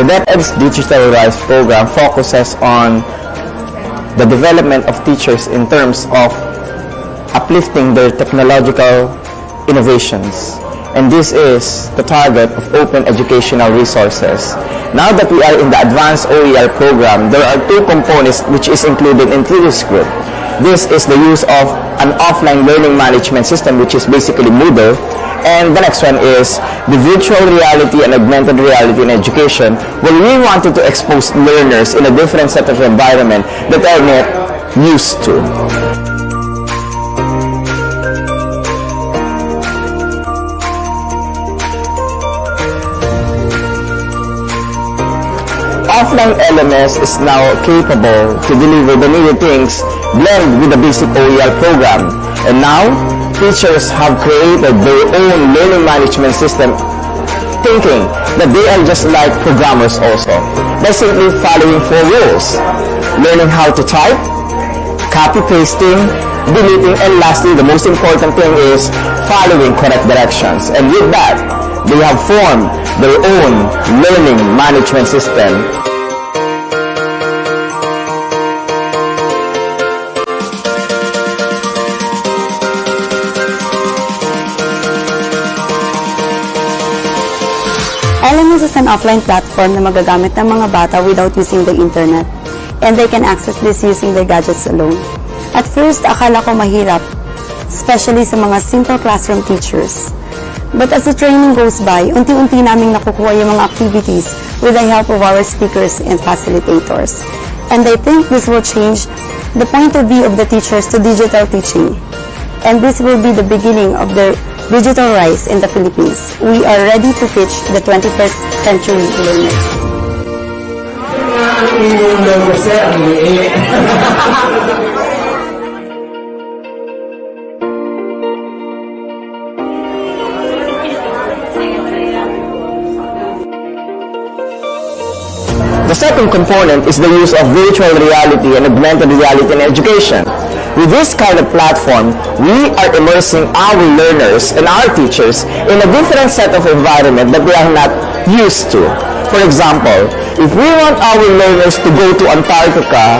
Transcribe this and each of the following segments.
The DepEd's Digital Rise program focuses on the development of teachers in terms of uplifting their technological innovations. And this is the target of open educational resources. Now that we are in the Advanced OER program, there are two components which is included into this group. This is the use of an offline learning management system, which is basically Moodle. And the next one is the virtual reality and augmented reality in education, where we wanted to expose learners in a different set of environment that they are not used to. Offline LMS is now capable to deliver the new things blend with the basic OER program. And now, teachers have created their own learning management system, thinking that they are just like programmers also, by simply following 4 rules: learning how to type, copy-pasting, deleting, and lastly, the most important thing is following correct directions. And with that, they have formed their own learning management system. LMS is an offline platform na magagamit ng mga bata without using the internet, and they can access this using their gadgets alone. At first, akala ko mahirap, especially sa mga simple classroom teachers. But as the training goes by, unti-unti naming nakukuha yung mga activities with the help of our speakers and facilitators. And I think this will change the point of view of the teachers to digital teaching. And this will be the beginning of the digital rise in the Philippines. We are ready to teach the 21st century learners. The second component is the use of virtual reality and augmented reality in education. With this kind of platform, we are immersing our learners and our teachers in a different set of environment that they are not used to. For example, if we want our learners to go to Antarctica,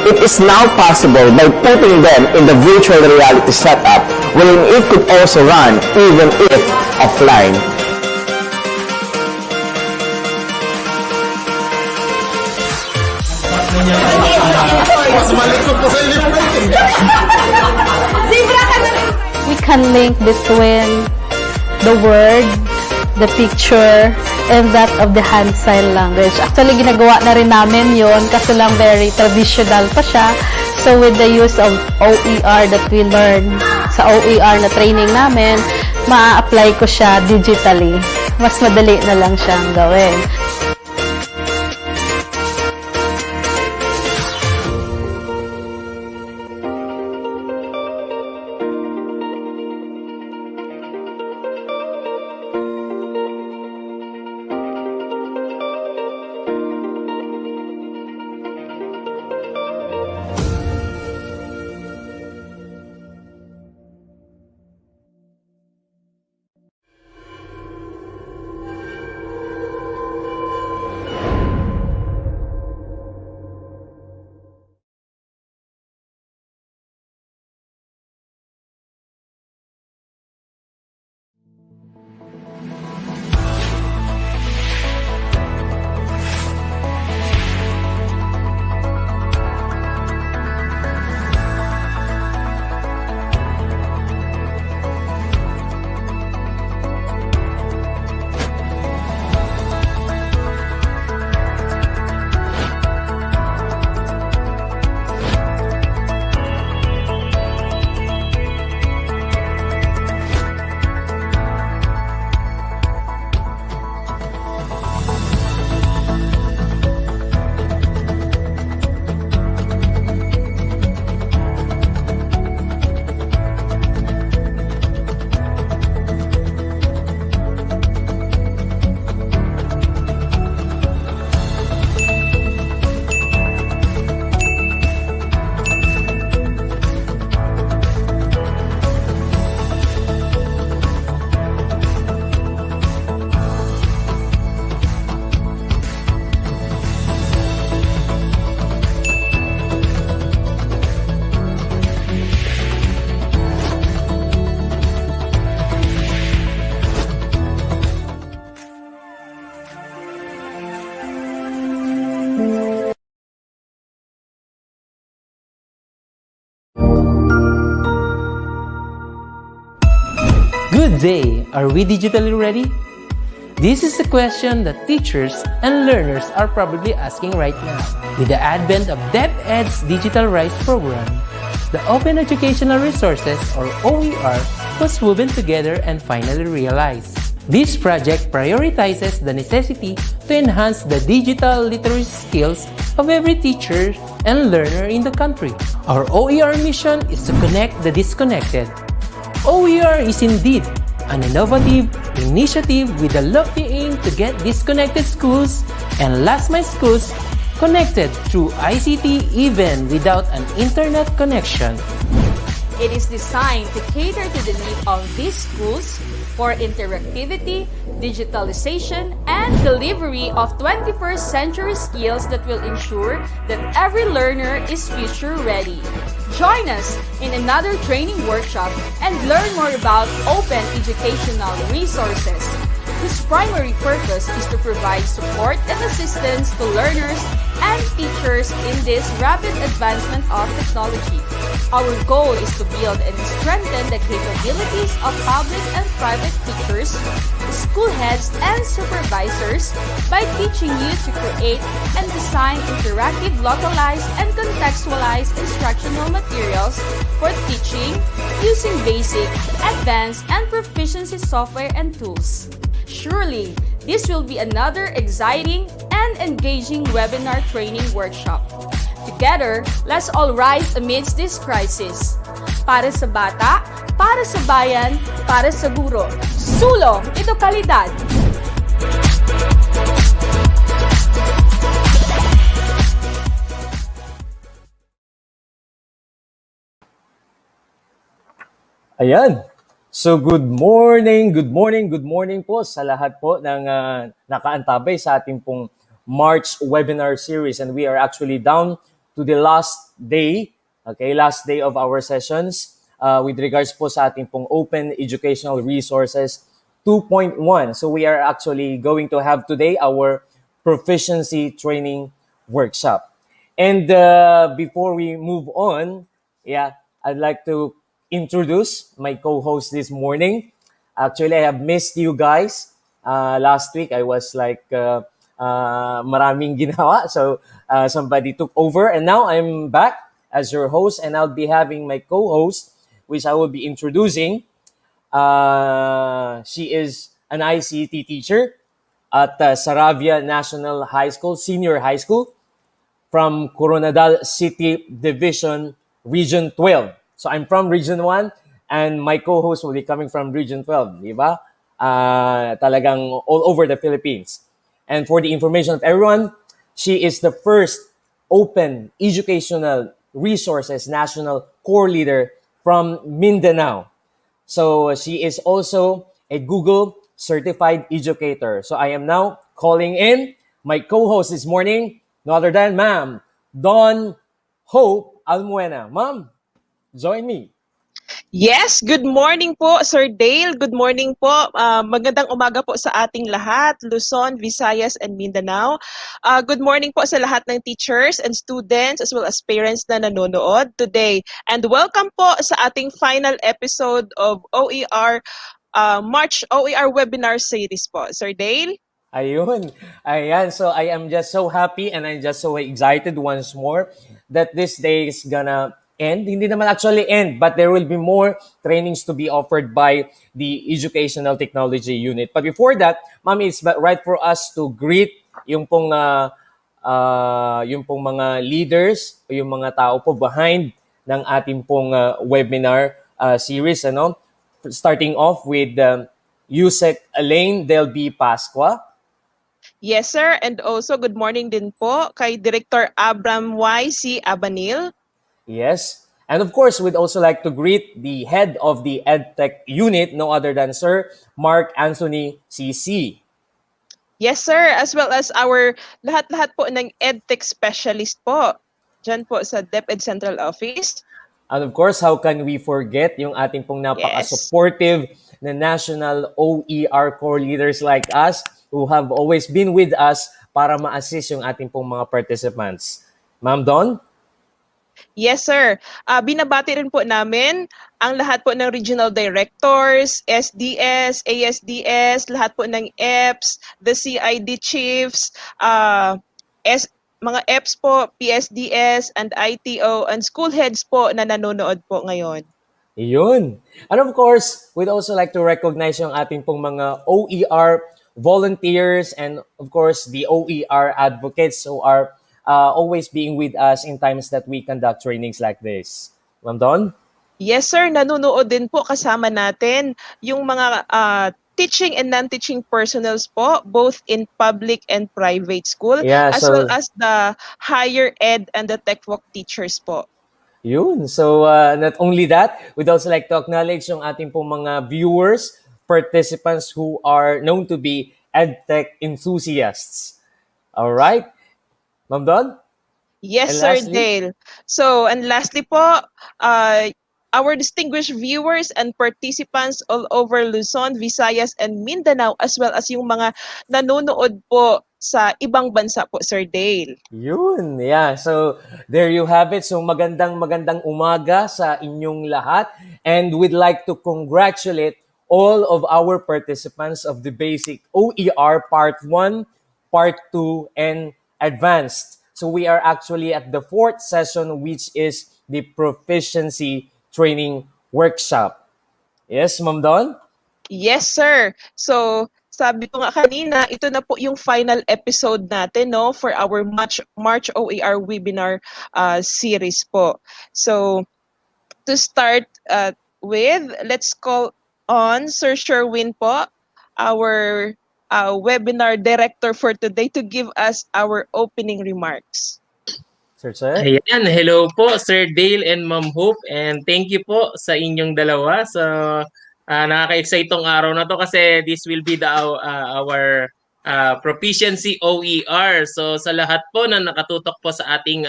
it is now possible by putting them in the virtual reality setup, wherein it could also run even if offline. We can link between the word, the picture, and that of the hand sign language. Actually, ginagawa na rin namin yon kasi lang very traditional pa siya. So, with the use of OER that we learn sa OER na training namin, ma-apply ko siya digitally. Mas madali na lang siyang gawin. today, are we digitally ready? This is a question that teachers and learners are probably asking right now. With the advent of DepEd's Digital Rise program, the Open Educational Resources, or OER, was woven together and finally realized. This project prioritizes the necessity to enhance the digital literacy skills of every teacher and learner in the country. Our OER mission is to connect the disconnected. OER is indeed an innovative initiative with a lofty aim to get disconnected schools and last-mile schools connected through ICT even without an internet connection. It is designed to cater to the need of these schools for interactivity, digitalization, and delivery of 21st century skills that will ensure that every learner is future ready. Join us in another training workshop and learn more about open educational resources. Whose primary purpose is to provide support and assistance to learners and teachers in this rapid advancement of technology. Our goal is to build and strengthen the capabilities of public and private teachers, school heads, and supervisors by teaching you to create and design interactive, localized, and contextualized instructional materials for teaching using basic, advanced, and proficiency software and tools. Surely, this will be another exciting and engaging webinar training workshop. Together, let's all rise amidst this crisis. Para sa bata, para sa bayan, para sa guro. Sulong edukalidad! Ayan. So good morning po sa lahat po ng nakaantabay sa ating pong March webinar series, and we are actually down to the last day of our sessions with regards po sa ating pong Open Educational Resources 2.1. So we are actually going to have today our proficiency training workshop. And before we move on, I'd like to introduce my co-host this morning. Actually, I have missed you guys. Last week, I was like maraming ginawa. So somebody took over. And now I'm back as your host. And I'll be having my co-host, which I will be introducing. She is an ICT teacher at Saravia National High School, Senior High School, from Coronadal City Division, Region 12. So I'm from Region 1 and my co-host will be coming from Region 12, di ba? Talagang all over the Philippines. And for the information of everyone, she is the first Open Educational Resources National Core Leader from Mindanao. So she is also a Google Certified Educator. So I am now calling in my co-host this morning, no other than Ma'am Dawn Hope Almuena. Ma'am, join me. Yes, good morning po, Sir Dale. Good morning po. Magandang umaga po sa ating lahat, Luzon, Visayas, and Mindanao. Good morning po sa lahat ng teachers and students as well as parents na nanonood today. And welcome po sa ating final episode of OER March OER webinar series po. Sir Dale? Ayun. Ayan. So I am just so happy and I'm just so excited once more that this day is gonna end. Hindi naman actually end, but there will be more trainings to be offered by the Educational Technology Unit. But before that, Ma'am, it's right for us to greet yung pong mga leaders o yung mga tao po behind ng ating pong webinar series. Ano? Starting off with Yusek Elaine Del B. Pasqua. Yes, sir. And also, good morning din po kay Director Abram Y.C. Abanil. Yes. And of course, we'd also like to greet the head of the EdTech unit, no other than Sir Mark Anthony CC. Yes, sir. As well as our lahat-lahat po ng EdTech specialist po. Diyan po sa DepEd Central Office. And of course, how can we forget yung ating pong napaka-supportive na national OER core leaders like us who have always been with us para ma-assist yung ating pong mga participants. Ma'am Dawn? Yes, sir. Binabati rin po namin ang lahat po ng regional directors, SDS, ASDS, lahat po ng EPS, the CID chiefs, mga EPS po, PSDS, and ITO, and school heads po na nanonood po ngayon. Yun. And of course, we'd also like to recognize yung ating pong mga OER volunteers and of course the OER advocates who are always being with us in times that we conduct trainings like this. Ma'am Don? Yes, sir. Nanonood din po kasama natin yung mga teaching and non-teaching personnels po, both in public and private school, Yeah, as well so as the higher ed and the tech walk teachers po. yun. So, not only that, we'd also like to acknowledge yung ating pong mga viewers, participants who are known to be EdTech enthusiasts. All right? Ma'am Don? Yes, And sir, lastly? Dale. So, and lastly po, our distinguished viewers and participants all over Luzon, Visayas, and Mindanao, as well as yung mga nanonood po sa ibang bansa po, Sir Dale. Yun, yeah. So, there you have it. So, magandang umaga sa inyong lahat. And we'd like to congratulate all of our participants of the basic OER Part 1, Part 2, and Advanced. So, we are actually at the fourth session, which is the Proficiency Training Workshop. Yes, Ma'am Don? Yes, sir. So, sabi ko nga kanina, ito na po yung final episode natin no for our March OER webinar series po. So, to start with, let's call on Sir Sherwin po, our webinar director for today, to give us our opening remarks. Sir? Ayan, hello po Sir Dale and Ma'am Hope, and thank you po sa inyong dalawa. So, nakaka-excite tong araw na to kasi this will be our Proficiency OER. So, sa lahat po na nakatutok po sa ating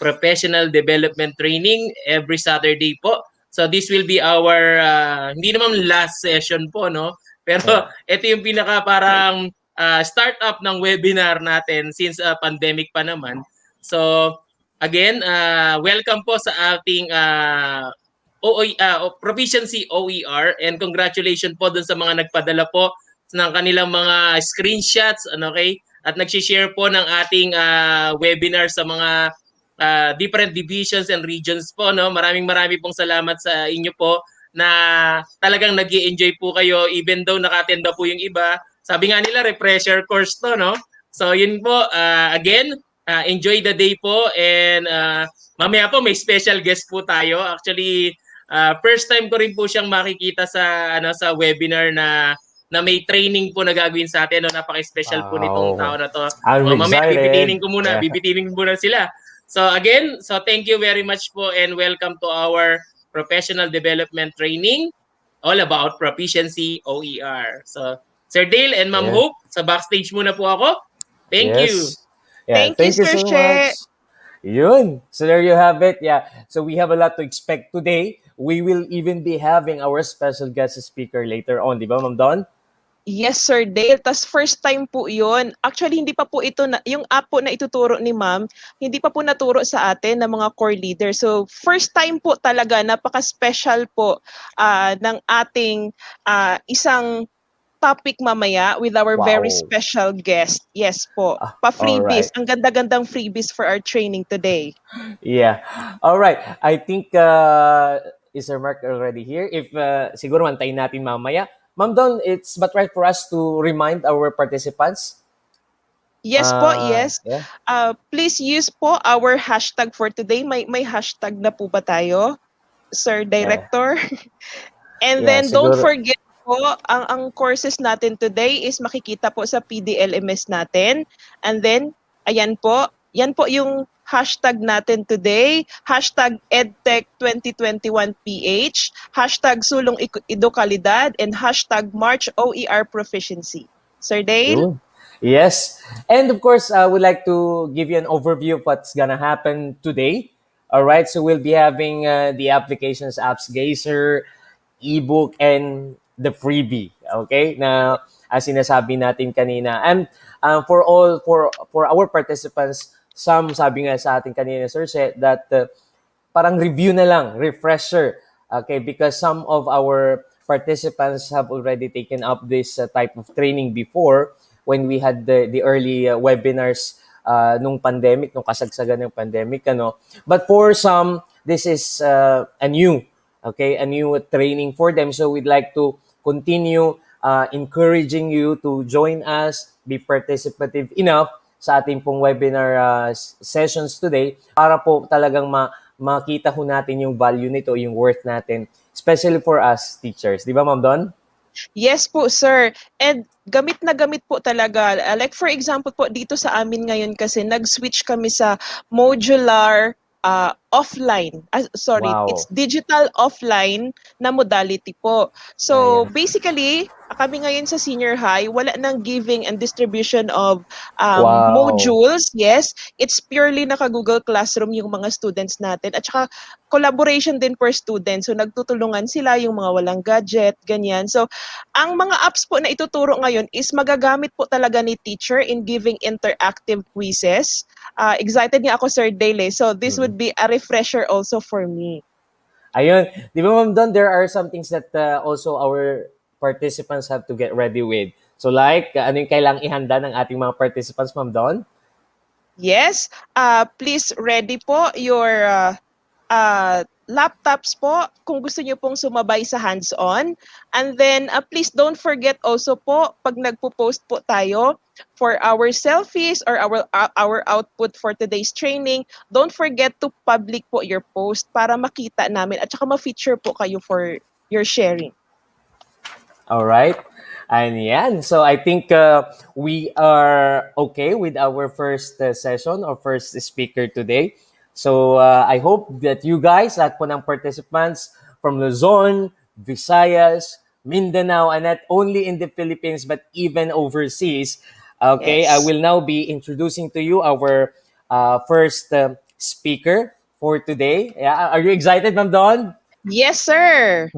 professional development training every Saturday po. So, this will be our, hindi naman last session po, no? Pero ito yung pinaka parang start-up ng webinar natin since pandemic pa naman. So, again, welcome po sa ating Proficiency OER, and congratulations po dun sa mga nagpadala po ng kanilang mga screenshots, okay? At nag-share po ng ating webinar sa mga different divisions and regions po, no? Maraming pong salamat sa inyo po na talagang nag-i-enjoy po kayo even though nakatenda po yung iba. Sabi nga nila, refresher course to, no? So yun po, again, enjoy the day po, and mamaya po may special guest po tayo. Actually, first time ko rin po siyang makikita sa webinar na may training po na gagawin sa atin. No? Napaka-special po nitong tao na to. I'm Mamaya excited. bibitinin ko muna sila. So again, thank you very much po, and welcome to our professional development training all about Proficiency OER. So Sir Dale and Ma'am Hope, sa backstage muna po ako. Thank you. Yeah, Thank you, you Sir so She. much. Yun. So there you have it. Yeah. So we have a lot to expect today. We will even be having our special guest speaker later on. Di ba, Ma'am Don? Yes, Sir Dale. Tas first time po yun. Actually, hindi pa po ito, yung app po na ituturo ni ma'am, hindi pa po naturo sa atin ng mga core leaders. So, first time po talaga, napaka-special po ng ating isang topic mamaya with our very Wow. special guest. Yes po. All Pa-freebies. right. Ang ganda-gandang freebies for our training today. Yeah. All right. I think is Sir Mark already here? If siguro antayin natin mamaya. Ma'am Don, it's but right for us to remind our participants. Yes po, yes. Yeah. Please use po our hashtag for today. May hashtag na po ba tayo, Sir Director? And Yeah, then don't siguro. forget po, ang courses natin today is makikita po sa PDLMS natin. And then, ayan po, yan po yung hashtag natin today, hashtag EdTech2021PH, hashtag Sulong Edukalidad, and hashtag March OER Proficiency. Sir Dale? Yun. Yes. And of course, I would like to give you an overview of what's gonna happen today. All right. So we'll be having the applications, apps, Gazer, ebook, and the freebie. Okay. Na as sinasabi natin kanina. And for our participants, some sabi nga sa atin kanina, Sir, said that parang review na lang, refresher. Okay, because some of our participants have already taken up this type of training before when we had the early webinars nung pandemic, nung kasagsagan ng pandemic, ano. But for some, this is a new, okay, a new training for them. So we'd like to continue encouraging you to join us, be participative enough sa ating pong webinar sessions today para po talagang makita ho natin yung value nito, yung worth natin, especially for us teachers. Di ba, Ma'am Don? Yes po, sir. And gamit na gamit po talaga. Like for example po, dito sa amin ngayon kasi nag-switch kami sa modular offline. Sorry, it's Wow. digital offline na modality po. So Ayan. basically, kami ngayon sa senior high, wala nang giving and distribution of Wow. modules. Yes, it's purely naka-Google Classroom yung mga students natin. At saka collaboration din per student. So nagtutulungan sila yung mga walang gadget, ganyan. So ang mga apps po na ituturo ngayon is magagamit po talaga ni teacher in giving interactive quizzes. Excited nga ako, Sir Dale. So this would be a refresher also for me. Ayun. Di ba, Ma'am Don, there are some things that also our participants have to get ready with. So like, ano yung kailangang ihanda ng ating mga participants, Ma'am Don? Yes, please ready po your laptops po kung gusto niyo pong sumabay sa hands-on. And then please don't forget also po pag nagpo-post po tayo for our selfies or our output for today's training, don't forget to public po your post para makita namin at saka ma-feature po kayo for your sharing. All right. And yan. So I think we are okay with our first session or first speaker today. So I hope that you guys, lahat po ng participants from Luzon, Visayas, Mindanao, and not only in the Philippines but even overseas, okay, I Yes. will now be introducing to you our first speaker for today. Yeah, are you excited, Ma'am Don? Yes, sir.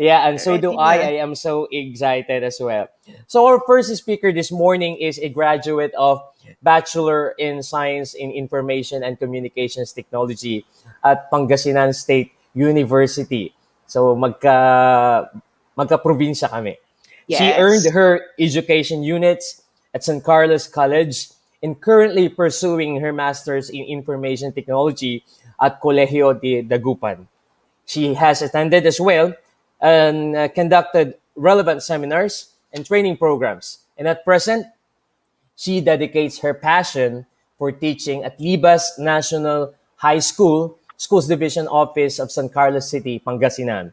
Yeah, and so do Ready I. na. I am so excited as well. So our first speaker this morning is a graduate of Bachelor in Science in Information and Communications Technology at Pangasinan State University. So magka-probinsya kami. She earned Yes. her education units at San Carlos College and currently pursuing her master's in Information Technology at Colegio de Dagupan. She has attended as well and conducted relevant seminars and training programs. And at present, she dedicates her passion for teaching at Libas National High School, Schools Division Office of San Carlos City, Pangasinan.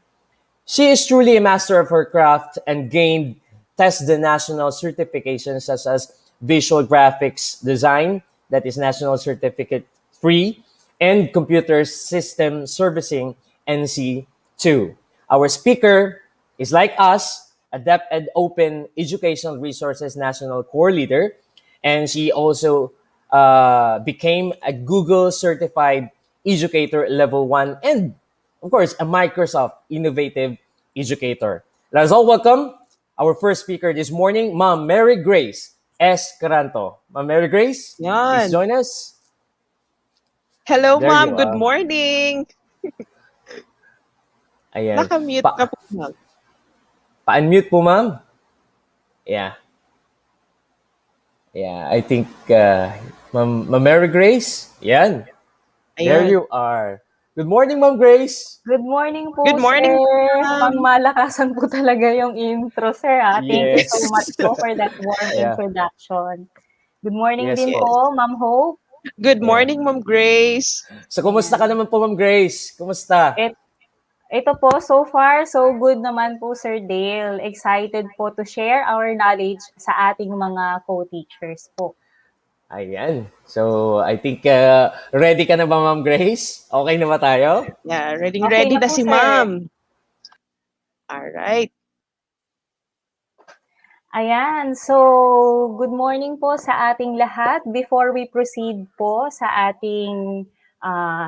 She is truly a master of her craft and gained TESDA national certifications such as visual graphics design, that is national certificate 3, and computer system servicing NC2. Our speaker is like us, Adept and Open Educational Resources National Core Leader, and she also became a Google certified educator level 1 and of course, a Microsoft Innovative Educator. Let us all welcome our first speaker this morning, Ma'am Mary Grace S. Caranto. Ma'am Mary Grace, please Yan. join us. Hello, There ma'am. you Good are. morning. Ayan. Nakamute ka po, ma'am. Pa-unmute po, ma'am. Yeah. Yeah, I think, Ma'am Mary Grace, yan. There Ayan. you are. Good morning, Ma'am Grace. Good morning po, Good morning, sir. ma'am. Pangmalakasan po talaga yung intro, sir. Thank you so Yes. much po for that warm Yeah. introduction. Good morning Yes din po. po, Ma'am Hope. Good Yeah. morning, Ma'am Grace. So, kumusta ka naman po, Ma'am Grace? Kumusta? Ito po, so far, so good naman po, Sir Dale. Excited po to share our knowledge sa ating mga co-teachers po. Ayan. So, I think ready ka na ba, Ma'am Grace? Okay na ba tayo? Yeah, ready Okay na na po, si sir. ma'am. All right. Ayan, so good morning po sa ating lahat. Before we proceed po sa ating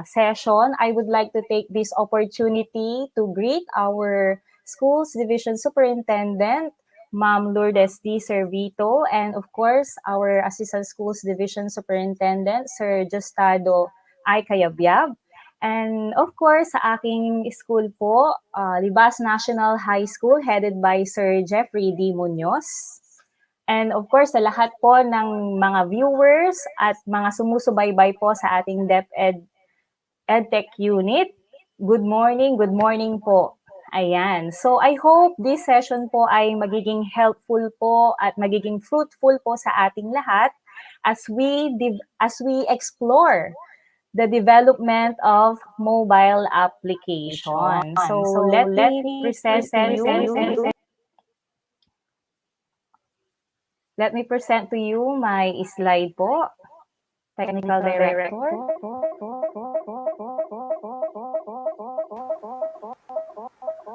session, I would like to take this opportunity to greet our Schools Division Superintendent, Ma'am Lourdes D. Servito, and of course, our Assistant Schools Division Superintendent, Sir Justado I. Cayabyab. And of course, sa aking school po, Libas National High School headed by Sir Jeffrey D. Munoz. And of course, sa lahat po ng mga viewers at mga sumusubaybay po sa ating DepEd EdTech unit, good morning po. Ayan. So I hope this session po ay magiging helpful po at magiging fruitful po sa ating lahat as we explore the development of mobile application. So let me present to you. Let me present to you my slide po. Technical Director.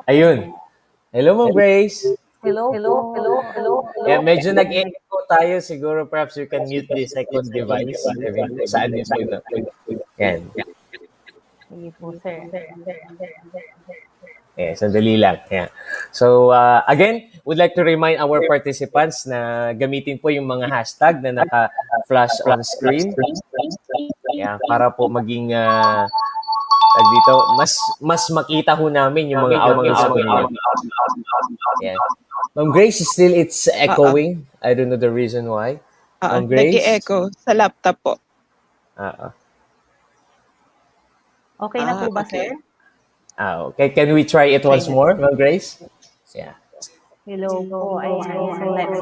Ayun. Hello, Ma'am Grace. Hello. Yeah, medyo nag-echo tayo. Siguro perhaps you can mute the second device. I mean, kung saan yun na. Yan. Sige po, sir. Yeah, sandali lang. Yeah. So, again, would like to remind our participants na gamitin po yung mga hashtag na naka-flash on screen. Yeah, para po maging dito, mas makita ho namin yung mga outputs po niyo. Yeah. Ma'am Grace, still it's echoing. I don't know the reason why. Ma'am Grace? Nag-echo sa laptop po. Okay na po ba, sir? Okay. Can we try it once more, Ma'am Grace? Yeah. Hello po. Ayan. So, let's.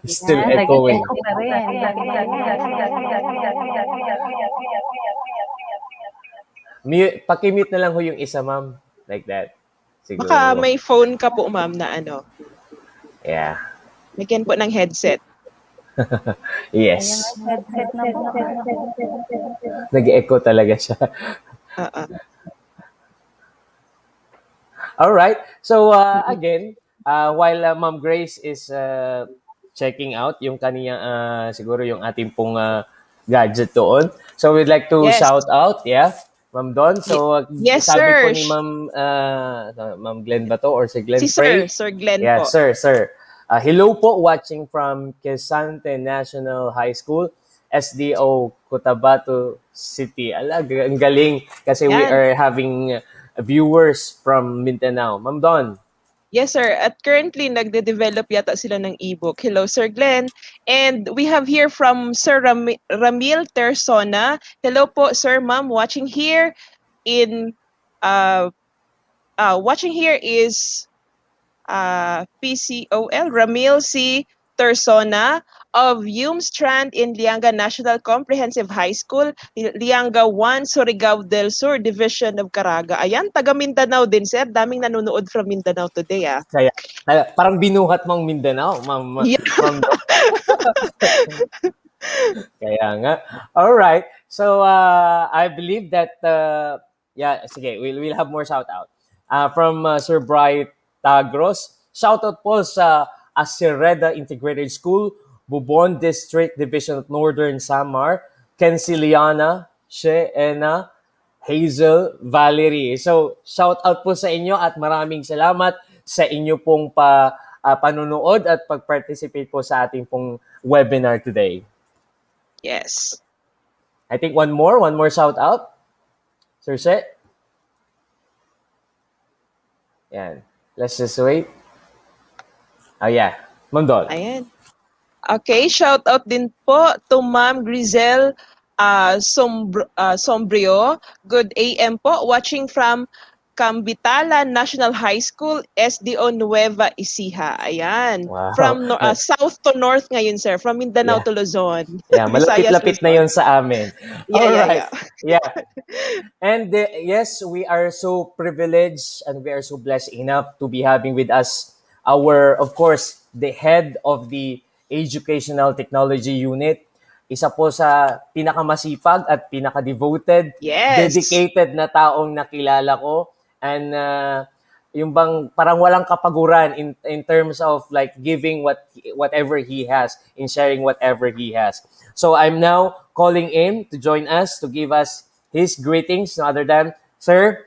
Still echoing. Nag-echo pa rin. Paki-mute na lang ho yung isa, ma'am. Like that. Siguro. Baka may phone ka po, ma'am, na ano. Yeah. Lagyan po ng headset. Yes. Headset na po. Nag-echo talaga siya. All right. So again, while Ma'am Grace is checking out yung kaniyang siguro yung ating pong gadget doon. So we'd like to shout out, Ma'am Don. So yes, sabi sir. po ni Ma'am Glenn ba to or si Glenn Frey? Sir Glenn yeah, po. Sir. Hello po, watching from Quezante National High School, SDO, Cotabato City. Ang galing kasi we are having viewers from Mindanao. Ma'am Don. Yes, sir. At currently, nagde-develop yata sila ng ebook. Hello, Sir Glenn. And we have here from Sir Ramil Tersona. Hello po, Sir, Ma'am. Watching here is PCOL, Ramil C. Tersona of Strand in Lianga National Comprehensive High School, Lianga 1, Surigao del Sur, Division of Caraga. Ayan, taga Mindanao din, sir. Daming nanonood from Mindanao today, Kaya, parang binuhat mong Mindanao, ma'am. Yeah. Kaya nga. All right. So, I believe that, sige, we'll have more shout out. From Sir Bright Tagros. Shout out po sa Acereda Integrated School, Bubon District Division of Northern Samar, Kenciliana, Sheena, Hazel, Valerie. So, shout out po sa inyo at maraming salamat sa inyo pong panunood at pag-participate po sa ating pong webinar today. Yes. I think one more shout out. Sir She? Yan. Let's just wait. Oh yeah, Ma'am Dol. Ayan. Okay, shout out din po to Ma'am Grizel Sombrio. Good AM po, watching from Cambitala National High School, SDO Nueva Ecija. Ayan. Wow. From south to north ngayon, sir. From Mindanao to Luzon. Yeah, malapit-lapit na yun sa amin. Yeah. And yes, we are so privileged and we are so blessed enough to be having with us of course, the head of the Educational Technology Unit. Isa po sa pinakamasipag at pinaka-devoted, dedicated na taong nakilala ko. And yung bang parang walang kapaguran in terms of like giving whatever he has, in sharing whatever he has. So I'm now calling in to join us, to give us his greetings, no other than Sir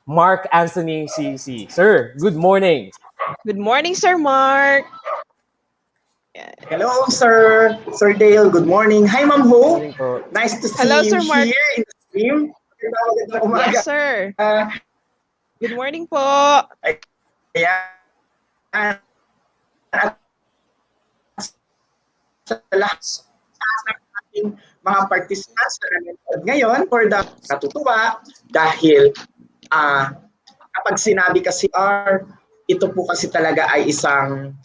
Mark Anthony CC. Sir, good morning. Good morning, Sir Mark. Hello, Sir Dale. Good morning. Hi, Ma'am Ho. Nice to see Hello, you Sir Mark. here in the Team, magandang umaga. Yes, sir. Good morning po. Ayan. At sa lahat ng ating mga participants na nanonood ngayon for the natutuwa dahil kapag sinabi kasi ito po kasi talaga ay isang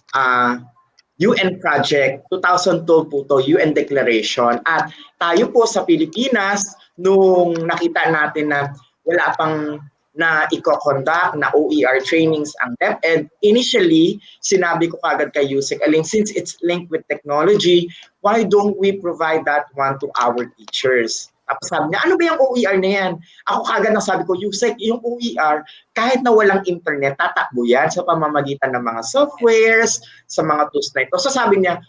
UN project, 2012 po to, UN Declaration. At tayo po sa Pilipinas, nung nakita natin na wala pang na i-conduct na OER trainings ang DepEd, initially, sinabi ko kagad kay Yusek Aling, since it's linked with technology, why don't we provide that one to our teachers? Tapos sabi niya, ano ba yung OER na yan? Ako kagad na sabi ko, Yusek, yung OER, kahit na walang internet, tatakbo yan sa pamamagitan ng mga softwares, sa mga tools na ito. So sabi niya,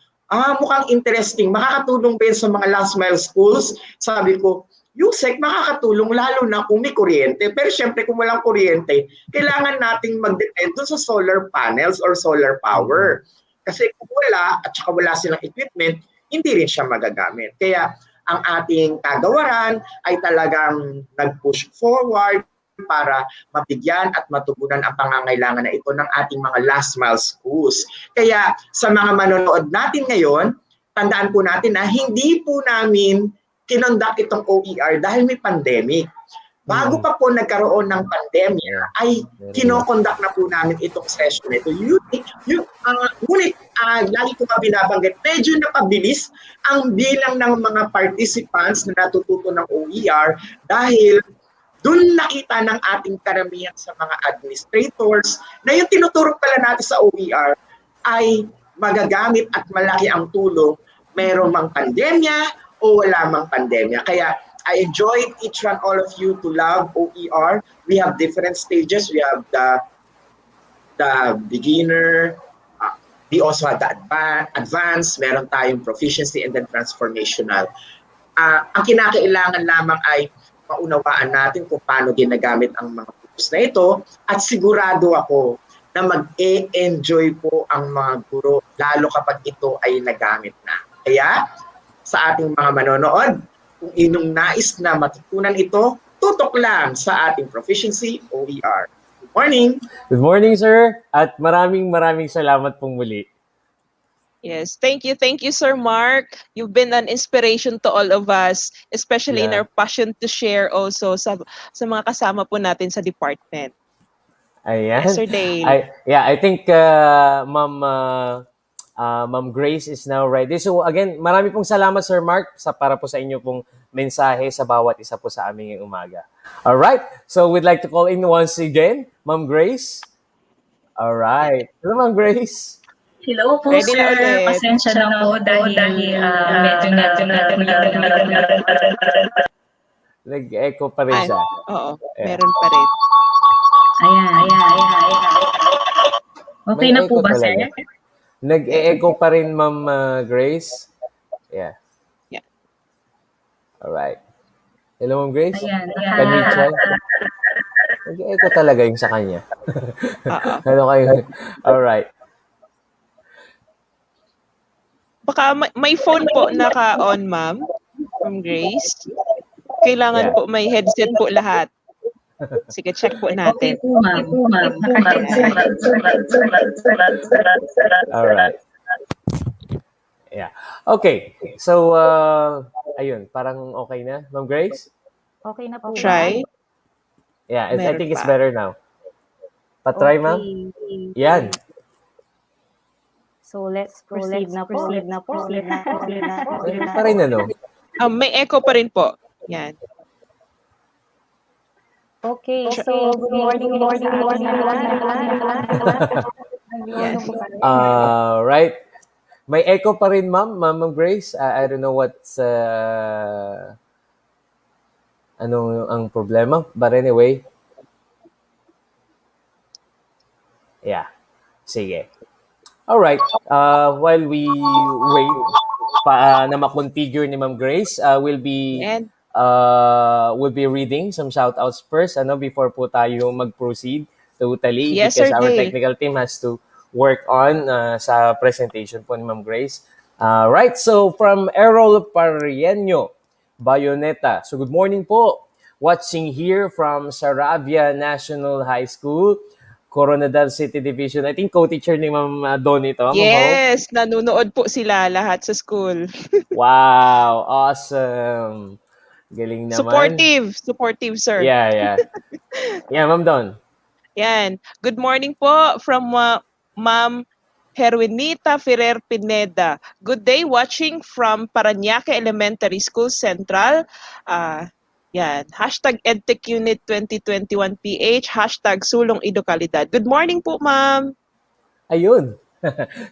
mukhang interesting. Makakatulong ba yun sa mga last mile schools? Sabi ko, Yusek, makakatulong lalo na kung may kuryente. Pero syempre kung walang kuryente, kailangan nating mag-depend doon sa solar panels or solar power. Kasi kung wala at saka wala silang equipment, hindi rin siya magagamit. Kaya ang ating kagawaran ay talagang nag-push forward para mabigyan at matugunan ang pangangailangan na ito ng ating mga last mile schools. Kaya sa mga manonood natin ngayon, tandaan po natin na hindi po namin kinonduct itong OER dahil may pandemic. Bago pa po nagkaroon ng pandemya, ay kinokonduct na po namin itong session na ito. Ngunit, lagi ko pa binabanggit, medyo napabilis ang bilang ng mga participants na natututo ng OER dahil doon nakita ng ating karamihan sa mga administrators na yung tinuturo pala natin sa OER ay magagamit at malaki ang tulong merong mang pandemya o wala mang pandemya. Kaya I enjoyed each and all of you to love OER. We have different stages. We have the beginner. We also have the advanced. Meron tayong proficiency and then transformational. Ang kinakailangan lamang ay maunawaan natin kung paano ginagamit ang mga tools na ito at sigurado ako na mag-e-enjoy po ang mga guro lalo kapag ito ay nagamit na. Kaya sa ating mga manonood, kung inong nais na matutunan ito, tutok lang sa ating Proficiency OER. Good morning! Good morning, sir. At maraming salamat pong muli. Yes, thank you, Sir Mark. You've been an inspiration to all of us, especially in our passion to share also sa mga kasama po natin sa department. Ayan. Yes, Sir Dale. I think Ma'am Grace is now ready. So again, marami pong salamat, Sir Mark, para po sa inyo pong mensahe sa bawat isa po sa aming umaga. All right. So we'd like to call in once again, Ma'am Grace. All right. Hello, Ma'am Grace. Hello po, Ready sir. Pasensya na po dahil medyo Nag-echo pa rin siya. Oo, meron pa rin. Ayan. Okay May na po echo ba, talaga. sir? Nag-e-echo pa rin, Ma'am Grace. Yeah. All right. Hello, Ma'am Grace. Ayan. Can we try? Nag-echo talaga yung sa kanya. Ano kayo? All right. Baka may phone po naka-on, Ma'am Grace. Kailangan po may headset po lahat. Sige, check po natin. Okay po, ma'am. All right. Yeah. Okay. So, ayun, parang okay na, Ma'am Grace? Okay na po ba? Try. Yeah, I Meron think it's pa. better now. Patry, ma'am? Yan. So let's proceed na po. Pa rin ano? May echo pa rin po. Yan. Okay, so good morning po sa ating lahat. Right. May echo pa rin, Ma'am Grace. I don't know what's ano ang problema, but anyway. Yeah. Sige. All right. While we wait na ma-configure ni Ma'am Grace, we'll be reading some shout-outs first before po tayo mag-proceed totally, Yes, because Sir our Dale. technical team has to work on sa presentation po ni Ma'am Grace. Right, so from Errol Parrienyo, Bayoneta. So good morning po. Watching here from Saravia National High School, Coronadal City Division. I think co-teacher ni Ma'am Donnie to, Ma'am Ho. Yes, nanonood po sila lahat sa school. Wow, awesome. Galing naman. Supportive, sir. Yeah. Yeah, Ma'am Don. Yan. Good morning po from Ma'am Herwinita Ferrer Pineda. Good day watching from Parañaque Elementary School Central. Yan. Hashtag EdTech Unit 2021PH. Hashtag Sulong Idokalidad. Good morning po, ma'am. Ayun.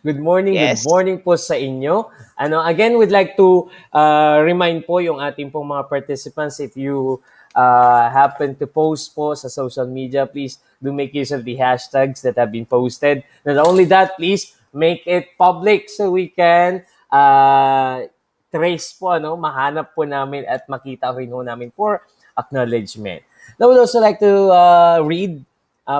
Good morning Yes. po sa inyo. Again, we'd like to remind po yung ating pong mga participants, if you happen to post po sa social media, please do make use of the hashtags that have been posted. Not only that, please make it public so we can trace po, mahanap po namin at makita rin po namin for acknowledgement. I would also like to read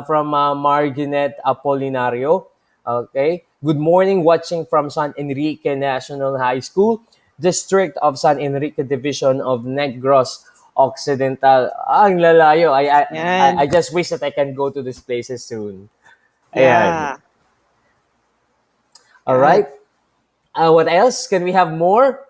from Marginette Apolinario. Okay. Good morning, watching from San Enrique National High School, District of San Enrique Division of Negros Occidental. Ang lalayo. I just wish that I can go to these places soon. Yeah. Ayan. All right. What else? Can we have more?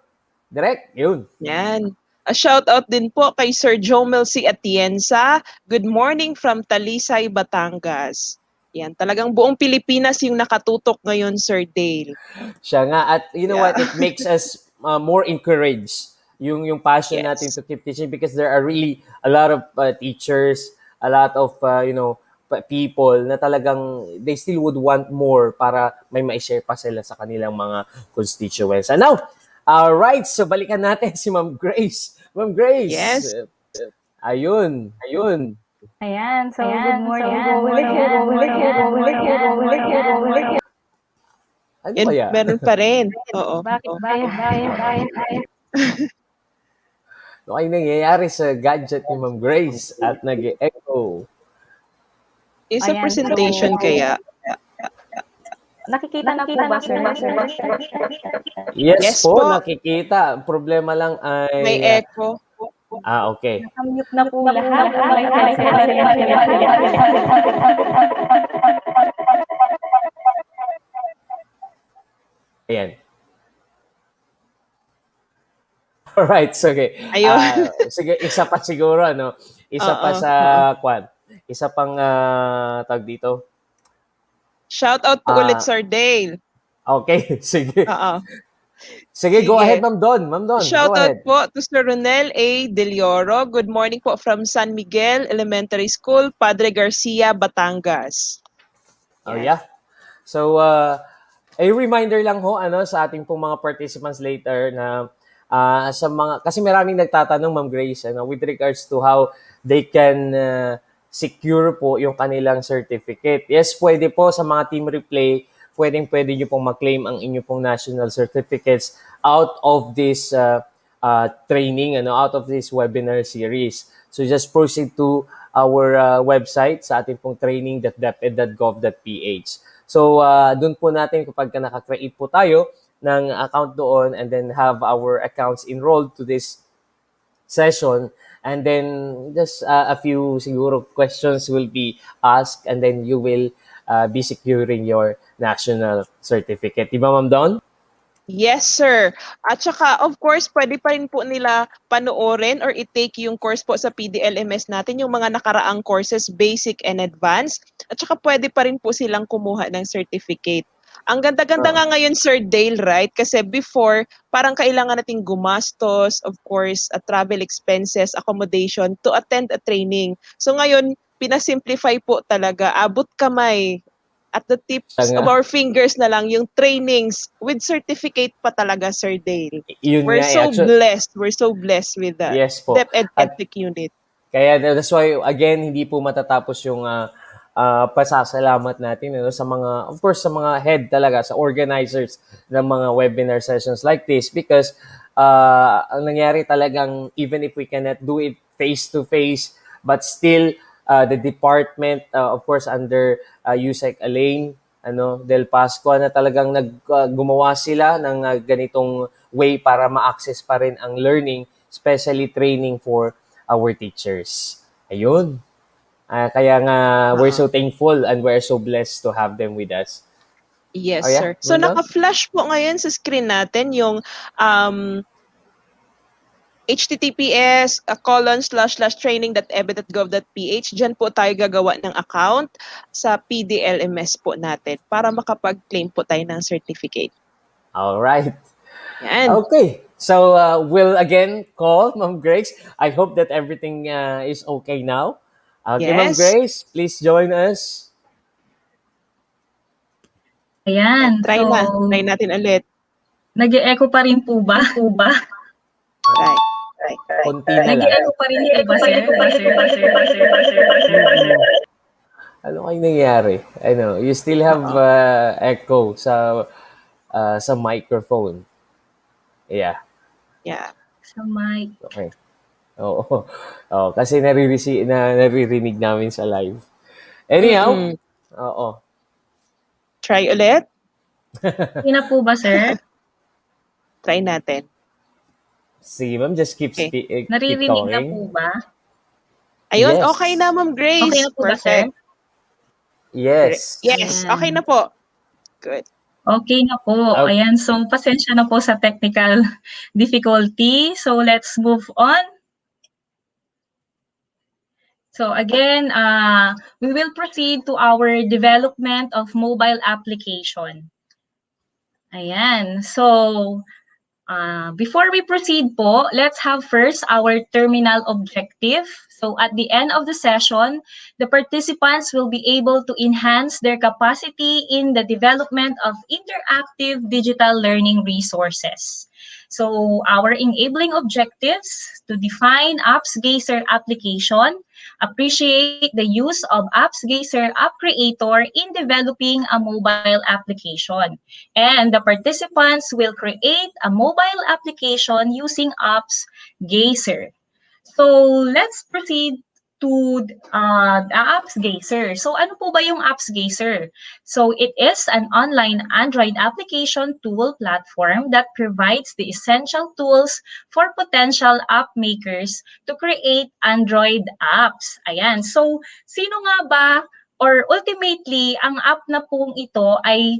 Direct? Yun. Yan. A shout out din po kay Sir Jomel C. Atienza. Good morning from Talisay, Batangas. Yan, talagang buong Pilipinas yung nakatutok ngayon, Sir Dale. Siya nga. At you know what? It makes us more encouraged yung passion natin to keep teaching, because there are really a lot of teachers, a lot of, people na talagang they still would want more para may ma-share pa sila sa kanilang mga constituents. And now, all right, so balikan natin si Ma'am Grace. Ma'am Grace. Yes. Ayun. Ayan, so good morning. Ano Yan, kaya? meron pa rin. Oo. Bakit? Ano kayo nangyayari sa gadget ni Ma'am Grace at nag-echo? Is a presentation kaya? Nakikita na po ba, sir? Yes po, po. nakikita. Ang problema lang ay... May echo. Okay. Nakamute na po lahat. Ayan. Alright, so okay. Ayun. Sige, isa pa siguro, Isa pa sa kwan. Isa pang tag dito. Shout out po ulit, Sir Dale. Okay, sige. Oo. Sige, go ahead, Ma'am Don. Shout go out ahead. po to Sir Ronel A. Delioro. Good morning po from San Miguel Elementary School, Padre Garcia, Batangas. Oh, yeah. So, a reminder lang ho, sa ating pong mga participants later na sa mga, kasi maraming nagtatanong, Ma'am Grace, with regards to how they can secure po yung kanilang certificate. Yes, pwede po sa mga team replay, pwede nyo pong mag-claim ang inyo pong national certificates out of this training, out of this webinar series. So just proceed to our website sa ating pong training.deped.gov.ph. So doon po natin, kapag nakakreate po tayo ng account doon, and then have our accounts enrolled to this session, and then just a few siguro questions will be asked, and then you will be securing your national certificate. Diba, Ma'am Don? Yes, sir. At saka, of course, pwede pa rin po nila panoorin or i-take yung course po sa PDLMS natin, yung mga nakaraang courses, basic and advanced. At saka pwede pa rin po silang kumuha ng certificate. Ang ganda-ganda nga ngayon, Sir Dale, right? Kasi before, parang kailangan nating gumastos, of course, travel expenses, accommodation to attend a training. So ngayon, pinasimplify po talaga, abot kamay, at the tips of our fingers na lang yung trainings with certificate pa talaga, Sir Dale. We're so blessed with that. Yes po. DepEd EdTech Unit. Kaya that's why, again, hindi po matatapos yung pasasalamat natin sa mga, of course, sa mga head talaga, sa organizers ng mga webinar sessions like this, because ang nangyari talagang, even if we cannot do it face-to-face, but still, the department, of course, under USEC Elaine, Del Pasco, na talagang gumawa sila ng ganitong way para ma-access pa rin ang learning, especially training for our teachers. Ayun. Kaya nga, we're so thankful and we're so blessed to have them with us. Yes, Oh, yeah? sir. So Brandon? naka-flash po ngayon sa screen natin yung https://training.ebe.gov.ph. Diyan po tayo gagawa ng account sa PDLMS po natin para makapag-claim po tayo ng certificate. All right. Yan. Okay. So, we'll again call Ma'am Grace. I hope that everything is okay now. Okay, Ma'am Yes. Grace, please join us. Ayan. Try natin ulit. Nag-e-echo pa rin po ba? Try. Konti na lang. Nag-e-echo pa rin po ba, sir? Ano kayo nangyari? I know, you still have echo sa microphone. Yeah. Yeah. Sa mic. Okay. Oo. Oh, kasi naririnig namin sa live. Anyhow, oo. Try ulit. Okay na po ba, sir? Try natin. Sige, ma'am, just keep Naririnig talking. na po ba? Ayun, Yes. okay na, Ma'am Grace. Okay na po ba, sir? Perfect. Yes. Yes, Ayan. okay na po. Good. Okay na po. Okay. Ayan, so pasensya na po sa technical difficulty. So let's move on. So again, we will proceed to our development of mobile application. Ayan, so before we proceed po, let's have first our terminal objective. So at the end of the session, the participants will be able to enhance their capacity in the development of interactive digital learning resources. So our enabling objectives to define AppsGazer application, appreciate the use of AppsGazer App Creator in developing a mobile application. And the participants will create a mobile application using AppsGazer. So let's proceed to the AppsGazer. So ano po ba yung AppsGazer? So it is an online Android application tool platform that provides the essential tools for potential app makers to create Android apps. Ayan. So sino nga ba or ultimately ang app na pong ito ay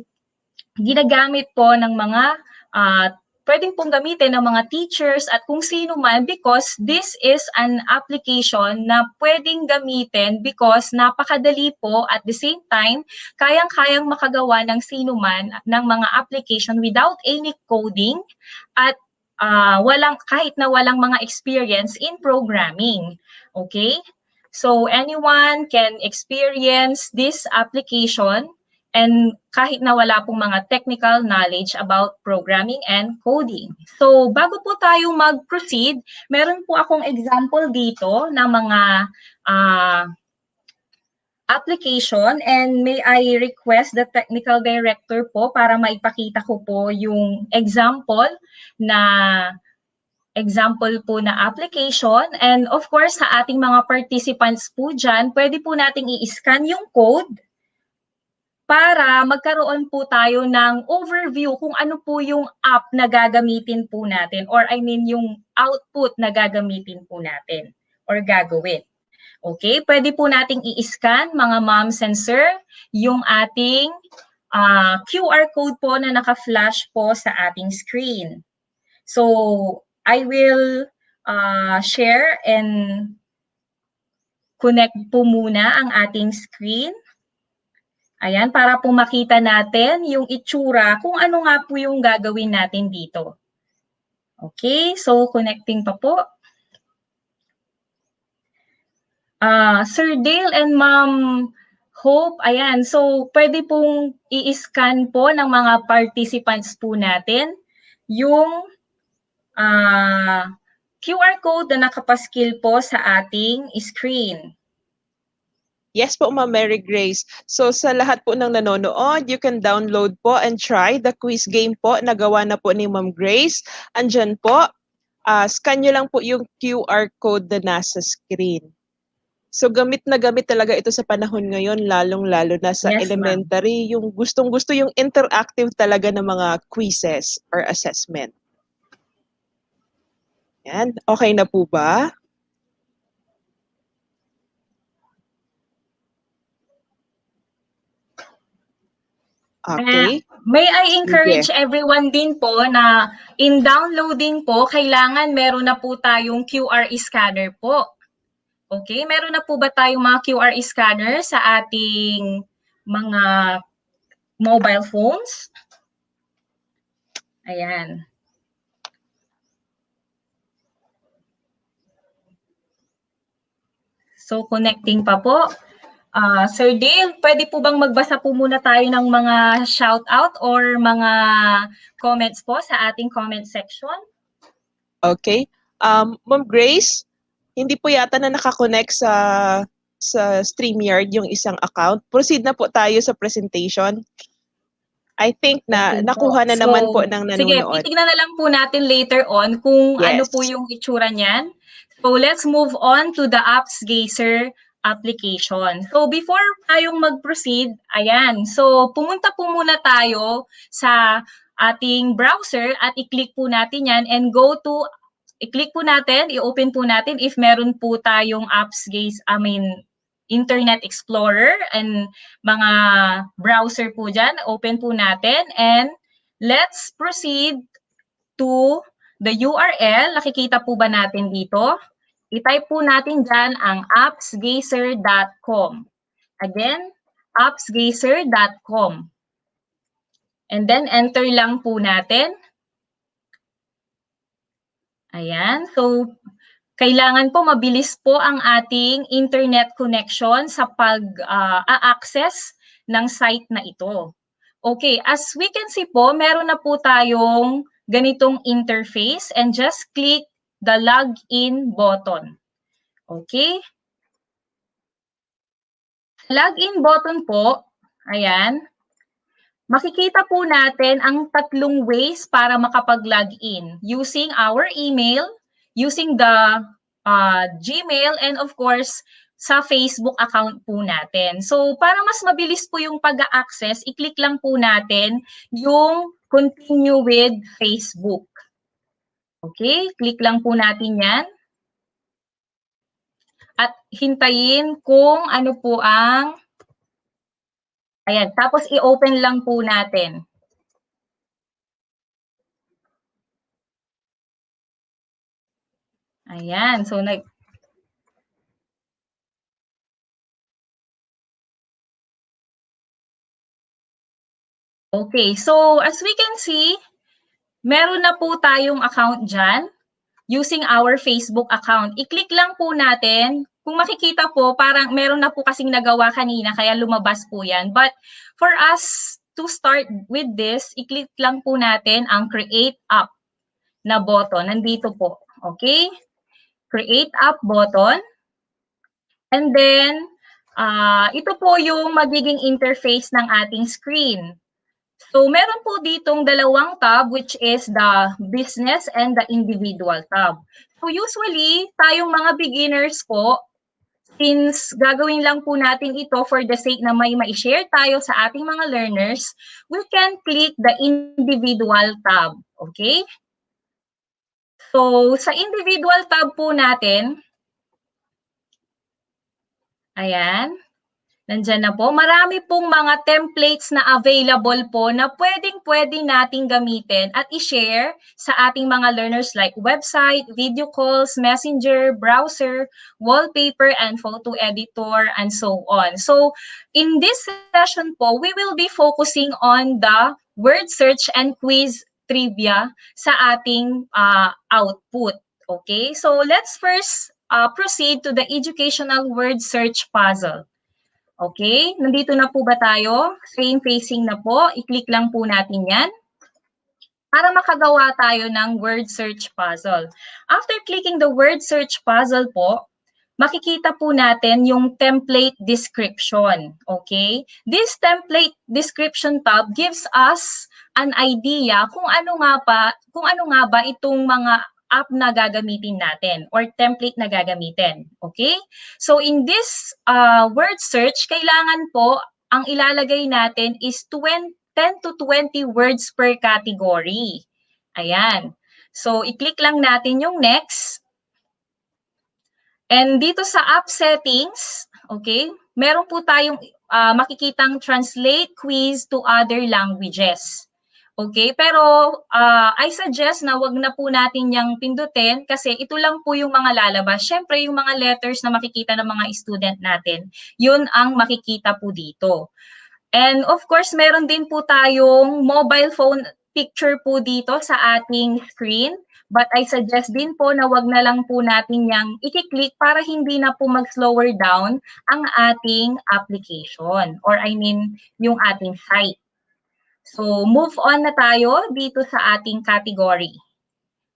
ginagamit po ng mga pwedeng pong gamitin ng mga teachers at kung sino man because this is an application na pwedeng gamitin because napakadali po at the same time, kayang-kayang makagawa ng sino man ng mga application without any coding at kahit na walang mga experience in programming. Okay? So anyone can experience this application and kahit na wala pong mga technical knowledge about programming and coding. So, bago po tayo mag-proceed, meron po akong example dito ng mga application and may I request the technical director po para maipakita ko po yung example po na application. And of course, sa ating mga participants po dyan, pwede po nating i-scan yung code para magkaroon po tayo ng overview kung ano po yung app na gagamitin po natin or I mean yung output na gagamitin po natin or gagawin. Okay, pwede po nating i-scan mga moms and sir yung ating QR code po na naka-flash po sa ating screen. So, I will share and connect po muna ang ating screen. Ayan, para po makita natin yung itsura kung ano nga po yung gagawin natin dito. Okay, so connecting pa po. Sir Dale and Ma'am Hope, ayan, so pwede pong i-scan po ng mga participants po natin yung QR code na nakapaskil po sa ating screen. Yes po, Ma'am Mary Grace. So sa lahat po ng nanonood, you can download po and try the quiz game po na gawa na po ni Ma'am Grace. Andyan po, scan nyo lang po yung QR code na nasa screen. So gamit na gamit talaga ito sa panahon ngayon, lalong-lalo na sa Yes, elementary, yung gustong-gusto yung interactive talaga ng mga quizzes or assessment. Yan, okay na po ba? Okay. May I encourage Sige. everyone din po na in downloading po, kailangan meron na po tayong QR scanner po. Okay, meron na po ba tayong mga QR scanner sa ating mga mobile phones? Ayan. So, connecting pa po. Sir Dale, pwede po bang magbasa po muna tayo ng mga shout-out or mga comments po sa ating comment section? Okay. Ma'am Grace, hindi po yata na nakakonect sa StreamYard yung isang account. Proceed na po tayo sa presentation. I think na Okay po. nakuha na So, naman po ng sige, nanonood. titignan na lang po natin later on kung ano Yes. po yung itsura niyan. So, let's move on to the Apps Gazer application. So, before tayong mag-proceed, ayan. So, pumunta po muna tayo sa ating browser at i-click po natin yan and go to, i-click po natin, i-open po natin if meron po tayong Apps Gaze, Internet Explorer and mga browser po dyan. Open po natin and let's proceed to the URL. Nakikita po ba natin dito? I-type po natin dyan ang appsgazer.com. Again, appsgazer.com. And then enter lang po natin. Ayan. So, kailangan po mabilis po ang ating internet connection sa pag-access ng site na ito. Okay, as we can see po, meron na po tayong ganitong interface and just click the login button. Okay? Login button po, ayan, makikita po natin ang tatlong ways para makapag-login using our email, using the Gmail, and of course, sa Facebook account po natin. So, para mas mabilis po yung pag-access, i-click lang po natin yung continue with Facebook. Okay, click lang po natin yan. At hintayin kung ano po ang, ayan, tapos i-open lang po natin. Ayan, so Okay, so as we can see, meron na po tayong account dyan using our Facebook account. I-click lang po natin. Kung makikita po, parang meron na po kasing nagawa kanina, kaya lumabas po yan. But for us to start with this, i-click lang po natin ang Create App na button. Nandito po. Okay? Create App button. And then, ito po yung magiging interface ng ating screen. So, meron po ditong dalawang tab which is the business and the individual tab. So, usually, tayong mga beginners po, since gagawin lang po natin ito for the sake na may ma-share tayo sa ating mga learners, we can click the individual tab. Okay? So, sa individual tab po natin, ayan, nandyan na po. Marami pong mga templates na available po na pwedeng-pwede nating gamitin at i-share sa ating mga learners like website, video calls, messenger, browser, wallpaper, and photo editor, and so on. So, in this session po, we will be focusing on the word search and quiz trivia sa ating output. Okay? So, let's first proceed to the educational word search puzzle. Okay, nandito na po ba tayo? Same facing na po. I-click lang po natin yan para makagawa tayo ng word search puzzle. After clicking the word search puzzle po, makikita po natin yung template description. Okay? This template description tab gives us an idea kung ano nga ba itong mga app na gagamitin natin or template na gagamitin. Okay? So in this word search, kailangan po ang ilalagay natin is 10 to 20 words per category. Ayan. So, i-click lang natin yung next. And dito sa app settings, okay, meron po tayong makikitang translate quiz to other languages. Okay, pero I suggest na wag na po natin yang pindutin kasi ito lang po yung mga lalabas. Siyempre, yung mga letters na makikita ng mga student natin, yun ang makikita po dito. And of course, meron din po tayong mobile phone picture po dito sa ating screen. But I suggest din po na wag na lang po natin yang i-click para hindi na po mag-slower down ang ating application or I mean yung ating site. So, move on na tayo dito sa ating category.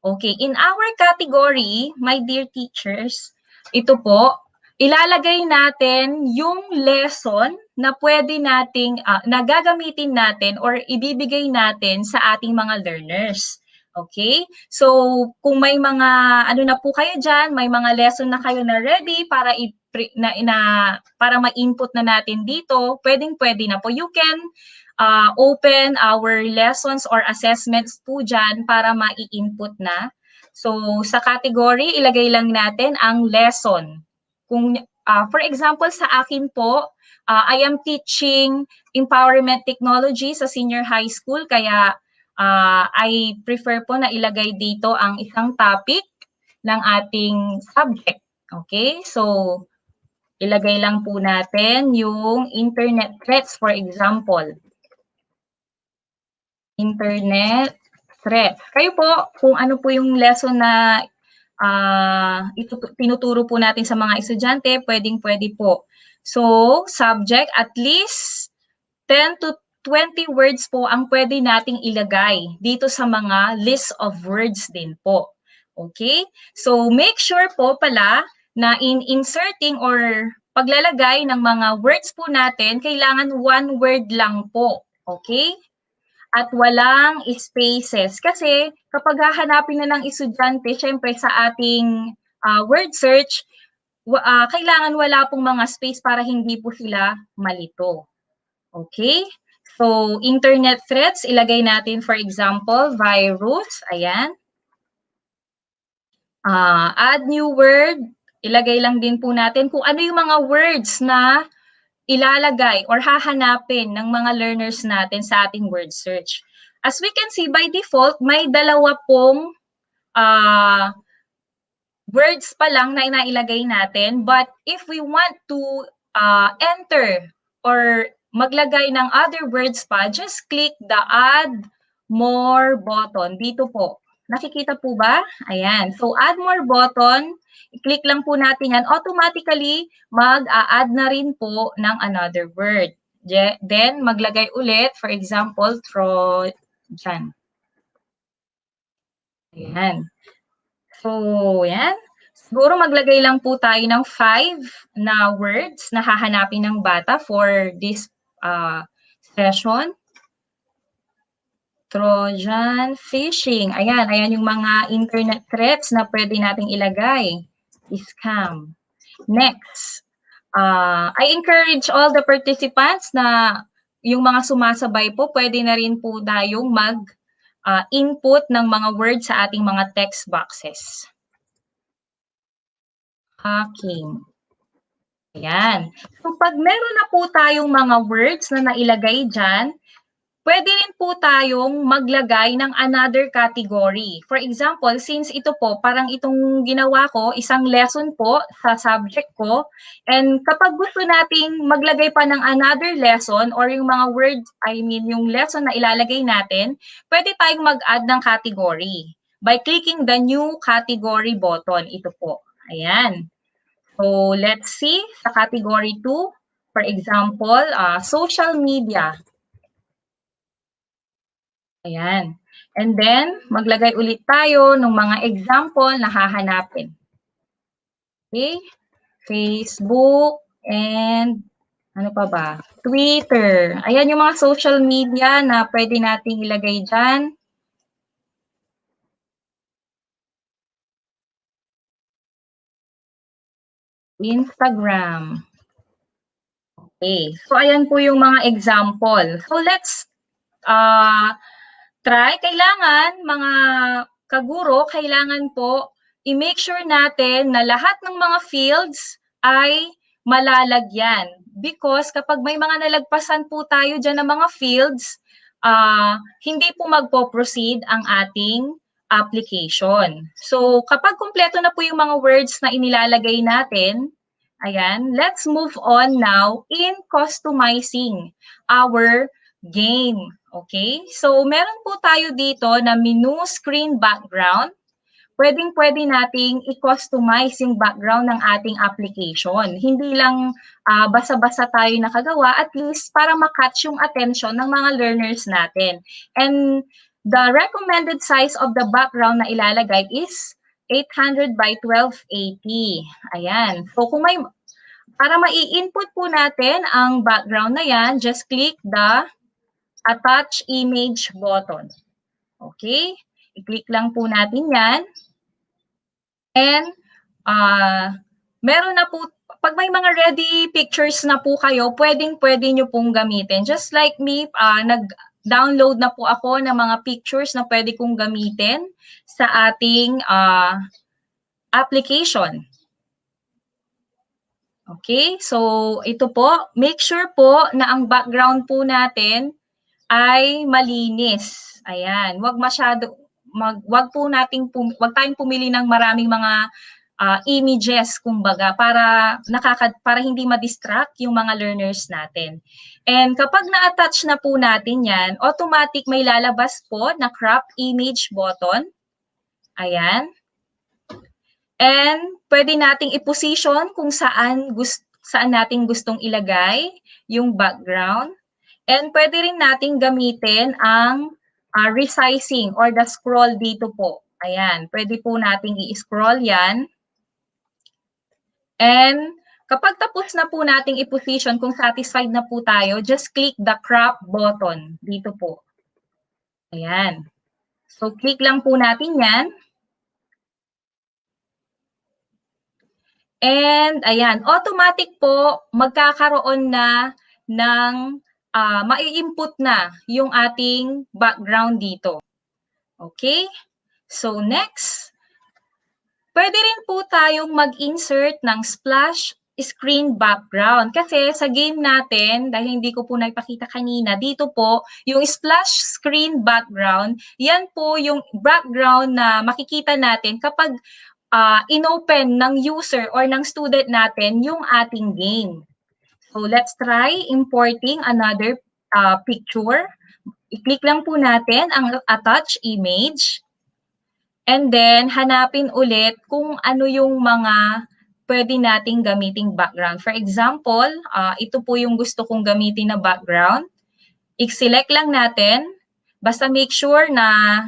Okay, in our category, my dear teachers, ito po, ilalagay natin yung lesson na pwede nating, na gagamitin natin or ibibigay natin sa ating mga learners. Okay? So, kung may mga, ano na po kayo dyan, may mga lesson na kayo na ready para para ma-input na natin dito, pwedeng-pwede na po. You can open our lessons or assessments po dyan para ma-i-input na. So, sa category, ilagay lang natin ang lesson. Kung, for example, sa akin po, I am teaching empowerment technology sa senior high school, kaya I prefer po na ilagay dito ang isang topic ng ating subject. Okay? So, ilagay lang po natin yung internet threats, for example. Internet threats. Kayo po, kung ano po yung lesson na tinuturo po natin sa mga estudyante, pwedeng-pwede po. So, subject, at least 10 to 20 words po ang pwede nating ilagay dito sa mga list of words din po. Okay? So, make sure po pala na in inserting or paglalagay ng mga words po natin, kailangan one word lang po. Okay? At walang spaces. Kasi kapag hahanapin na ng estudyante, syempre sa ating word search, kailangan wala pong mga space para hindi po sila malito. Okay? So, internet threats, ilagay natin for example, virus. Ayan. Add new word, ilagay lang din po natin kung ano yung mga words na ilalagay or hahanapin ng mga learners natin sa ating word search. As we can see, by default, may dalawa pong words pa lang na inailagay natin. But if we want to enter or maglagay ng other words pa, just click the add more button. Dito po. Nakikita po ba? Ayan. So, add more button. I-click lang po natin yan. Automatically, mag-a-add na rin po ng another word. Then, maglagay ulit. For example, Trojan. Ayan. So, yan. Siguro maglagay lang po tayo ng 5 na words na hahanapin ng bata for this session. Trojan phishing. Ayan yung mga internet threats na pwede nating ilagay. Scam. Next. I encourage all the participants na yung mga sumasabay po, pwede na rin po tayong input ng mga words sa ating mga text boxes. Hacking. Ayan. So, pag meron na po tayong mga words na nailagay dyan, pwede rin po tayong maglagay ng another category. For example, since ito po, parang itong ginawa ko, isang lesson po sa subject ko, and kapag gusto nating maglagay pa ng another lesson or yung mga words, I mean yung lesson na ilalagay natin, pwede tayong mag-add ng category by clicking the new category button. Ito po. Ayan. So, let's see sa category 2, for example, social media. Ayan. And then, maglagay ulit tayo ng mga example na hahanapin. Okay? Facebook and ano pa ba? Twitter. Ayan yung mga social media na pwede nating ilagay dyan. Instagram. Okay. So, ayan po yung mga example. So, let's try. Kailangan mga kaguro, kailangan po i-make sure natin na lahat ng mga fields ay malalagyan. Because kapag may mga nalagpasan po tayo dyan ng mga fields, hindi po magpo-proceed ang ating application. So, kapag kumpleto na po yung mga words na inilalagay natin, ayan, let's move on now in customizing our game. Okay? So, meron po tayo dito na menu screen background. Pwedeng-pwede nating i-customize yung background ng ating application. Hindi lang basa-basa tayo nakagawa, at least para makatch yung attention ng mga learners natin. And the recommended size of the background na ilalagay is 800 by 1280. Ayan. So, para mai-input po natin ang background na yan, just click the attach image button. Okay? I-click lang po natin yan. And meron na po, pag may mga ready pictures na po kayo, pwedeng-pwede nyo pong gamitin. Just like me, nag-download na po ako ng mga pictures na pwede kong gamitin sa ating application. Okay, so ito po, make sure po na ang background po natin ay malinis. Ayan, wag tayong pumili ng maraming mga images kumbaga para hindi ma-distract yung mga learners natin. And kapag na-attach na po natin 'yan, automatic may lalabas po na crop image button. Ayan. And pwede nating i-position kung saan nating gustong ilagay yung background. And pwede rin nating gamitin ang resizing or the scroll dito po. Ayan, pwede po nating i-scroll yan. And kapag tapos na po nating i-position, kung satisfied na po tayo, just click the crop button dito po. Ayan. So, click lang po natin yan. And ayan, automatic po magkakaroon na ng mai-input na yung ating background dito. Okay? So next, pwede rin po tayong mag-insert ng splash screen background. Kasi sa game natin, dahil hindi ko po naipakita kanina, dito po, yung splash screen background, yan po yung background na makikita natin kapag inopen ng user or ng student natin yung ating game. So let's try importing another picture. I-click lang po natin ang attach image. And then hanapin ulit kung ano yung mga pwede nating gamiting background. For example, ito po yung gusto kong gamitin na background. I-select lang natin. Basta make sure na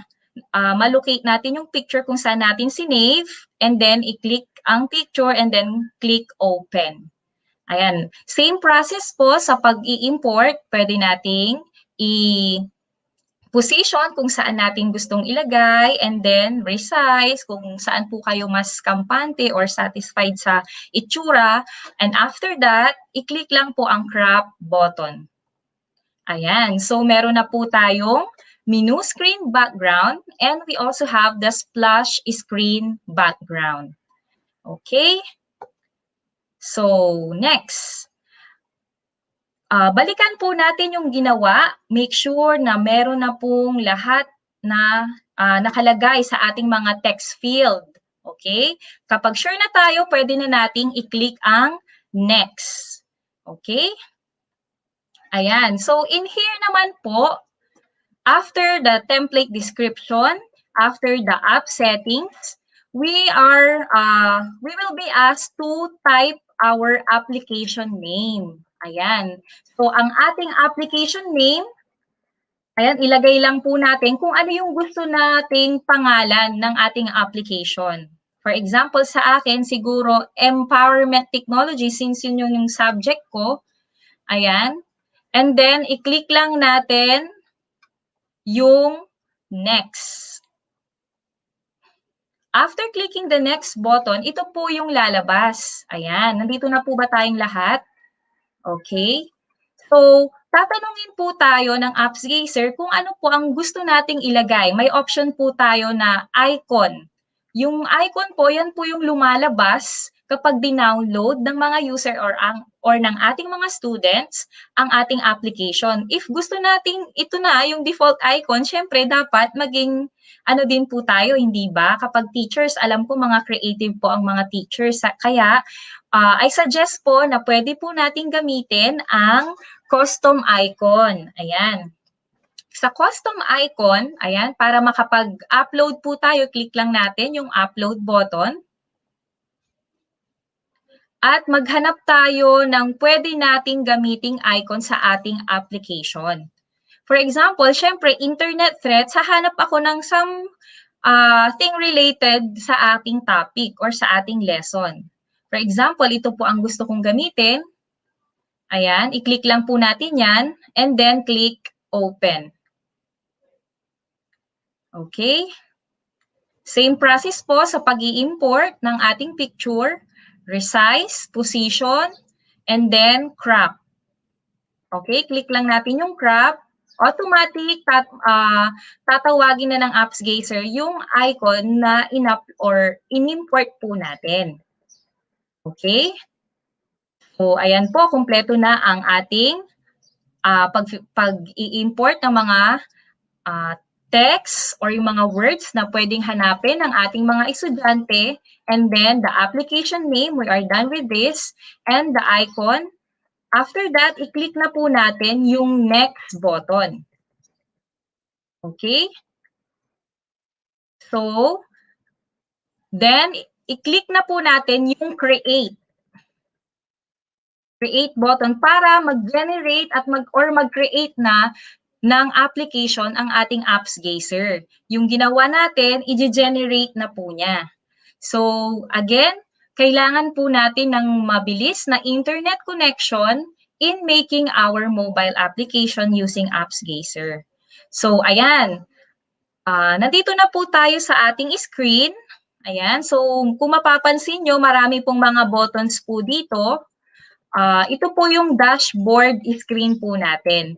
malocate natin yung picture kung saan natin sinave. And then i-click ang picture and then click open. Ayan. Same process po sa pag-i-import. Pwede nating i-position kung saan natin gustong ilagay and then resize kung saan po kayo mas kampante or satisfied sa itsura. And after that, i-click lang po ang crop button. Ayan. So, meron na po tayong menu screen background and we also have the splash screen background. Okay? So, next. Balikan po natin yung ginawa. Make sure na meron na pong lahat na nakalagay sa ating mga text field. Okay? Kapag sure na tayo, pwede na nating i-click ang next. Okay? Ayan. So, in here naman po, after the template description, after the app settings, we will be asked to type our application name. Ayan. So, ang ating application name, ayan, ilagay lang po natin kung ano yung gusto nating pangalan ng ating application. For example, sa akin, siguro, Empowerment Technology, since yun yung subject ko. Ayan. And then, i-click lang natin yung next. After clicking the next button, ito po yung lalabas. Ayan, nandito na po ba tayong lahat? Okay. So, tatanungin po tayo ng apps gazer kung ano po ang gusto nating ilagay. May option po tayo na icon. Yung icon po, yan po yung lumalabas kapag dinownload ng mga user or ng ating mga students ang ating application. If gusto nating ito na yung default icon, syempre dapat maging ano din po tayo, hindi ba? Kapag teachers, alam ko mga creative po ang mga teachers. Kaya I suggest po na pwede po nating gamitin ang custom icon. Ayan. Sa custom icon, ayan, para makapag-upload po tayo, click lang natin yung upload button. At maghanap tayo ng pwede nating gamiting icon sa ating application. For example, syempre, internet threats, hahanap ako ng some thing related sa ating topic or sa ating lesson. For example, ito po ang gusto kong gamitin. Ayan, i-click lang po natin yan and then click open. Okay? Same process po sa pag-i-import ng ating picture, resize, position, and then crop. Okay, click lang natin yung crop. Automatic tatawagin na ng apps gazer yung icon na in-import po natin. Okay? So, ayan po, kumpleto na ang ating pag-i-import ng mga text or yung mga words na pwedeng hanapin ng ating mga estudyante. And then, the application name, we are done with this. And the icon. After that, i-click na po natin yung next button. Okay? So, then, i-click na po natin yung create. Create button para mag-generate at mag-create na ng application ang ating apps gazer. Yung ginawa natin, i-generate na po niya. So, again, kailangan po natin ng mabilis na internet connection in making our mobile application using apps gazer. So, ayan. Nandito na po tayo sa ating screen. Ayan. So, kung mapapansin nyo, marami pong mga buttons po dito. Ito po yung dashboard screen po natin.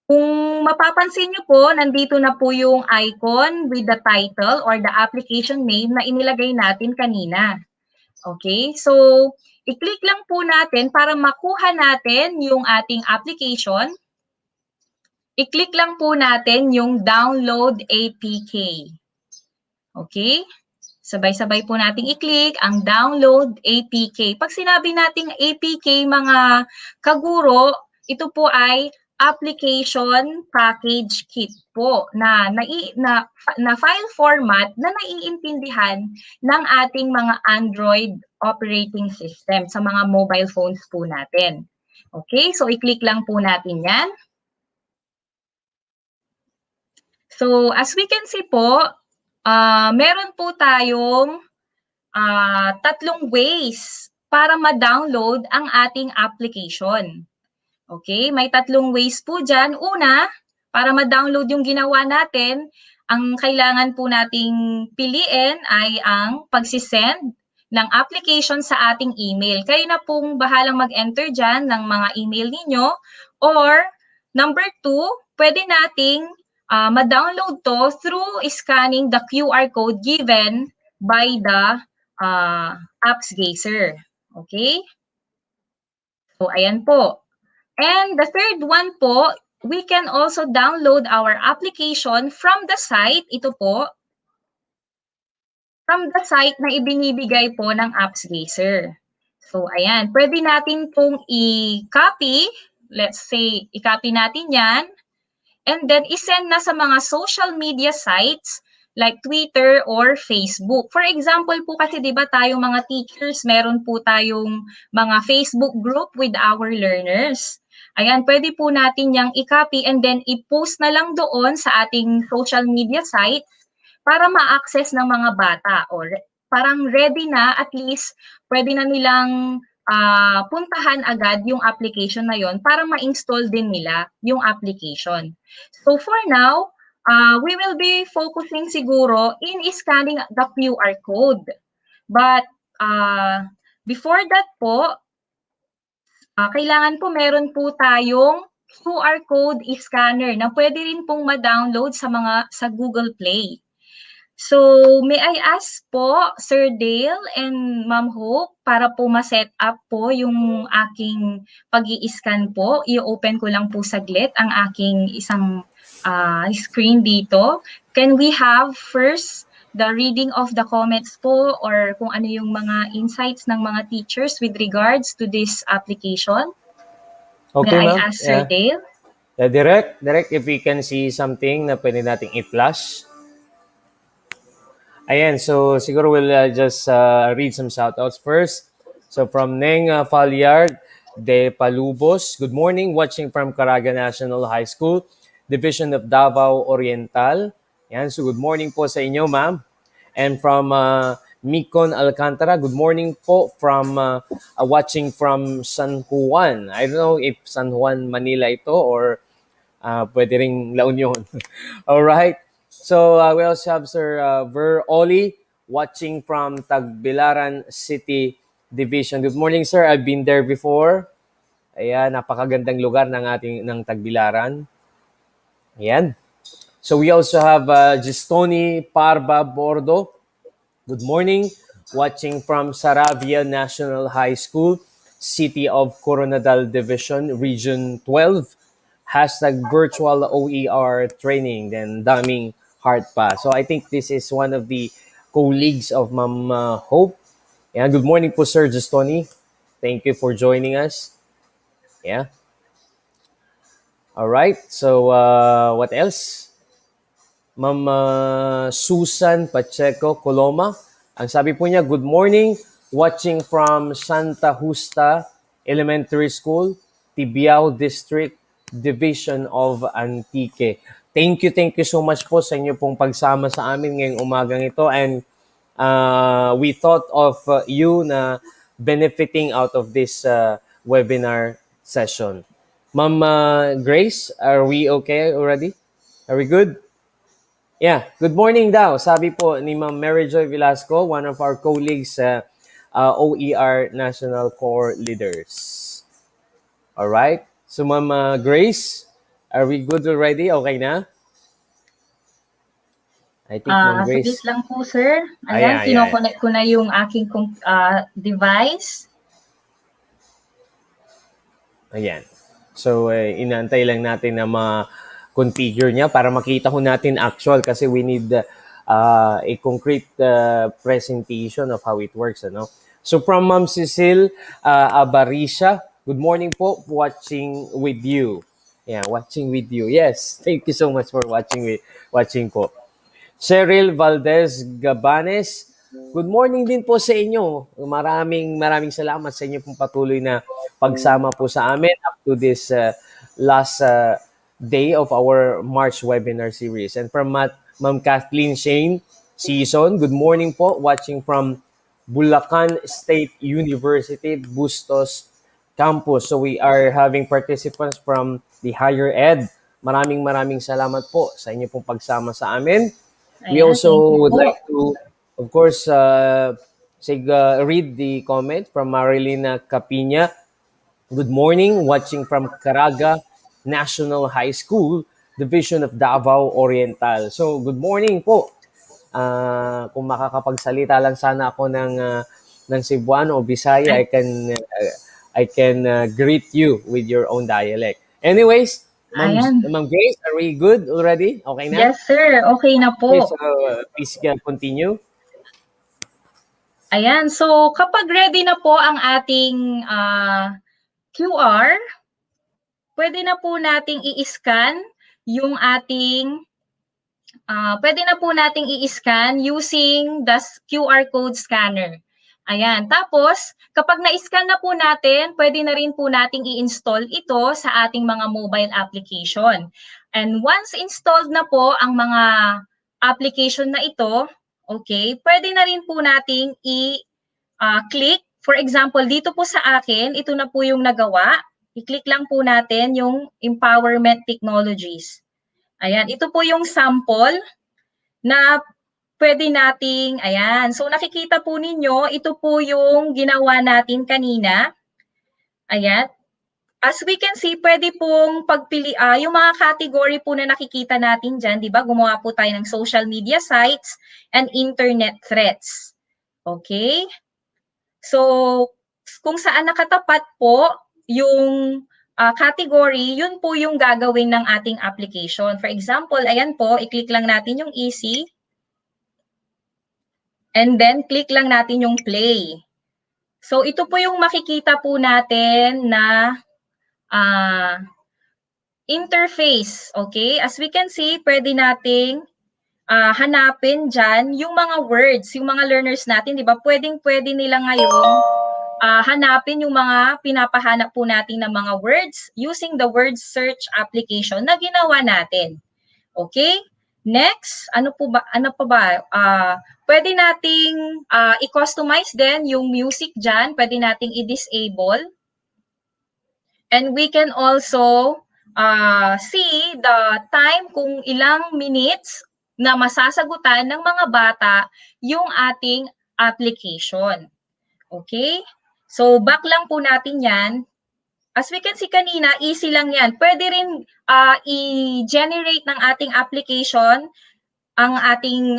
Kung mapapansin nyo po, nandito na po yung icon with the title or the application name na inilagay natin kanina. Okay, so i-click lang po natin para makuha natin yung ating application. I-click lang po natin yung download APK. Okay, sabay-sabay po nating i-click ang download APK. Pag sinabi nating APK mga kaguro, ito po ay application package kit po na file format na naiintindihan ng ating mga Android operating system sa mga mobile phones po natin. Okay, so i-click lang po natin yan. So as we can see po, meron po tayong tatlong ways para ma-download ang ating application. Okay, may tatlong ways po dyan. Una, para ma-download yung ginawa natin, ang kailangan po nating piliin ay ang pagsisend ng application sa ating email. Kayo na pong bahalang mag-enter dyan ng mga email ninyo. Or, number 2, pwede nating ma-download to through scanning the QR code given by the apps gazer. Okay? So, ayan po. And the third one po, we can also download our application from the site, ito po, from the site na ibinibigay po ng apps gazer. So, ayan, pwede natin pong i-copy, let's say, i-copy natin yan, and then isend na sa mga social media sites like Twitter or Facebook. For example po kasi 'di ba tayong mga teachers, meron po tayong mga Facebook group with our learners. Ayan, pwede po natin yang i-copy and then i-post na lang doon sa ating social media site para ma-access ng mga bata or parang ready na, at least pwede na nilang puntahan agad yung application na yon para ma-install din nila yung application. So for now, we will be focusing siguro in scanning the QR code. But before that po, kailangan po meron po tayong QR code scanner na pwede rin pong ma-download sa Google Play. So, may I ask po, Sir Dale and Ma'am Hope, para po ma-set up po yung aking pag-i-scan po. I-open ko lang po saglit ang aking isang screen dito. Can we have first the reading of the comments po or kung ano yung mga insights ng mga teachers with regards to this application? Okay, May ma'am. I ask Sir Dale? Direct, if we can see something na pwede nating i-flash. Ayan, so siguro we'll just read some shoutouts first. So from Neng Falyard de Palubos, good morning, watching from Caraga National High School, Division of Davao Oriental. Ayan, so good morning po sa inyo, ma'am. And from Micon Alcantara, good morning po from watching from San Juan. I don't know if San Juan, Manila ito or pwede ring La Union. All right. So we also have Sir Ver Oli watching from Tagbilaran City Division. Good morning, sir. I've been there before. Ayan, napakagandang lugar ng Tagbilaran. Ayan. So we also have Gistoni Parba Bordo. Good morning. Watching from Saravia National High School, City of Coronadal Division, Region 12. Hashtag virtual OER training. Then daming heart pa. So I think this is one of the colleagues of Ma'am Hope. Yeah, good morning po, Sir Gistoni. Thank you for joining us. Yeah. All right. So what else? Ma'am Susan Pacheco Coloma. Ang sabi po niya, good morning. Watching from Santa Justa Elementary School, Tibiao District, Division of Antique. Thank you so much po sa inyo pong pagsama sa amin ngayong umagang ito. And we thought of you na benefiting out of this webinar session. Ma'am Grace, are we okay already? Are we good? Yeah, good morning daw. Sabi po ni Ma'am Mary Joy Velasco, one of our colleagues OER National Core Leaders. All right. So Ma'am Grace, are we good already? Okay na? I think Ma'am Grace. Saglit lang po, sir. Ayan, kinoconnect ko na yung aking device. Ayan. So, inaantay lang natin na ma-configure niya para makita ko natin actual kasi we need a concrete presentation of how it works. Ano? So, from Ma'am Cecile Abarisha, good morning po, watching with you. Yeah, watching with you. Yes, thank you so much for watching po. Cheryl Valdez Gabanes, good morning din po sa inyo. Maraming salamat sa inyo pong patuloy na pagsama po sa amin up to this last day of our March webinar series. And from Ma'am Kathleen Shane Season, good morning po, watching from Bulacan State University, Bustos Campus. So we are having participants from the higher ed. Maraming salamat po sa inyo pong pagsama sa amin. We also would like to, of course, read the comment from Marilina Capina. Good morning, watching from Caraga National High School, Division of Davao Oriental. So, good morning po. Kung makakapagsalita lang sana ako ng Cebuano o Bisaya, I can greet you with your own dialect. Anyways, Ma'am Grace, are we good already? Okay na? Yes, sir. Okay na po. Okay, so please continue. Ayan. So, kapag ready na po ang ating QR, pwede na po nating i-scan yung ating pwede na po nating i-scan using the QR code scanner. Ayan. Tapos, kapag na-scan na po natin, pwede na rin po nating i-install ito sa ating mga mobile application. And once installed na po ang mga application na ito, okay, pwede na rin po nating i-click. For example, dito po sa akin, ito na po yung nagawa. I-click lang po natin yung Empowerment Technologies. Ayan, ito po yung sample na pwede nating, ayan. So nakikita po ninyo, ito po yung ginawa natin kanina. Ayan. as we can see, pwede pong pagpili, yung mga category po na nakikita natin dyan, di ba? Gumawa po tayo ng social media sites and internet threats. Okay? So, kung saan nakatapat po yung category, yun po yung gagawin ng ating application. For example, ayan po, i-click lang natin yung easy. And then, click lang natin yung play. So, ito po yung makikita po natin na interface, okay? As we can see, pwede nating hanapin dyan yung mga words, yung mga learners natin, di ba? Pwede nila ngayon hanapin yung mga pinapahanap po natin ng mga words using the word search application na ginawa natin. Okay? Next, ano pa ba? Pwede nating i-customize din yung music dyan. Pwede nating i-disable. And we can also see the time kung ilang minutes na masasagutan ng mga bata yung ating application. Okay? So, back lang po natin yan. As we can see kanina, easy lang yan. Pwede rin i-generate ng ating application ang ating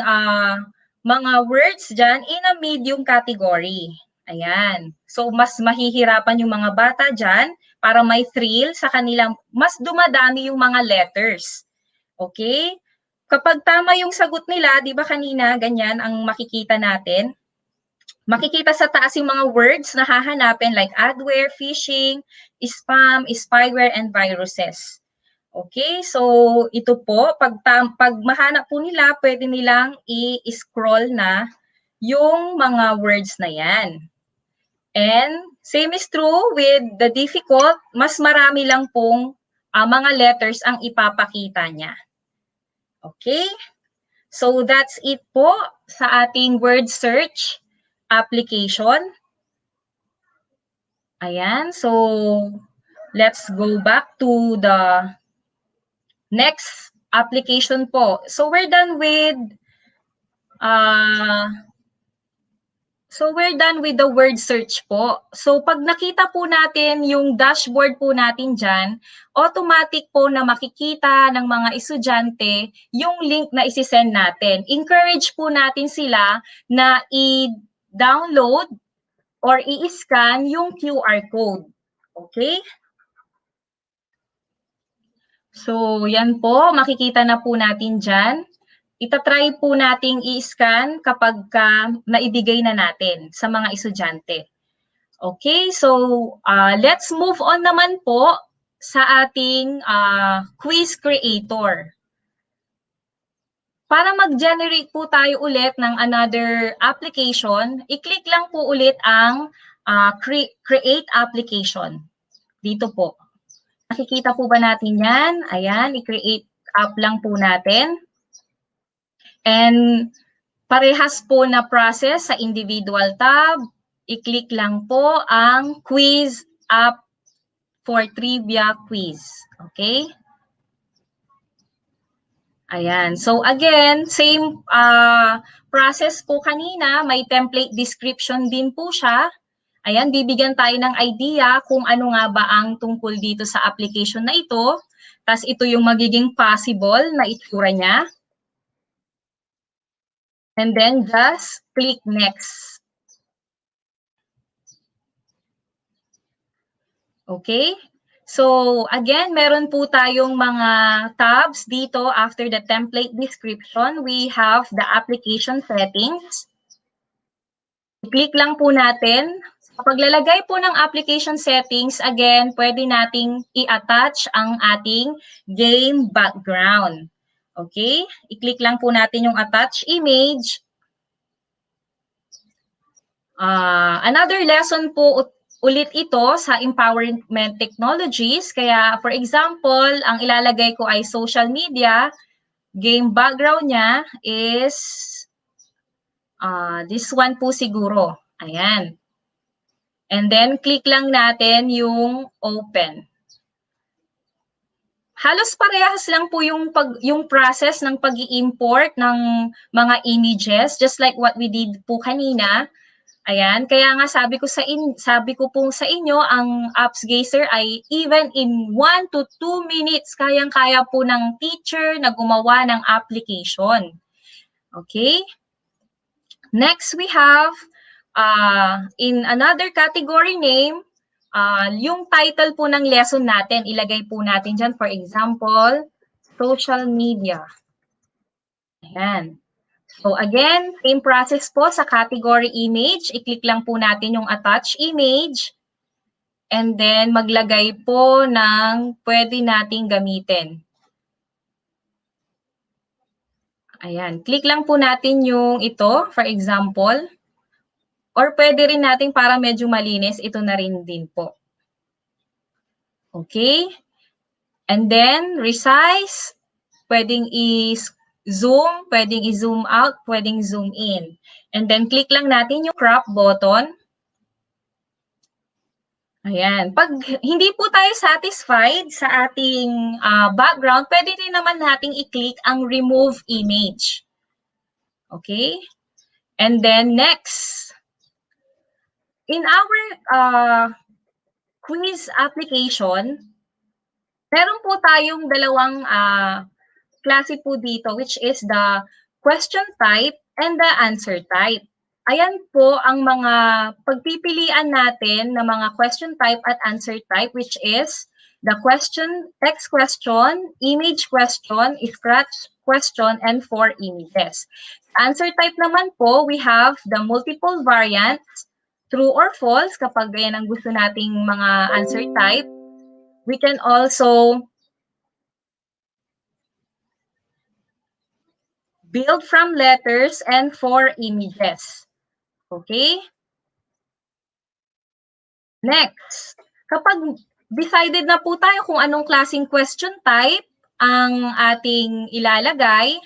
mga words dyan in a medium category. Ayan. So, mas mahihirapan yung mga bata dyan para may thrill sa kanilang, mas dumadami yung mga letters. Okay? Kapag tama yung sagot nila, di ba kanina, ganyan ang makikita natin. Makikita sa taas yung mga words na hahanapin like adware, phishing, spam, spyware, and viruses. Okay, so ito po, pag mahanap po nila, pwede nilang i-scroll na yung mga words na yan. And same is true with the difficult, mas marami lang pong mga letters ang ipapakita niya. Okay, so that's it po sa ating word search application. Ayan, so let's go back to the next application po. So we're done with the word search po. So pag nakita po natin yung dashboard po natin dyan, automatic po na makikita ng mga estudyante yung link na isisend natin. Encourage po natin sila na i-download or i-scan yung QR code. Okay? So, yan po. Makikita na po natin dyan. Itatry po nating i-scan kapag naibigay na natin sa mga estudyante. Okay? So, let's move on naman po sa ating quiz creator. Para mag-generate po tayo ulit ng another application, i-click lang po ulit ang create application. Dito po. Nakikita po ba natin yan? Ayan, i-create app lang po natin. And parehas po na process sa individual tab. I-click lang po ang quiz app for trivia quiz. Okay? Ayan. So again, same process po kanina. May template description din po siya. Ayan, bibigyan tayo ng idea kung ano nga ba ang tungkol dito sa application na ito. Tapos ito yung magiging possible na itsura niya. And then just click next. Okay? So again, meron po tayong mga tabs dito after the template description. We have the application settings. I-click lang po natin. Sa paglalagay po ng application settings, again, pwede nating i-attach ang ating game background. Okay? I-click lang po natin yung attach image. Another lesson po ulit ito sa empowerment technologies. Kaya, for example, ang ilalagay ko ay social media. Game background niya is this one po siguro. Ayan. And then, click lang natin yung open. Halos parehas lang po yung process ng pag-i-import ng mga images, just like what we did po kanina. Ayan, kaya nga sabi ko pong sa inyo, ang apps gazer ay even in 1 to 2 minutes, kayang-kaya po ng teacher na gumawa ng application. Okay? Next, we have, in another category name, yung title po ng lesson natin, ilagay po natin dyan. For example, social media. Ayan. So again, same process po sa category image. I-click lang po natin yung attach image. And then maglagay po ng pwede nating gamitin. Ayan. Click lang po natin yung ito, for example. Or pwede rin natin para medyo malinis, ito na rin din po. Okay? And then, resize. Pwedeng i-zoom, pwedeng i-zoom out, pwedeng zoom in. And then, click lang natin yung crop button. Ayan. Pag hindi po tayo satisfied sa ating background, pwede rin naman nating i-click ang remove image. Okay? And then, next. In our quiz application, meron po tayong dalawang klase po dito, which is the question type and the answer type. Ayan po ang mga pagpipilian natin ng mga question type at answer type, which is the question, text question, image question, scratch question, and 4 images. Answer type naman po, we have the multiple variants, true or false, kapag yan ang gusto nating mga answer type. We can also build from letters and 4 images. Okay? Next, kapag decided na po tayo kung anong klaseng question type ang ating ilalagay,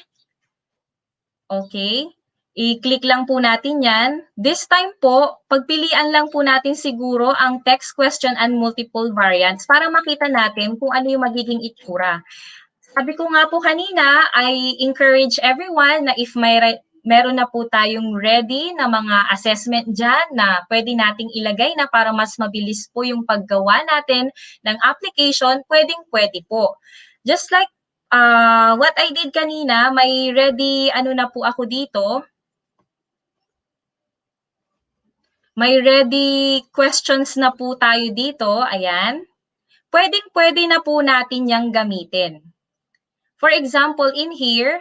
okay, i-click lang po natin yan. This time po, pagpilian lang po natin siguro ang text question and multiple variants para makita natin kung ano yung magiging itsura. Sabi ko nga po kanina, I encourage everyone na if meron na po tayong ready na mga assessment dyan na pwede nating ilagay na para mas mabilis po yung paggawa natin ng application, pwedeng-pwede po. Just like what I did kanina, may ready na po ako dito. May ready questions na po tayo dito. Ayan. Pwedeng-pwede na po natin yang gamitin. For example, in here,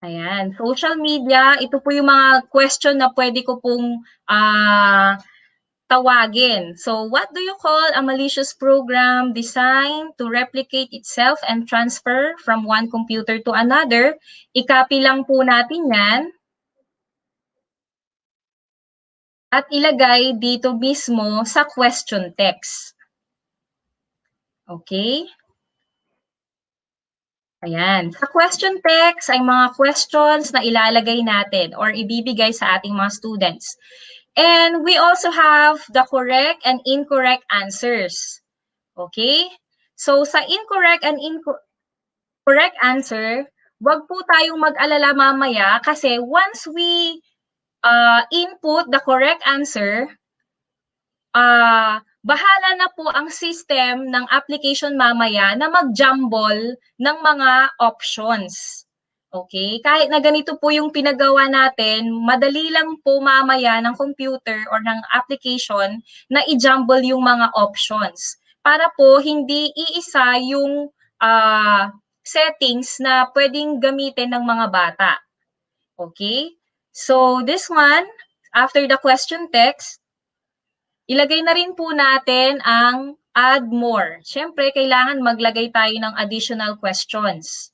ayan, social media, ito po yung mga question na pwede ko pong tawagin. So, what do you call a malicious program designed to replicate itself and transfer from one computer to another? I-copy lang po natin yan. At ilagay dito mismo sa question text. Okay? Ayan. Sa question text ay mga questions na ilalagay natin or ibibigay sa ating mga students. And we also have the correct and incorrect answers. Okay? So sa incorrect and correct answer, wag po tayong mag-alala mamaya kasi once we input the correct answer, bahala na po ang system ng application mamaya na mag-jumble ng mga options. Okay? Kahit na ganito po yung pinagawa natin, madali lang po mamaya ng computer or ng application na i-jumble yung mga options. Para po hindi iisa yung settings na pwedeng gamitin ng mga bata. Okay? So this one, after the question text, ilagay na rin po natin ang add more. Siyempre, kailangan maglagay tayo ng additional questions.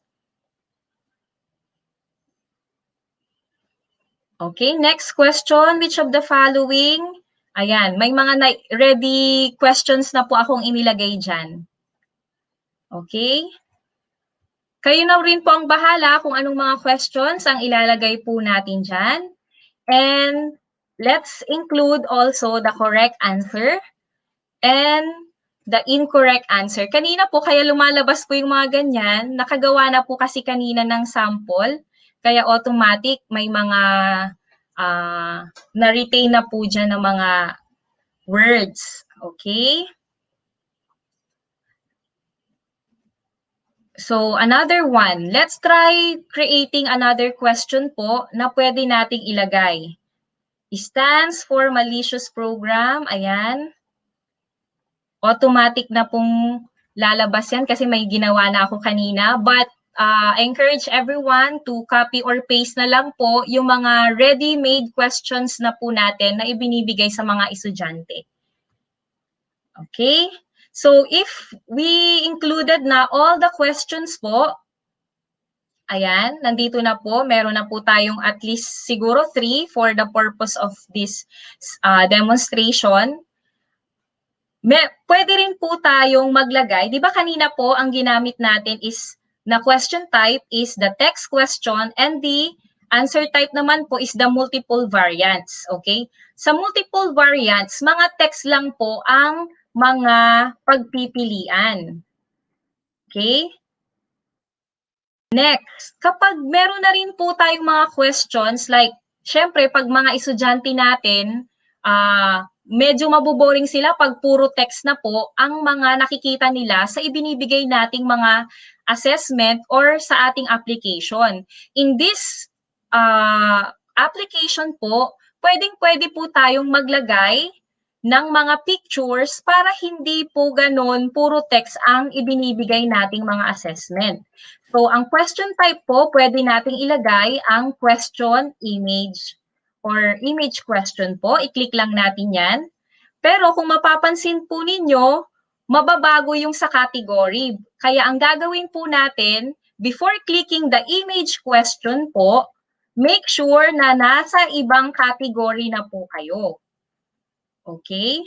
Okay, next question. Which of the following? Ayan, may mga ready questions na po akong inilagay dyan. Okay? Kayo na rin po ang bahala kung anong mga questions ang ilalagay po natin dyan. And let's include also the correct answer and the incorrect answer. Kanina po, kaya lumalabas po yung mga ganyan, nakagawa na po kasi kanina ng sample. Kaya automatic may mga na-retain na po dyan ng mga words. Okay? So, another one. Let's try creating another question po na pwede nating ilagay. Stands for malicious program. Ayan. Automatic na pong lalabas yan kasi may ginawa na ako kanina. But I encourage everyone to copy or paste na lang po yung mga ready-made questions na po natin na ibinibigay sa mga estudyante. Okay? So, if we included na all the questions po, ayan, nandito na po. Meron na po tayong at least siguro 3 for the purpose of this demonstration. Pwede rin po tayong maglagay. Di ba kanina po ang ginamit natin is na question type is the text question and the answer type naman po is the multiple variants. Okay? Sa multiple variants, mga text lang po ang mga pagpipilian. Okay? Next, kapag meron na rin po tayong mga questions, like, syempre, pag mga estudyante natin, medyo maboboring sila pag puro text na po ang mga nakikita nila sa ibinibigay nating mga assessment or sa ating application. In this application po, pwedeng-pwede po tayong maglagay ng mga pictures para hindi po ganun puro text ang ibinibigay nating mga assessment. So, ang question type po, pwede nating ilagay ang question image or image question po. I-click lang natin yan. Pero kung mapapansin po ninyo, mababago yung sa category. Kaya ang gagawin po natin, before clicking the image question po, make sure na nasa ibang category na po kayo. Okay?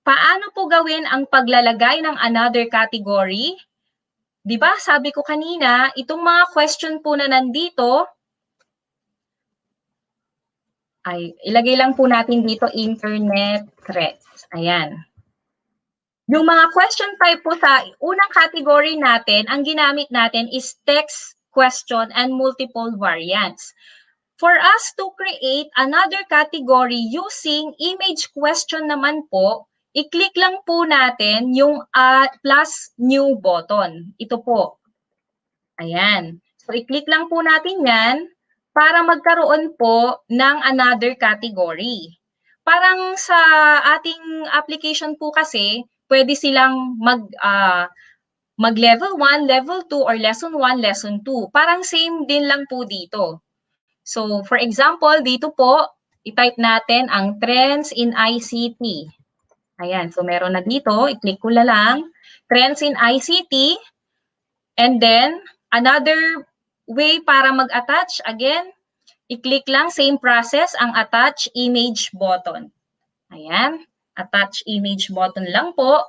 Paano po gawin ang paglalagay ng another category? Di ba, sabi ko kanina, itong mga question po na nandito, ay ilagay lang po natin dito internet threats. Ayan. Yung mga question type po sa unang category natin, ang ginamit natin is text, question, and multiple variants. For us to create another category using image question naman po, i-click lang po natin yung plus new button. Ito po. Ayan. So, i-click lang po natin yan para magkaroon po ng another category. Parang sa ating application po kasi, pwede silang mag-level 1, level 2, or lesson 1, lesson 2. Parang same din lang po dito. So, for example, dito po, i-type natin ang trends in ICT. Ayan, so meron na dito, i-click ko na lang, trends in ICT, and then, another way para mag-attach, again, i-click lang, same process, ang attach image button. Ayan, attach image button lang po,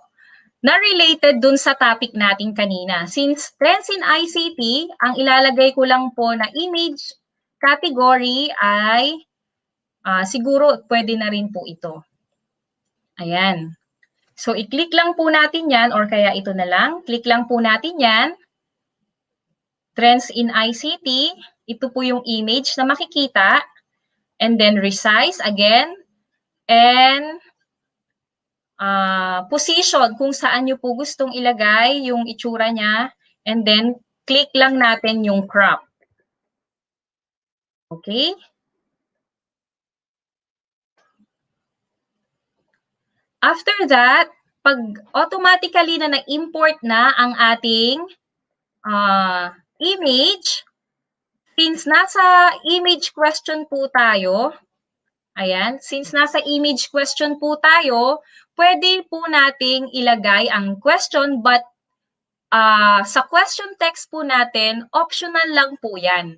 na related dun sa topic natin kanina. Since trends in ICT, ang ilalagay ko lang po na image category ay siguro pwede na rin po ito. Ayan. So, i-click lang po natin yan or kaya ito na lang. Click lang po natin yan. Trends in ICT. Ito po yung image na makikita. And then resize again. And position kung saan nyo po gustong ilagay yung itsura niya. And then click lang natin yung crop. Okay? After that, pag automatically na na-import na ang ating image, since nasa image question po tayo, ayan, since nasa image question po tayo, pwede po nating ilagay ang question but sa question text po natin, optional lang po yan.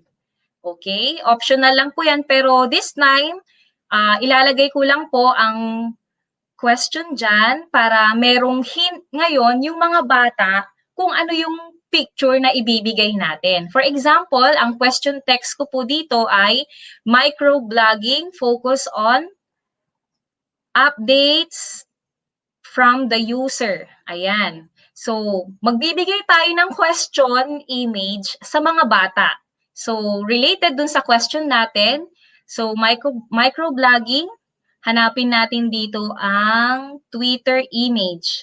Okay? Optional lang po yan pero this time, ilalagay ko lang po ang question dyan para merong hint ngayon yung mga bata kung ano yung picture na ibibigay natin. For example, ang question text ko po dito ay microblogging focus on updates from the user. Ayan. So, magbibigay tayo ng question image sa mga bata. So, related dun sa question natin, so microblogging, hanapin natin dito ang Twitter image.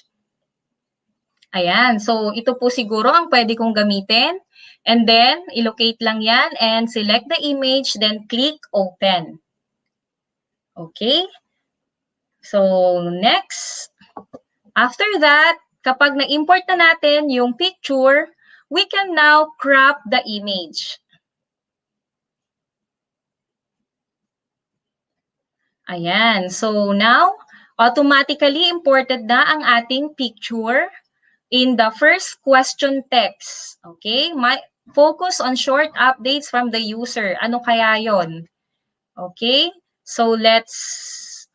Ayan, so ito po siguro ang pwede kong gamitin. And then, ilocate lang yan and select the image, then click open. Okay? So, next. After that, kapag na-import na natin yung picture, we can now crop the image. Ayan. So now, automatically imported na ang ating picture in the first question text. Okay? Focus on short updates from the user. Ano kaya yon? Okay? So let's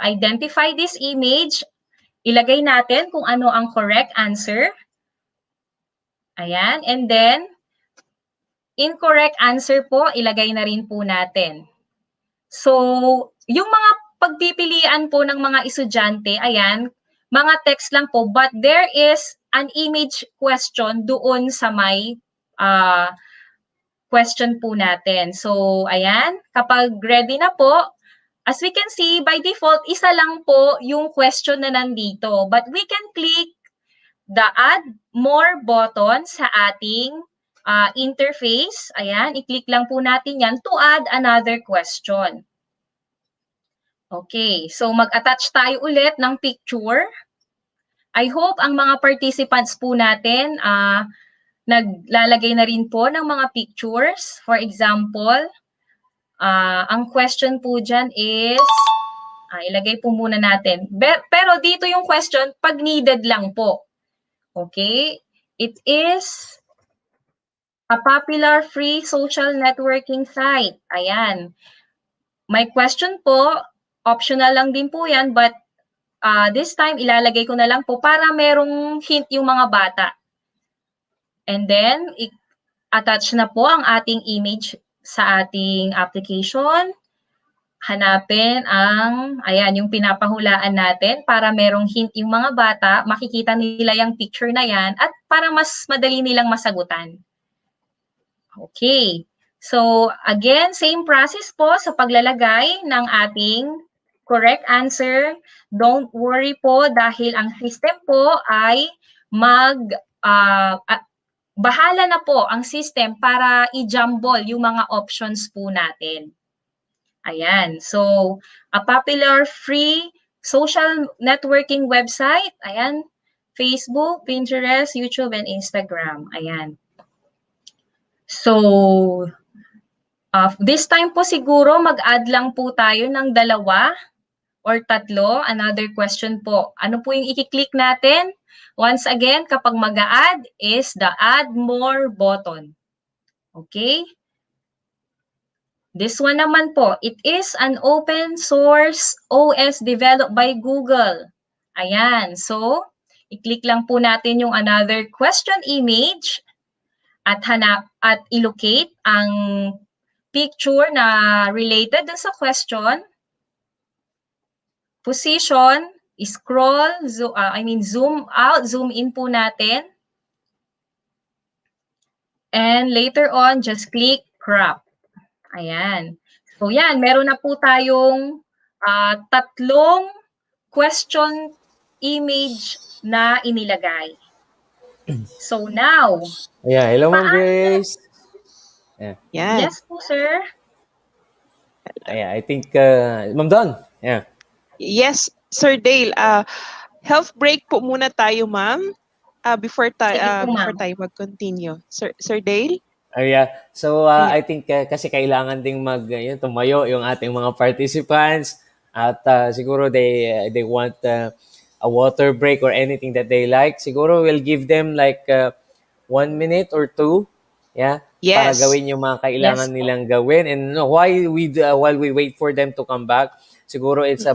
identify this image. Ilagay natin kung ano ang correct answer. Ayan. And then, incorrect answer po, ilagay na rin po natin. So, yung mga pagpipilian po ng mga estudyante, ayan, mga text lang po, but there is an image question doon sa may question po natin. So, ayan, kapag ready na po, as we can see, by default, isa lang po yung question na nandito. But we can click the add more button sa ating interface. Ayan, i-click lang po natin yan to add another question. Okay, so mag-attach tayo ulit ng picture. I hope ang mga participants po natin naglalagay na rin po ng mga pictures. For example, ang question po dyan is, ilagay po muna natin. Pero dito yung question, pag needed lang po. Okay, it is a popular free social networking site. Ayan. May question po, optional lang din po yan, but this time, ilalagay ko na lang po para merong hint yung mga bata. And then, attach na po ang ating image sa ating application. Hanapin ayan, yung pinapahulaan natin para merong hint yung mga bata, makikita nila yung picture na yan at para mas madali nilang masagutan. Okay. So, again, same process po sa paglalagay ng ating correct answer. Don't worry po dahil ang system po ay bahala na po ang system para i-jumble yung mga options po natin. Ayan. So, a popular free social networking website. Ayan. Facebook, Pinterest, YouTube, and Instagram. Ayan. So, this time po siguro mag-add lang po tayo ng 2 or 3. Another question po. Ano po yung i-click natin? Once again, kapag mag-add is the add more button. Okay? This one naman po, it is an open source OS developed by Google. Ayan. So, i-click lang po natin yung another question image at ilocate ang picture na related dun sa question. Position, scroll, zoom out, zoom in po natin. And later on, just click crop. Ayan. So yan, meron na po tayong 3 question image na inilagay. So now, Yeah, hello Ma'am Grace. Yeah. Yes po, sir. Yeah, I think Ma'am Don. Yeah. Yes, Sir Dale. Health break po muna tayo, ma'am. Before tayo mag-continue. Sir Dale? Yeah. So I think kasi kailangan ding tumayo yung ating mga participants at siguro they want a water break or anything that they like. Siguro we'll give them like 1 minute or 2, yeah, para Yes. gawin yung mga kailangan nilang gawin. And while we wait for them to come back, siguro it's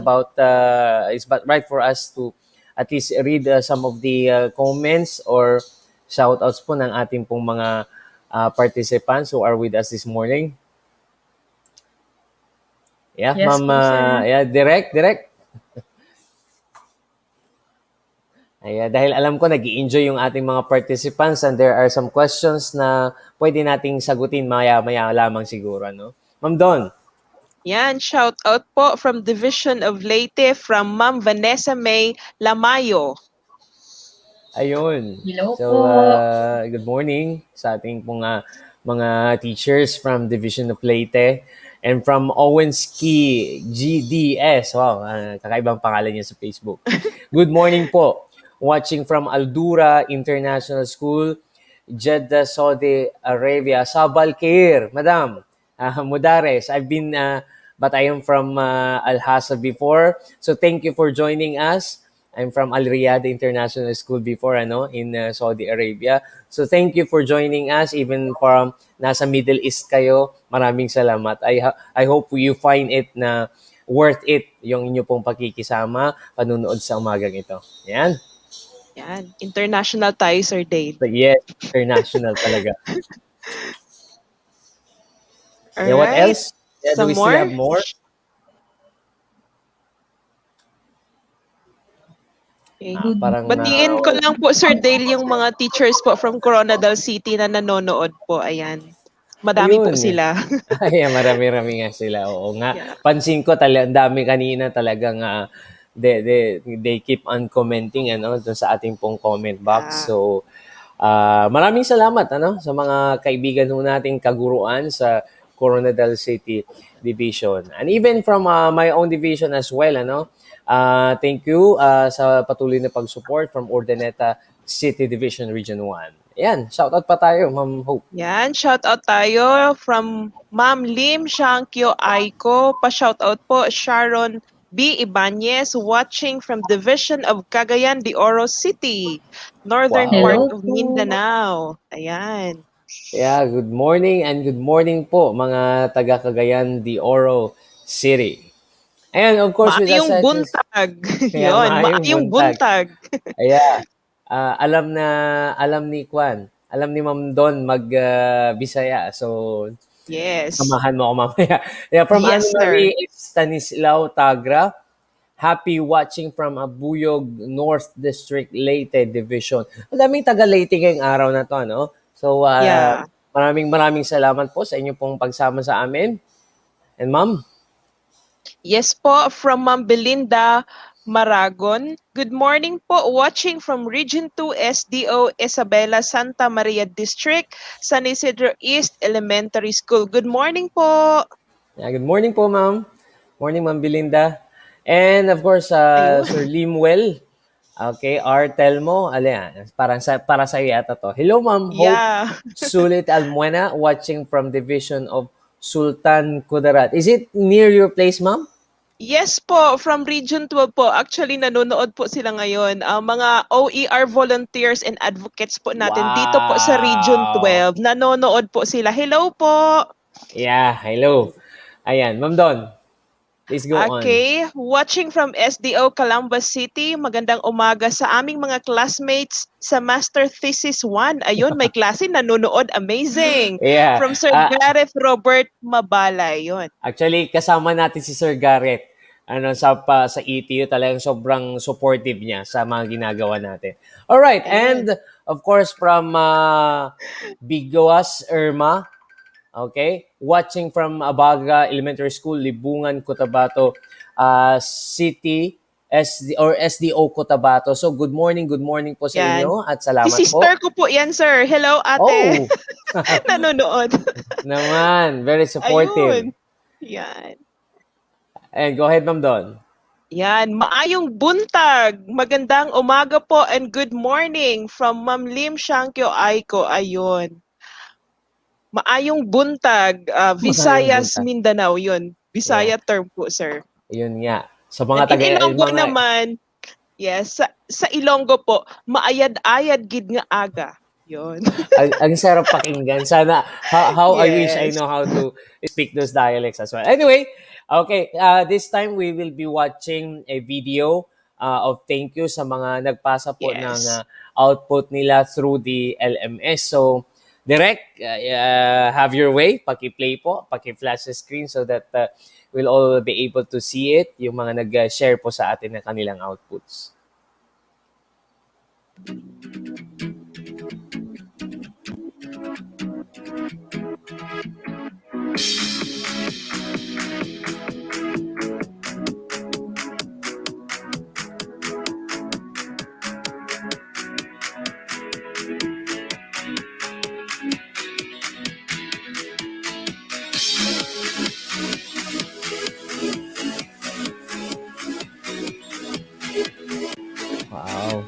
right for us to at least read some of the comments or shoutouts po ng ating pong mga participants who are with us this morning. Yeah, Yes, Ma'am, po, sir. yeah, direct. Dahil alam ko nag-i-enjoy yung ating mga participants and there are some questions na pwede nating sagutin maya-maya lamang siguro, no? Ma'am Don. Yan, shout out po from Division of Leyte from Ma'am Vanessa May Lamayo. Ayun. Hello So, po. good morning sa ating pong mga teachers from Division of Leyte and from Owenski GDS. Wow, kakaibang pangalan niya sa Facebook. Good morning po. Watching from Aldura International School, Jeddah, Saudi Arabia, Sabal Khair, Madam Mudares. But I am from Al Hasa before. So thank you for joining us. I'm from Al Riyadh International School before, in Saudi Arabia. So thank you for joining us, even from nasa Middle East kayo. Maraming salamat. I hope you find it na worth it yung inyo pong pakikisama, panunood sa umagang ito. Yan. Yan, international tayo, Sir Dale. But yes, international talaga. All What right. else? Do Some we still more? have more? Okay. Parang Batiin ko lang po, Sir Dale, yung mga teachers po from Coronadal City na nanonood po. Ayan. Madami po ayun. sila. Ay, marami-rami nga sila. Oo nga. Yeah. Pansin ko ang dami kanina talagang they keep on commenting dun sa ating pong comment box. So maraming salamat sa mga kaibigan ho nating kaguruan sa Coronadal City Division. And even from my own division as well, thank you sa patuloy na pag-support from Urdaneta City Division Region 1. Yan, shoutout pa tayo, Ma'am Hope. Yan, shout out tayo from Ma'am Lim Shankyo Aiko. Pa-shout out po Sharon B. Ibanez watching from Division of Cagayan de Oro City, northern Wow. part Hello of po. Mindanao. Ayan. Yeah, good morning and good morning po mga taga Cagayan de Oro City. And of course, with that Maayong said, buntag. kaya Yon, maayong buntag. Kaya, alam ni Kwan, alam ni Ma'am Don mag-Bisaya. So, Yes. samahan mo ako mamaya. Yeah, from Yes, Anne-Marie Stanislao Tagra, happy watching from Abuyog North District, Leyte Division. Ang daming taga Leyte ngayong araw na to, no? So, Yeah. maraming salamat po sa inyo pong pagsama sa amin. And Ma'am? Yes po, from Ma'am Belinda Maragon. Good morning po, watching from Region 2 SDO Isabela Santa Maria District, San Isidro East Elementary School. Good morning po. Yeah, good morning po, Ma'am. Morning, Ma'am Belinda. And of course, Ayun. Sir Limwell. Okay, Telmo. Para sa iyo yata to. Hello, Ma'am Hope Yeah. Sulit Almuena, watching from Division of Sultan Kudarat. Is it near your place, Ma'am? Yes po, from Region 12 po. Actually, nanonood po sila ngayon. Mga OER volunteers and advocates po natin dito po sa Region Wow. 12. Nanonood po sila. Hello po. Yeah, hello. Ayan, Ma'am Don. Please go on. Okay, watching from SDO Calamba City, magandang umaga sa aming mga classmates sa Master Thesis 1. Ayun, may klase nanonood, amazing. Yeah. From Sir Gareth Robert Mabalay, yun. Actually, kasama natin si Sir Garrett sa ETU, talagang sobrang supportive niya sa mga ginagawa natin. All right, and of course from Bigoas Irma, okay, watching from Abaga Elementary School, Libungan, Cotabato City, SDO Cotabato. So good morning po sa inyo at salamat si po. sister ko po yan, sir. Hello, ate. Oh. Nanonood. Naman, very supportive. Ayun. Yan. And go ahead, Ma'am Don. Yan, maayong buntag. Magandang umaga po and good morning from Ma'am Lim Shankyo Aiko. Ayun. Maayong buntag, Visayas, buntag. Mindanao, yun. Bisaya term po, sir. Yun nga. Sa mga And in Ilonggo naman, yes, sa Ilonggo po, maayad-ayad gid nga aga. Yun. ang sarap pakinggan. Sana, how I wish I Yes. know how to speak those dialects as well. Anyway, okay, this time we will be watching a video of thank you sa mga nagpasa po ng output nila through the LMS. So, Direct, have your way. Paki-play po, paki-flash the screen so that we'll all be able to see it, yung mga nag-share po sa atin ng kanilang outputs. Wow.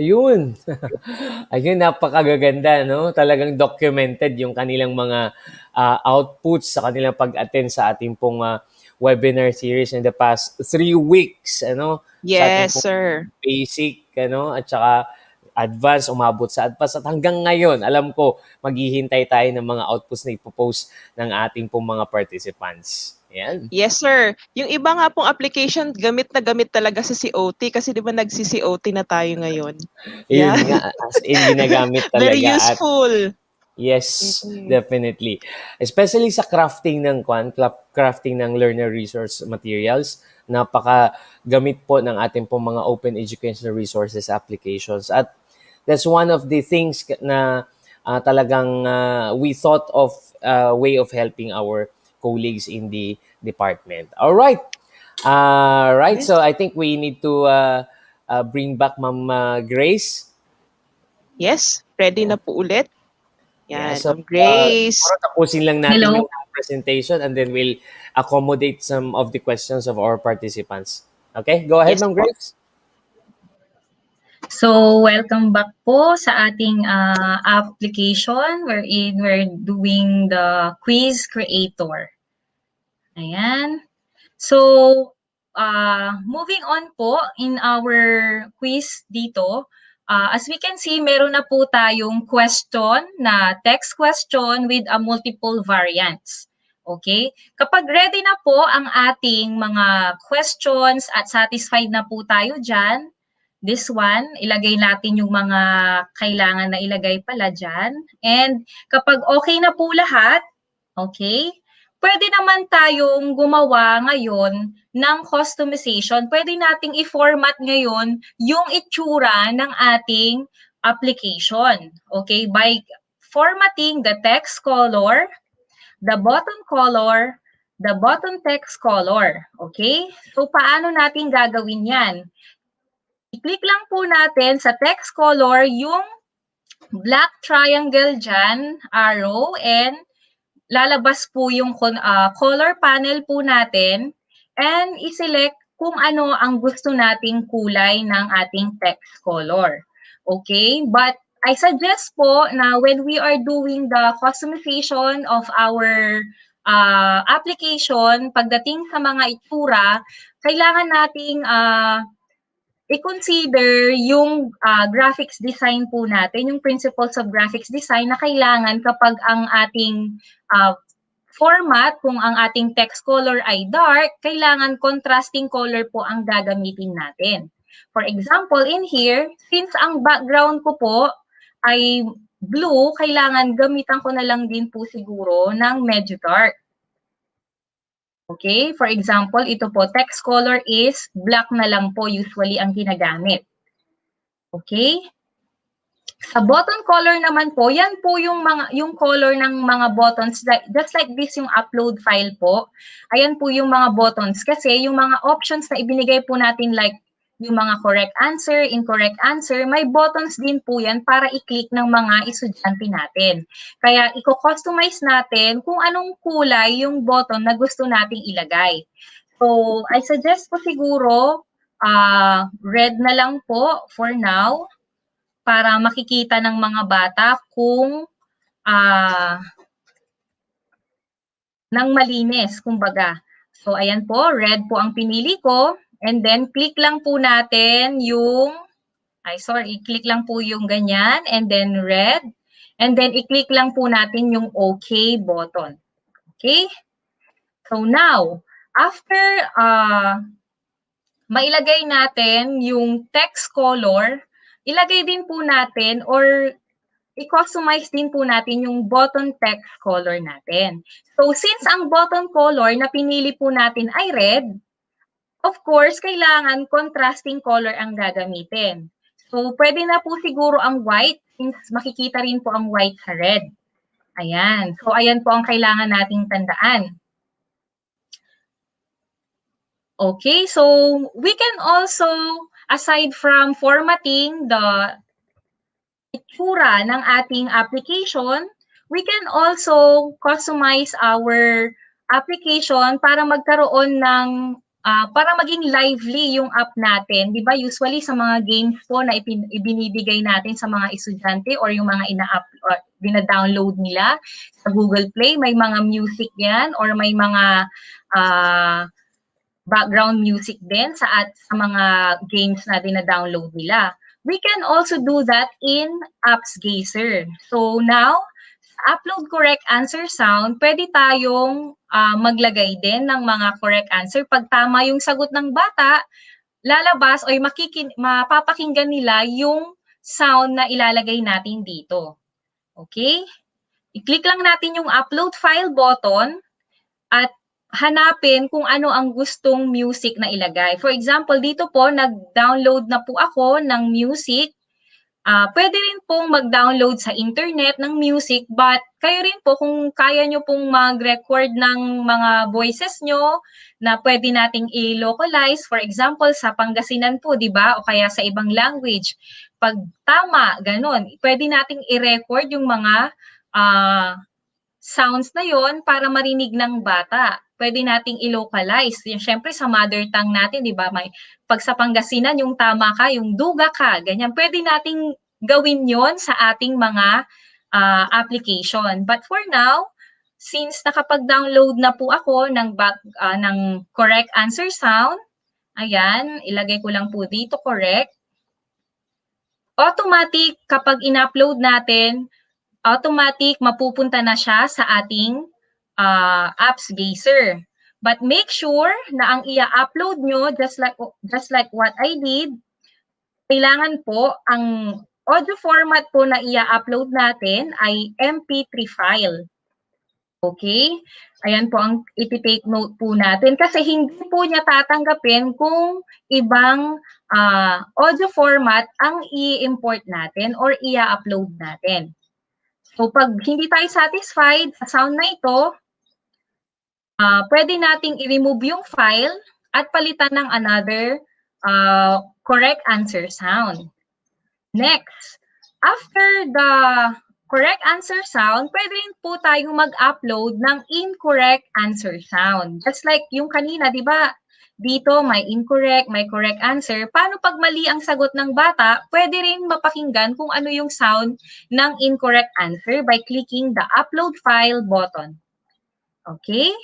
Ayun. Ayun, napakagaganda, no? Talagang documented yung kanilang mga outputs sa kanilang pag-attend sa ating pong webinar series in the past 3 weeks, ano? Sa ating Yes, pong sir. basic, ano? At saka advance, umabot sa advance. At hanggang ngayon, alam ko, maghihintay tayo ng mga outputs na ipopost ng ating pong mga participants. Ayan. Yes, sir. Yung iba nga pong application, gamit na gamit talaga sa COT kasi di ba nagsi-COT na tayo ngayon. Yun Yeah. nga, as in ginagamit Very talaga at useful. yes, Mm-mm. definitely. Especially sa crafting ng crafting ng learner resource materials, napaka gamit po ng ating pong mga open educational resources applications. At that's one of the things na talagang we thought of way of helping our colleagues in the department. All right. Right. Yes. So I think we need to bring back Ma'am Grace. Yes, ready na po ulit. Yeah, Yan, so Ma'am Grace. siguro tapusin lang natin Hello. yung presentation and then we'll accommodate some of the questions of our participants. Okay, go ahead, Yes Ma'am po. Grace. So, welcome back po sa ating application wherein we're doing the quiz creator. Ayan. So, moving on po in our quiz dito, as we can see, meron na po tayong question na text question with a multiple variants. Okay? Kapag ready na po ang ating mga questions at satisfied na po tayo dyan, this one, ilagay natin yung mga kailangan na ilagay pala dyan. And kapag okay na po lahat, okay, pwede naman tayong gumawa ngayon ng customization. Pwede nating i-format ngayon yung itsura ng ating application. Okay, by formatting the text color, the button color, the button text color. Okay? So, paano natin gagawin yan? I-click lang po natin sa text color yung black triangle dyan, arrow, and lalabas po yung color panel po natin and i-select kung ano ang gusto nating kulay ng ating text color. Okay? But I suggest po na when we are doing the customization of our application, pagdating sa mga itsura, kailangan nating i-consider yung graphics design po natin, yung principles of graphics design na kailangan kapag ang ating format, kung ang ating text color ay dark, kailangan contrasting color po ang gagamitin natin. For example, in here, since ang background ko po ay blue, kailangan gamitan ko na lang din po siguro ng medyo dark. Okay, for example, ito po, text color is black na lang po usually ang ginagamit. Okay? Sa button color naman po, yan po yung color ng mga buttons, just like this yung upload file po. Ayan po yung mga buttons kasi yung mga options na ibinigay po natin like yung mga correct answer, incorrect answer, may buttons din po yan para i-click ng mga estudyante natin. Kaya i-customize natin kung anong kulay yung button na gusto nating ilagay. So, I suggest po siguro red na lang po for now para makikita ng mga bata kung ng malinis, kumbaga. So, ayan po, red po ang pinili ko. And then, click lang po natin yung, i-click lang po yung ganyan. And then, red. And then, i-click lang po natin yung OK button. Okay? So, now, after mailagay natin yung text color, ilagay din po natin or i-customize din po natin yung button text color natin. So, since ang button color na pinili po natin ay red, of course, kailangan contrasting color ang gagamitin. So, pwede na po siguro ang white since makikita rin po ang white sa red. Ayan. So, ayan po ang kailangan nating tandaan. Okay, so we can also, aside from formatting the itsura ng ating application, we can also customize our application para magkaroon ng para maging lively yung app natin. 'Di ba? Usually sa mga games po na ibinibigay natin sa mga estudyante or yung mga dina-download nila sa Google Play, may mga music 'yan or may mga background music din sa mga games na dina-download nila. We can also do that in Apps Gazer. So now, sa upload correct answer sound, pwede tayong maglagay din ng mga correct answer. Pag tama yung sagot ng bata, lalabas o mapapakinggan nila yung sound na ilalagay natin dito. Okay? I-click lang natin yung upload file button at hanapin kung ano ang gustong music na ilagay. For example, dito po, nag-download na po ako ng music. Pwede rin pong mag-download sa internet ng music, but kayo rin po kung kaya nyo pong mag-record ng mga voices nyo na pwede nating i-localize. For example, sa Pangasinan po, di ba? O kaya sa ibang language. Pag tama, ganun, pwede nating i-record yung mga sounds na yon para marinig ng bata. Pwede nating i-localize. Siyempre sa mother tongue natin, di ba? Pag sa Pangasinan, yung tama ka, yung duga ka, ganyan. Pwede nating gawin yon sa ating mga application. But for now, since nakapag-download na po ako ng correct answer sound, ayan, ilagay ko lang po dito correct. Automatic, kapag in-upload natin, automatic mapupunta na siya sa ating Apps Gazer. But make sure na ang i-upload nyo, just like what I did, kailangan po ang audio format po na i-upload natin ay MP3 file. Okay? Ayan po ang iti-take note po natin kasi hindi po niya tatanggapin kung ibang audio format ang i-import natin or i-upload natin. So, pag hindi tayo satisfied sa sound na ito, pwede nating i-remove yung file at palitan ng another correct answer sound. Next, after the correct answer sound, pwede rin po tayong mag-upload ng incorrect answer sound. Just like yung kanina, di ba? Dito may incorrect, may correct answer. Paano pag mali ang sagot ng bata, pwede rin mapakinggan kung ano yung sound ng incorrect answer by clicking the upload file button. Okay?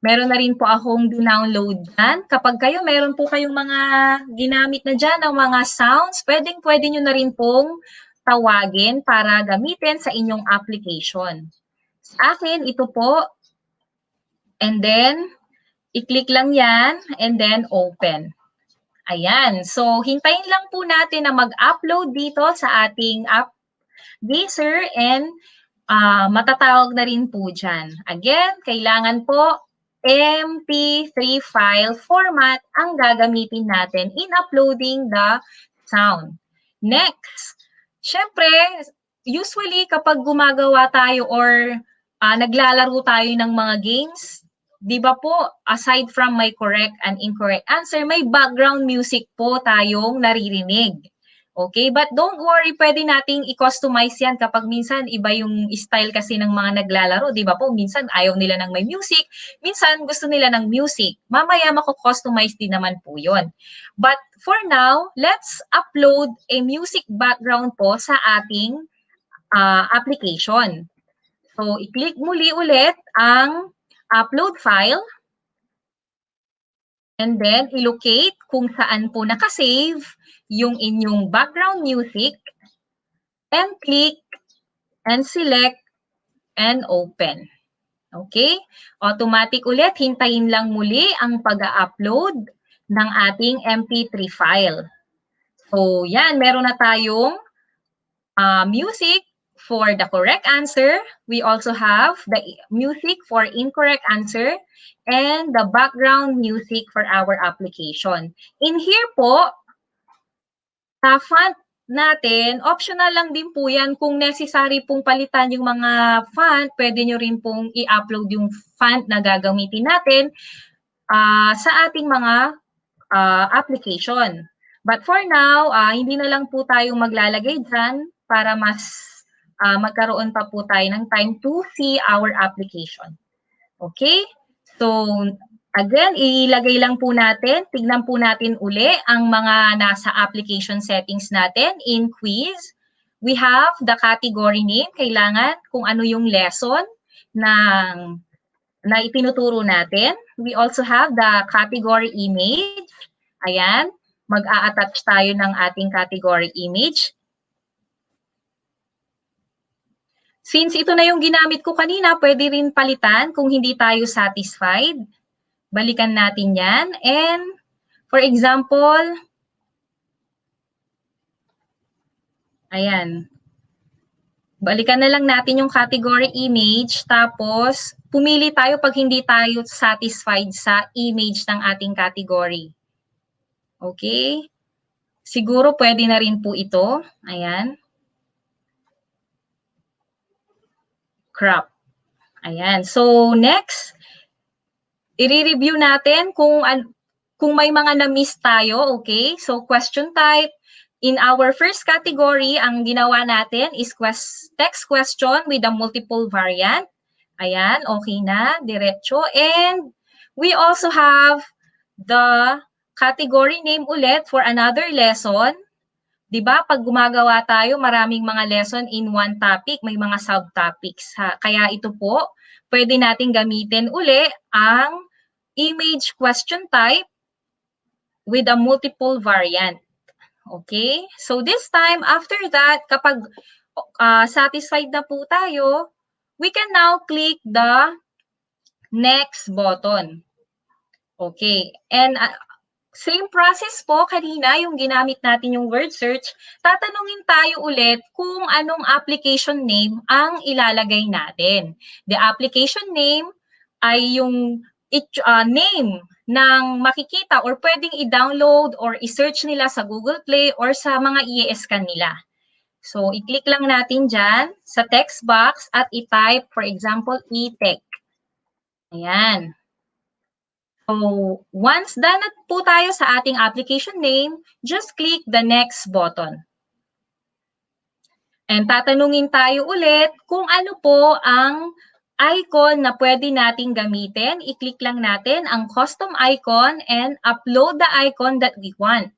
Meron na rin po akong download dyan. Kapag meron po kayong mga ginamit na dyan ng mga sounds, pwede nyo na rin pong tawagin para gamitin sa inyong application. Sa akin, ito po. And then, i-click lang yan and then open. Ayan. So, hintayin lang po natin na mag-upload dito sa ating App Gazer and matatawag na rin po dyan. Again, kailangan po MP3 file format ang gagamitin natin in uploading the sound. Next, syempre, usually kapag gumagawa tayo or naglalaro tayo ng mga games, di ba po, aside from my correct and incorrect answer, may background music po tayong naririnig. Okay, but don't worry, pwede nating i-customize yan kapag minsan iba yung style kasi ng mga naglalaro, di ba po? Minsan ayaw nila ng may music, minsan gusto nila ng music. Mamaya mako-customize din naman po yun. But for now, let's upload a music background po sa ating application. So, i-click muli ulit ang upload file. And then, i-locate kung saan po nakasave yung inyong background music and click and select and open. Okay? Automatic ulit, hintayin lang muli ang pag-upload ng ating MP3 file. So, yan, meron na tayong music for the correct answer. We also have the music for incorrect answer and the background music for our application. In here po, sa font natin, optional lang din po yan. Kung necessary pong palitan yung mga font, pwede nyo rin pong i-upload yung font na gagamitin natin sa ating mga application. But for now, hindi na lang po tayo maglalagay dyan para mas magkaroon pa po tayo ng time to see our application. Okay? So, again, ilagay lang po natin, tignan po natin uli ang mga nasa application settings natin in quiz. We have the category name, kailangan kung ano yung lesson na itinuturo natin. We also have the category image. Ayan, mag-a-attach tayo ng ating category image. Since ito na yung ginamit ko kanina, pwede rin palitan kung hindi tayo satisfied. Balikan natin yan. And for example, ayan. Balikan na lang natin yung category image. Tapos, pumili tayo pag hindi tayo satisfied sa image ng ating category. Okay? Siguro pwede na rin po ito. Ayan. Crop. Ayan. So, next, i-review natin kung may mga na-miss tayo, okay? So, question type. In our first category, ang ginawa natin is text question with a multiple variant. Ayan, okay na, diretso. And we also have the category name ulit for another lesson. Diba, pag gumagawa tayo, maraming mga lesson in one topic, may mga subtopics. Kaya ito po, pwede natin gamitin uli ang image question type with a multiple variant. Okay? So this time, after that, kapag satisfied na po tayo, we can now click the next button. Okay. And same process po kanina, yung ginamit natin yung word search, tatanungin tayo ulit kung anong application name ang ilalagay natin. The application name ay yung name ng makikita or pwedeng i-download or i-search nila sa Google Play or sa mga i-scan nila. So, i-click lang natin dyan sa text box at i-type, for example, e-tech. Ayan. So, once done na po tayo sa ating application name, just click the next button. And tatanungin tayo ulit kung ano po ang icon na pwede nating gamitin. I-click lang natin ang custom icon and upload the icon that we want.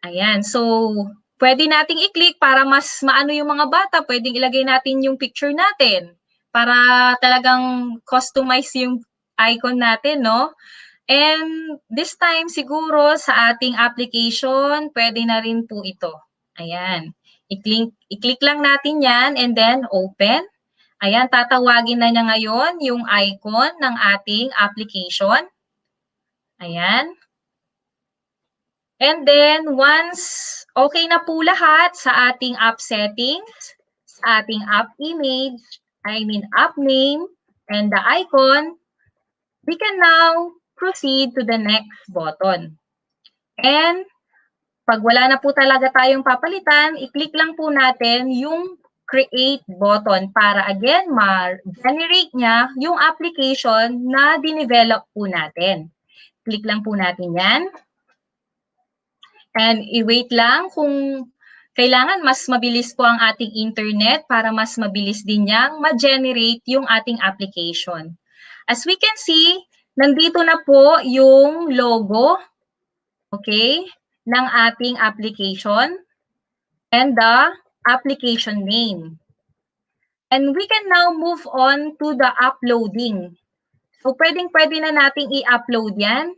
Ayan, so pwede nating i-click para mas maano yung mga bata. Pwedeng ilagay natin yung picture natin para talagang customize yung icon natin, no? And this time, siguro sa ating application, pwede na rin po ito. Ayan. I-click lang natin yan and then open. Ayan, tatawagin na niya ngayon yung icon ng ating application. Ayan. And then, once okay na po lahat sa ating app settings, sa ating app image, app name, and the icon, we can now proceed to the next button. And pag wala na po talaga tayong papalitan, i-click lang po natin yung create button para again, ma-generate niya yung application na dinevelop po natin. Click lang po natin yan. And i-wait lang kung kailangan mas mabilis po ang ating internet para mas mabilis din niyang ma-generate yung ating application. As we can see, nandito na po yung logo, okay, ng ating application and the application name. And we can now move on to the uploading. So, pwede na nating i-upload yan.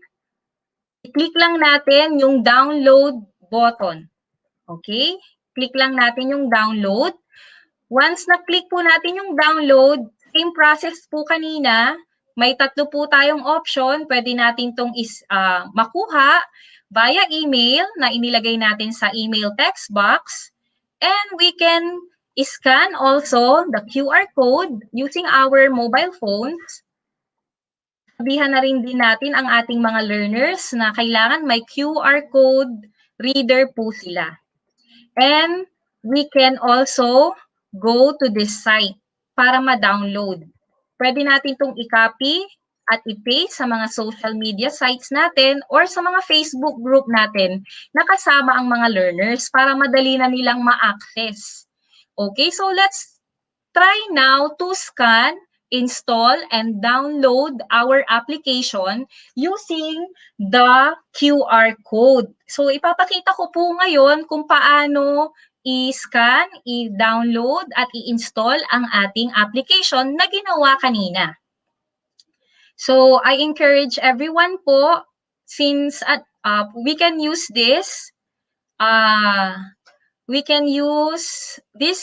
I-click lang natin yung download button. Okay? Click lang natin yung download. Once na-click po natin yung download, same process po kanina. May 3 po tayong option. Pwede natin itong makuha via email na inilagay natin sa email text box. And we can scan also the QR code using our mobile phones. Sabihan na rin din natin ang ating mga learners na kailangan may QR code reader po sila. And we can also go to this site para ma-download. Pwede natin itong i-copy at i-paste sa mga social media sites natin or sa mga Facebook group natin na kasama ang mga learners para madali na nilang ma-access. Okay, so let's try now to scan, install, and download our application using the QR code. So, ipapakita ko po ngayon kung paano i-scan, i-download, at i-install ang ating application na ginawa kanina. So, I encourage everyone po, since we can use this,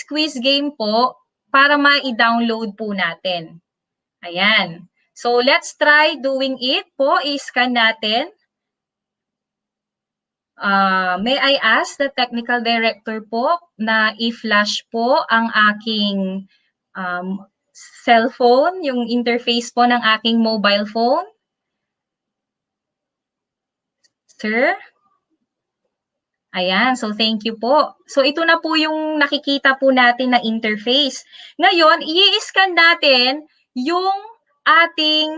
quiz game po para ma-download po natin. Ayan. So, let's try doing it po. I-scan natin. May I ask the technical director po na i-flash po ang aking cellphone, yung interface po ng aking mobile phone? Sir? Ayan, so thank you po. So ito na po yung nakikita po natin na interface. Ngayon, i-scan natin yung ating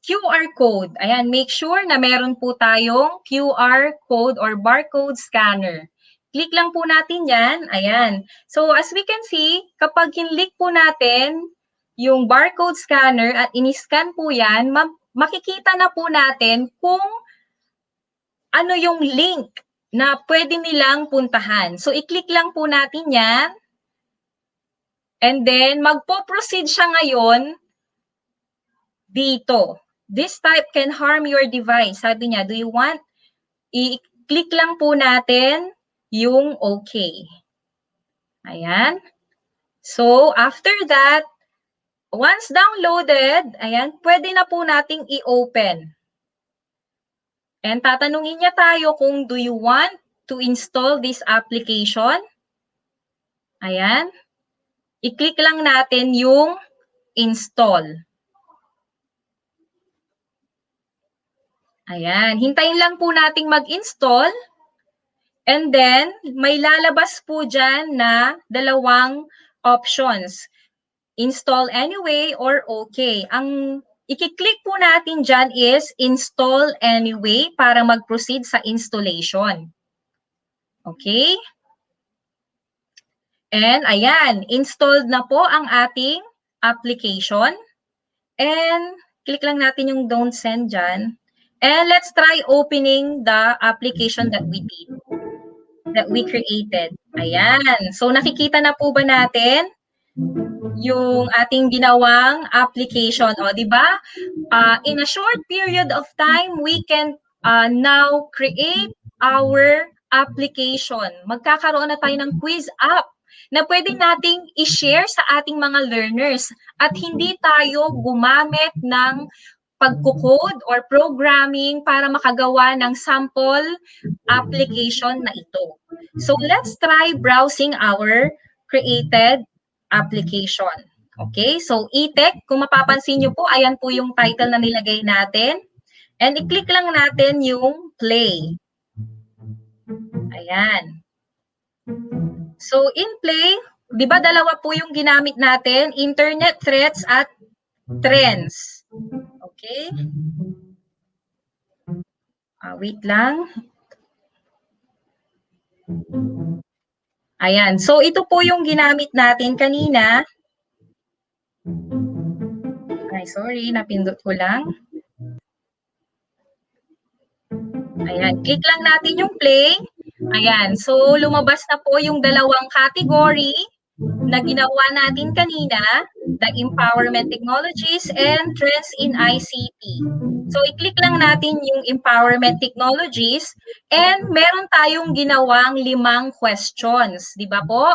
QR code. Ayan, make sure na meron po tayong QR code or barcode scanner. Click lang po natin yan. Ayan. So as we can see, kapag kinlik po natin yung barcode scanner at in-scan po yan, makikita na po natin kung ano yung link na pwede nilang puntahan. So, i-click lang po natin yan. And then, magpo-proceed siya ngayon dito. This type can harm your device. Sabi niya, do you want? I-click lang po natin yung OK. Ayan. So, after that, once downloaded, ayan, pwede na po nating i-open. And tatanungin niya tayo kung do you want to install this application? Ayan. I-click lang natin yung install. Ayan. Hintayin lang po nating mag-install. And then, may lalabas po dyan na 2 options. Install anyway or okay. Ang i-click po natin dyan is install anyway para mag-proceed sa installation. Okay? And ayan, installed na po ang ating application. And click lang natin yung don't send dyan. And let's try opening the application that we did, that we created. Ayan. So nakikita na po ba natin yung ating ginawang application? O, di ba? In a short period of time, we can now create our application. Magkakaroon na tayo ng quiz app na pwede nating i-share sa ating mga learners at hindi tayo gumamit ng pagkukode or programming para makagawa ng sample application na ito. So, let's try browsing our created application. Okay, so e-tech, kung mapapansin nyo po, ayan po yung title na nilagay natin. And i-click lang natin yung play. Ayan. So in play, di ba 2 po yung ginamit natin? Internet threats at trends. Okay. Wait lang. Ayan. So, ito po yung ginamit natin kanina. Ay, sorry. Napindot ko lang. Ayan. Click lang natin yung play. Ayan. So, lumabas na po yung dalawang category na ginawa natin kanina, the empowerment technologies and trends in ICT. So, i-click lang natin yung empowerment technologies and meron tayong ginawang 5 questions. Di ba po?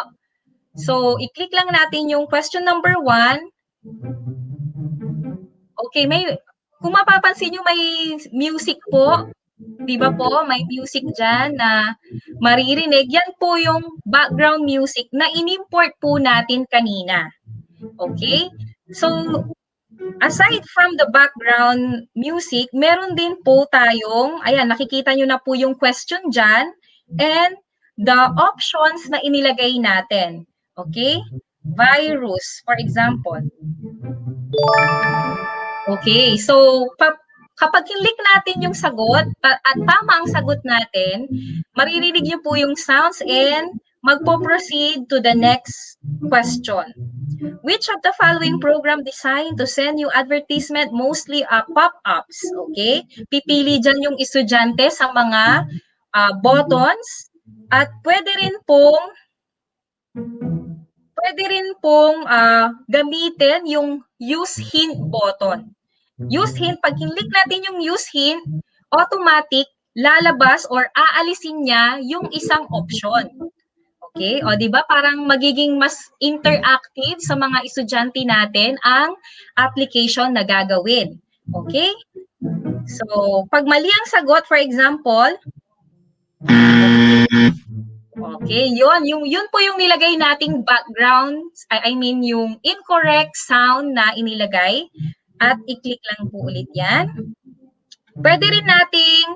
So, i-click lang natin yung question number 1. Okay, kung mapapansin nyo, may music po. Di ba po? May music dyan na maririnig. Yan po yung background music na in-import po natin kanina. Okay? So, aside from the background music, meron din po tayong, ayan, nakikita nyo na po yung question dyan, and the options na inilagay natin. Okay? Virus, for example. Okay, so kapag kinlik natin yung sagot at tama ang sagot natin, maririnig nyo po yung sounds and magpo-proceed to the next question. Which of the following program designed to send you advertisement mostly pop-ups? Okay? Pipili dyan yung estudyante sa mga buttons at pwede rin pong gamitin yung use hint button. Use hint, pag kinlik natin yung use hint, automatic lalabas or aalisin niya yung isang option. Okay? O, di ba? Parang magiging mas interactive sa mga estudyante natin ang application na gagawin. Okay? So, pag mali ang sagot, for example, okay, yun po yung nilagay nating background, I mean yung incorrect sound na inilagay. At i-click lang po ulit yan. Pwede rin nating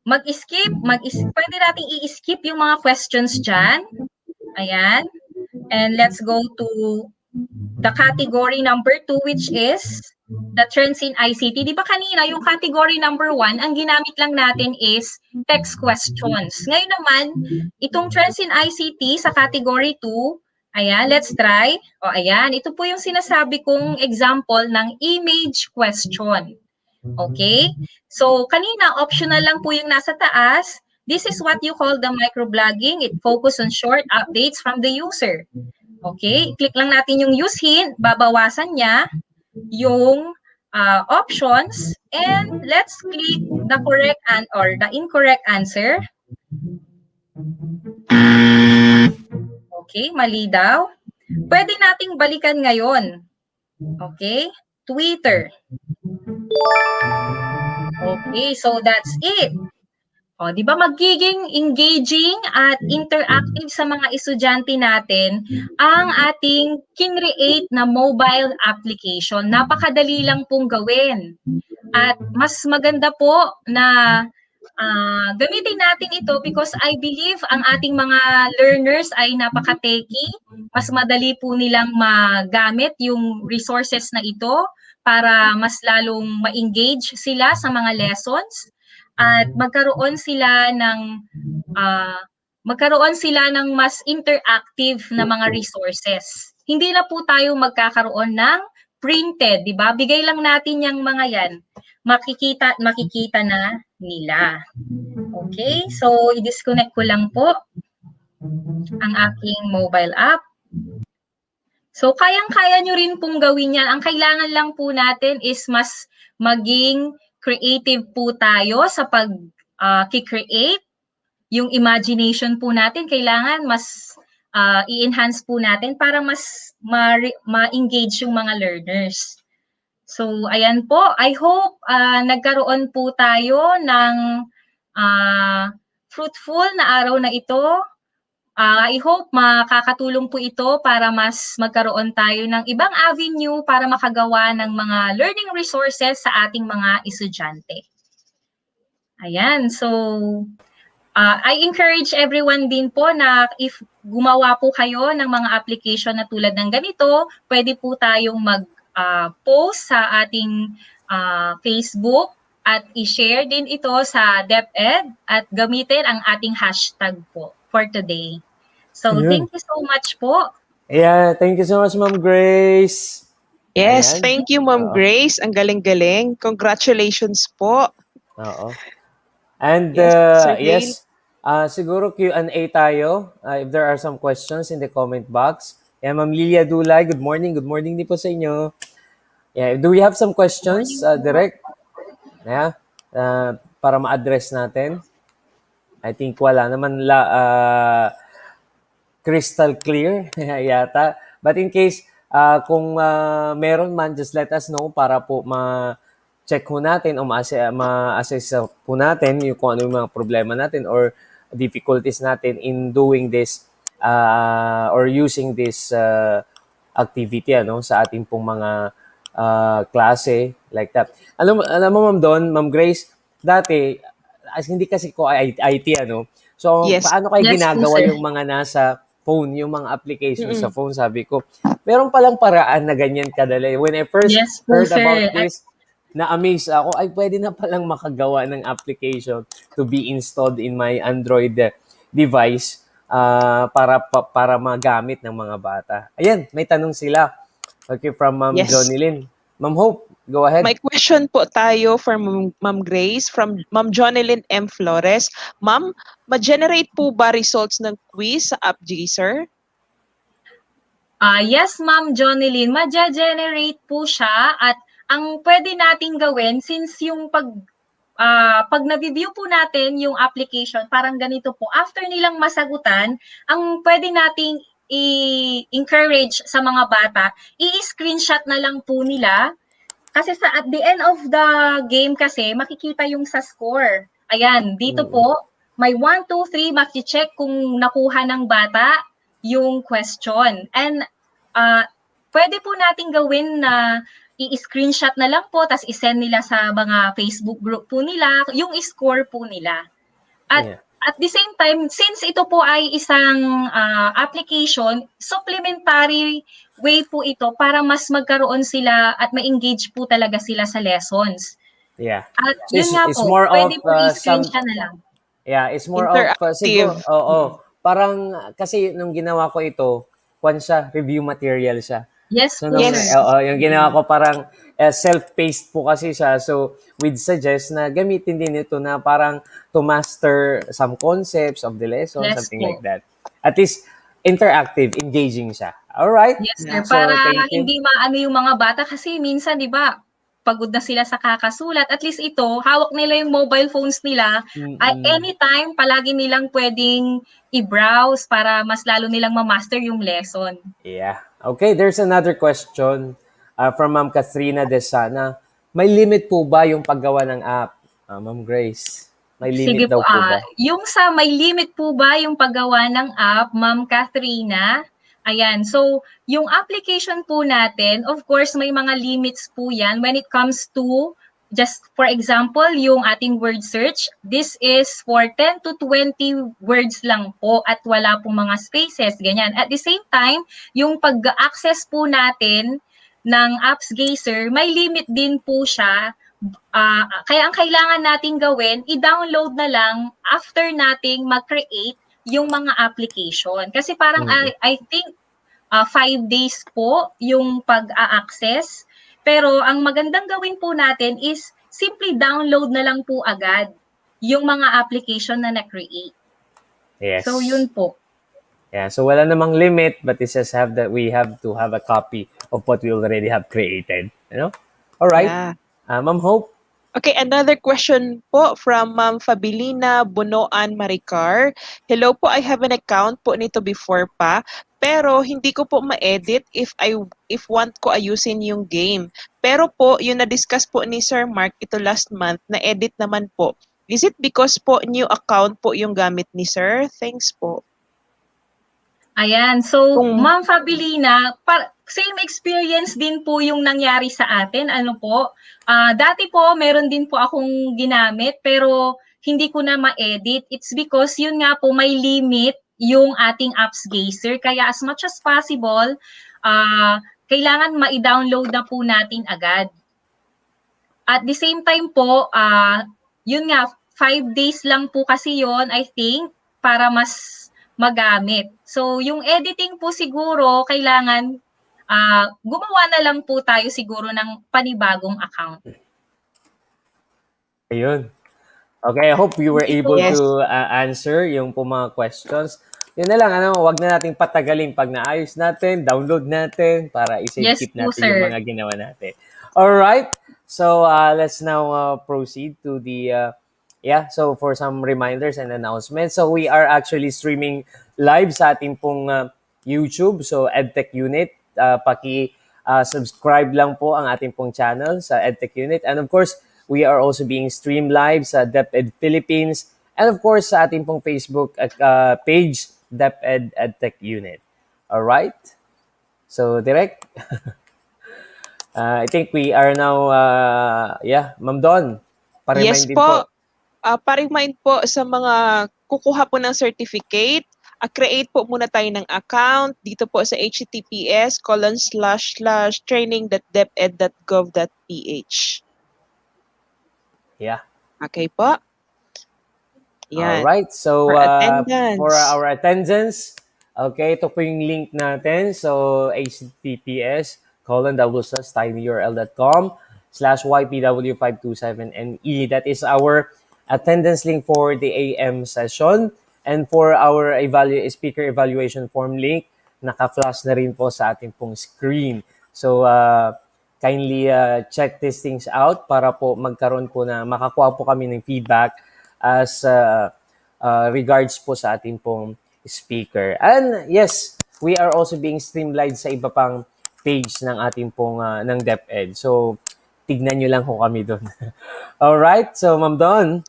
pwede nating i-skip yung mga questions dyan. Ayan. And let's go to the category number 2, which is the trends in ICT. Di ba kanina, yung category number 1, ang ginamit lang natin is text questions. Ngayon naman, itong trends in ICT sa category 2, ayan, let's try. O ayan, ito po yung sinasabi kong example ng image question. Okay? So, kanina, optional lang po yung nasa taas. This is what you call the microblogging. It focuses on short updates from the user. Okay? Click lang natin yung use hint. Babawasan niya yung options. And let's click the correct or the incorrect answer. Okay, mali daw. Pwede nating balikan ngayon. Okay? Twitter. Okay, so that's it. O, di ba magiging engaging at interactive sa mga estudyante natin ang ating kinreate na mobile application. Napakadali lang pong gawin. At mas maganda po na gamitin natin ito because I believe ang ating mga learners ay napaka-techy. Mas madali po nilang magamit yung resources na ito para mas lalong ma-engage sila sa mga lessons at magkaroon sila ng mas interactive na mga resources. Hindi na po tayo magkakaroon ng printed, di ba? Bigay lang natin yung mga yan. Makikita na nila. Okay? So, i-disconnect ko lang po ang aking mobile app. So, kayang-kaya nyo rin pong gawin yan. Ang kailangan lang po natin is mas maging creative po tayo sa pag-create. Yung imagination po natin, kailangan mas i-enhance po natin para mas ma-engage yung mga learners. So, ayan po. I hope nagkaroon po tayo ng fruitful na araw na ito. I hope makakatulong po ito para mas magkaroon tayo ng ibang avenue para makagawa ng mga learning resources sa ating mga estudyante. Ayan, so I encourage everyone din po na if gumawa po kayo ng mga application na tulad ng ganito, pwede po tayong mag-post sa ating Facebook at i-share din ito sa DepEd at gamitin ang ating hashtag po for today. So, Ayun. thank you so much po. Yeah, thank you so much, Ma'am Grace. Yes, Ayan. thank you, Ma'am Oo. Grace. Ang galing-galing. Congratulations po. Oo. And Yes, Sir Dale. yes, siguro Q&A tayo. If there are some questions in the comment box. Yeah, Ma'am Lilia Dulay, good morning. Good morning din po sa inyo. Yeah, do we have some questions, direct? Yeah, para ma-address natin. I think wala naman crystal clear yata. But in case kung meron man, just let us know para po ma-check ho natin o ma-assess po natin yung kung ano yung mga problema natin or difficulties natin in doing this or using this activity sa ating pong mga klase like that. Alam mo Ma'am Don, Ma'am Grace, dati as hindi kasi ko IT So, Yes. paano kayo Yes po, ginagawa sir. yung mga nasa phone, yung mga applications sa Mm-mm. phone? Sabi ko, meron palang paraan na ganyan kadali. When I first Yes po, heard about sir. At this, na-amaze ako, ay pwede na palang makagawa ng application to be installed in my Android device para magamit ng mga bata. Ayan, may tanong sila. Okay, from Ma'am Yes. Jonilyn. Ma'am Hope, go ahead. May question po tayo from Ma'am Grace, from Ma'am Jonelyn M. Flores. Ma'am, ma-generate po ba results ng quiz sa AppGazer? Yes, Ma'am Jonilyn, ma-generate po siya at ang pwede nating gawin since yung pag na-view po natin yung application, parang ganito po, after nilang masagutan, ang pwede nating i-encourage sa mga bata, i-screenshot na lang po nila kasi at the end of the game kasi, makikita yung sa score. Ayan, dito po, may 1, 2, 3, maki-check kung nakuha ng bata yung question. And pwede po natin gawin na i-screenshot na lang po, tapos i-send nila sa mga Facebook group po nila, yung score po nila. At Yeah. at the same time, since ito po ay isang application, supplementary way po ito para mas magkaroon sila at ma-engage po talaga sila sa lessons. Yeah. At So yun nga it's po, more pwede of po some i-screenshot na lang. Yeah, it's more of Interactive. siguro, parang kasi nung ginawa ko ito, siya, review material siya. Yes So po, nung Yes. sir. yung ginawa ko parang self-paced po kasi siya. So we'd suggest na gamitin din ito na parang to master some concepts of the lesson, Yes something like po. that. At least interactive, engaging siya. All right? Yes, sir. Yeah. So Para thank you. hindi maano yung mga bata kasi minsan, di ba, pagod na sila sa kakasulat. At least ito, hawak nila yung mobile phones nila. Anytime, palagi nilang pwedeng i-browse para mas lalo nilang ma-master yung lesson. Yeah. Okay, there's another question from Ma'am Katrina Desana. May limit po ba yung paggawa ng app? Ma'am Grace, may limit Sige po, daw po ba? yung sa may limit po ba yung paggawa ng app, Ma'am Kathrina? Ayan, so yung application po natin, of course, may mga limits po yan when it comes to, just for example, yung ating word search. This is for 10 to 20 words lang po at wala pong mga spaces, ganyan. At the same time, yung pag-access po natin ng AppsGazer, may limit din po siya. Kaya ang kailangan nating gawin, i-download na lang after nating mag-create yung mga application. Kasi parang I think 5 days po yung pag-a-access. Pero ang magandang gawin po natin is simply download na lang po agad yung mga application na na-create. Yes. So yun po. Yeah, so wala namang limit, but it says we have to have a copy of what we already have created. All right. Yeah. Ma'am Hope. Okay, another question po from Ma'am Fabilina Bunoan Maricar. Hello po, I have an account po nito before pa, pero hindi ko po ma-edit if want ko ayusin yung game. Pero po, yung na-discuss po ni Sir Mark ito last month, na-edit naman po. Is it because po new account po yung gamit ni Sir? Thanks po. Ayan, so Ma'am Fabilina, same experience din po yung nangyari sa atin. Ano po, dati po meron din po akong ginamit pero hindi ko na ma-edit. It's because yun nga po may limit yung ating AppsGazer. Kaya as much as possible, kailangan ma-download na po natin agad. At the same time po, yun nga, 5 days lang po kasi yon I think, para mas magamit. So, yung editing po siguro, kailangan gumawa na lang po tayo siguro ng panibagong account. Ayun. Okay, I hope you were Hindi able po. Yes. to answer yung po mga questions. Yun na lang, wag na nating patagalin pag naayos natin, download natin para Yes i-save keep po, natin yung sir. mga ginawa natin. All right. So, let's now proceed to the so for some reminders and announcements. So, we are actually streaming live sa ating pong YouTube. So, EdTech Unit, subscribe lang po ang ating pong channel sa EdTech Unit. And of course, we are also being streamed live sa DepEd Philippines and of course sa ating pong Facebook page, DepEd EdTech Unit. All right? So, Direk, I think we are now, Ma'am Don, Yes pa-remind din po. po. Pa-remind po sa mga kukuha po ng certificate, create po muna tayo ng account dito po sa https://training.deped.gov.ph. Yeah. Okay po? All Yan. right. So, For attendance. for our attendance, okay, ito po yung link natin. So, https://tinyurl.com/ypw527ne. That is our attendance link for the AM session. And for our speaker evaluation form link, naka-flash na rin po sa ating pong screen. So, kindly check these things out para po magkaroon po na makakuha po kami ng feedback as regards po sa ating pong speaker. And yes, we are also being streamlined sa iba pang page ng ating pong ng DepEd. So, tignan nyo lang ho kami doon. Alright, so Ma'am Don.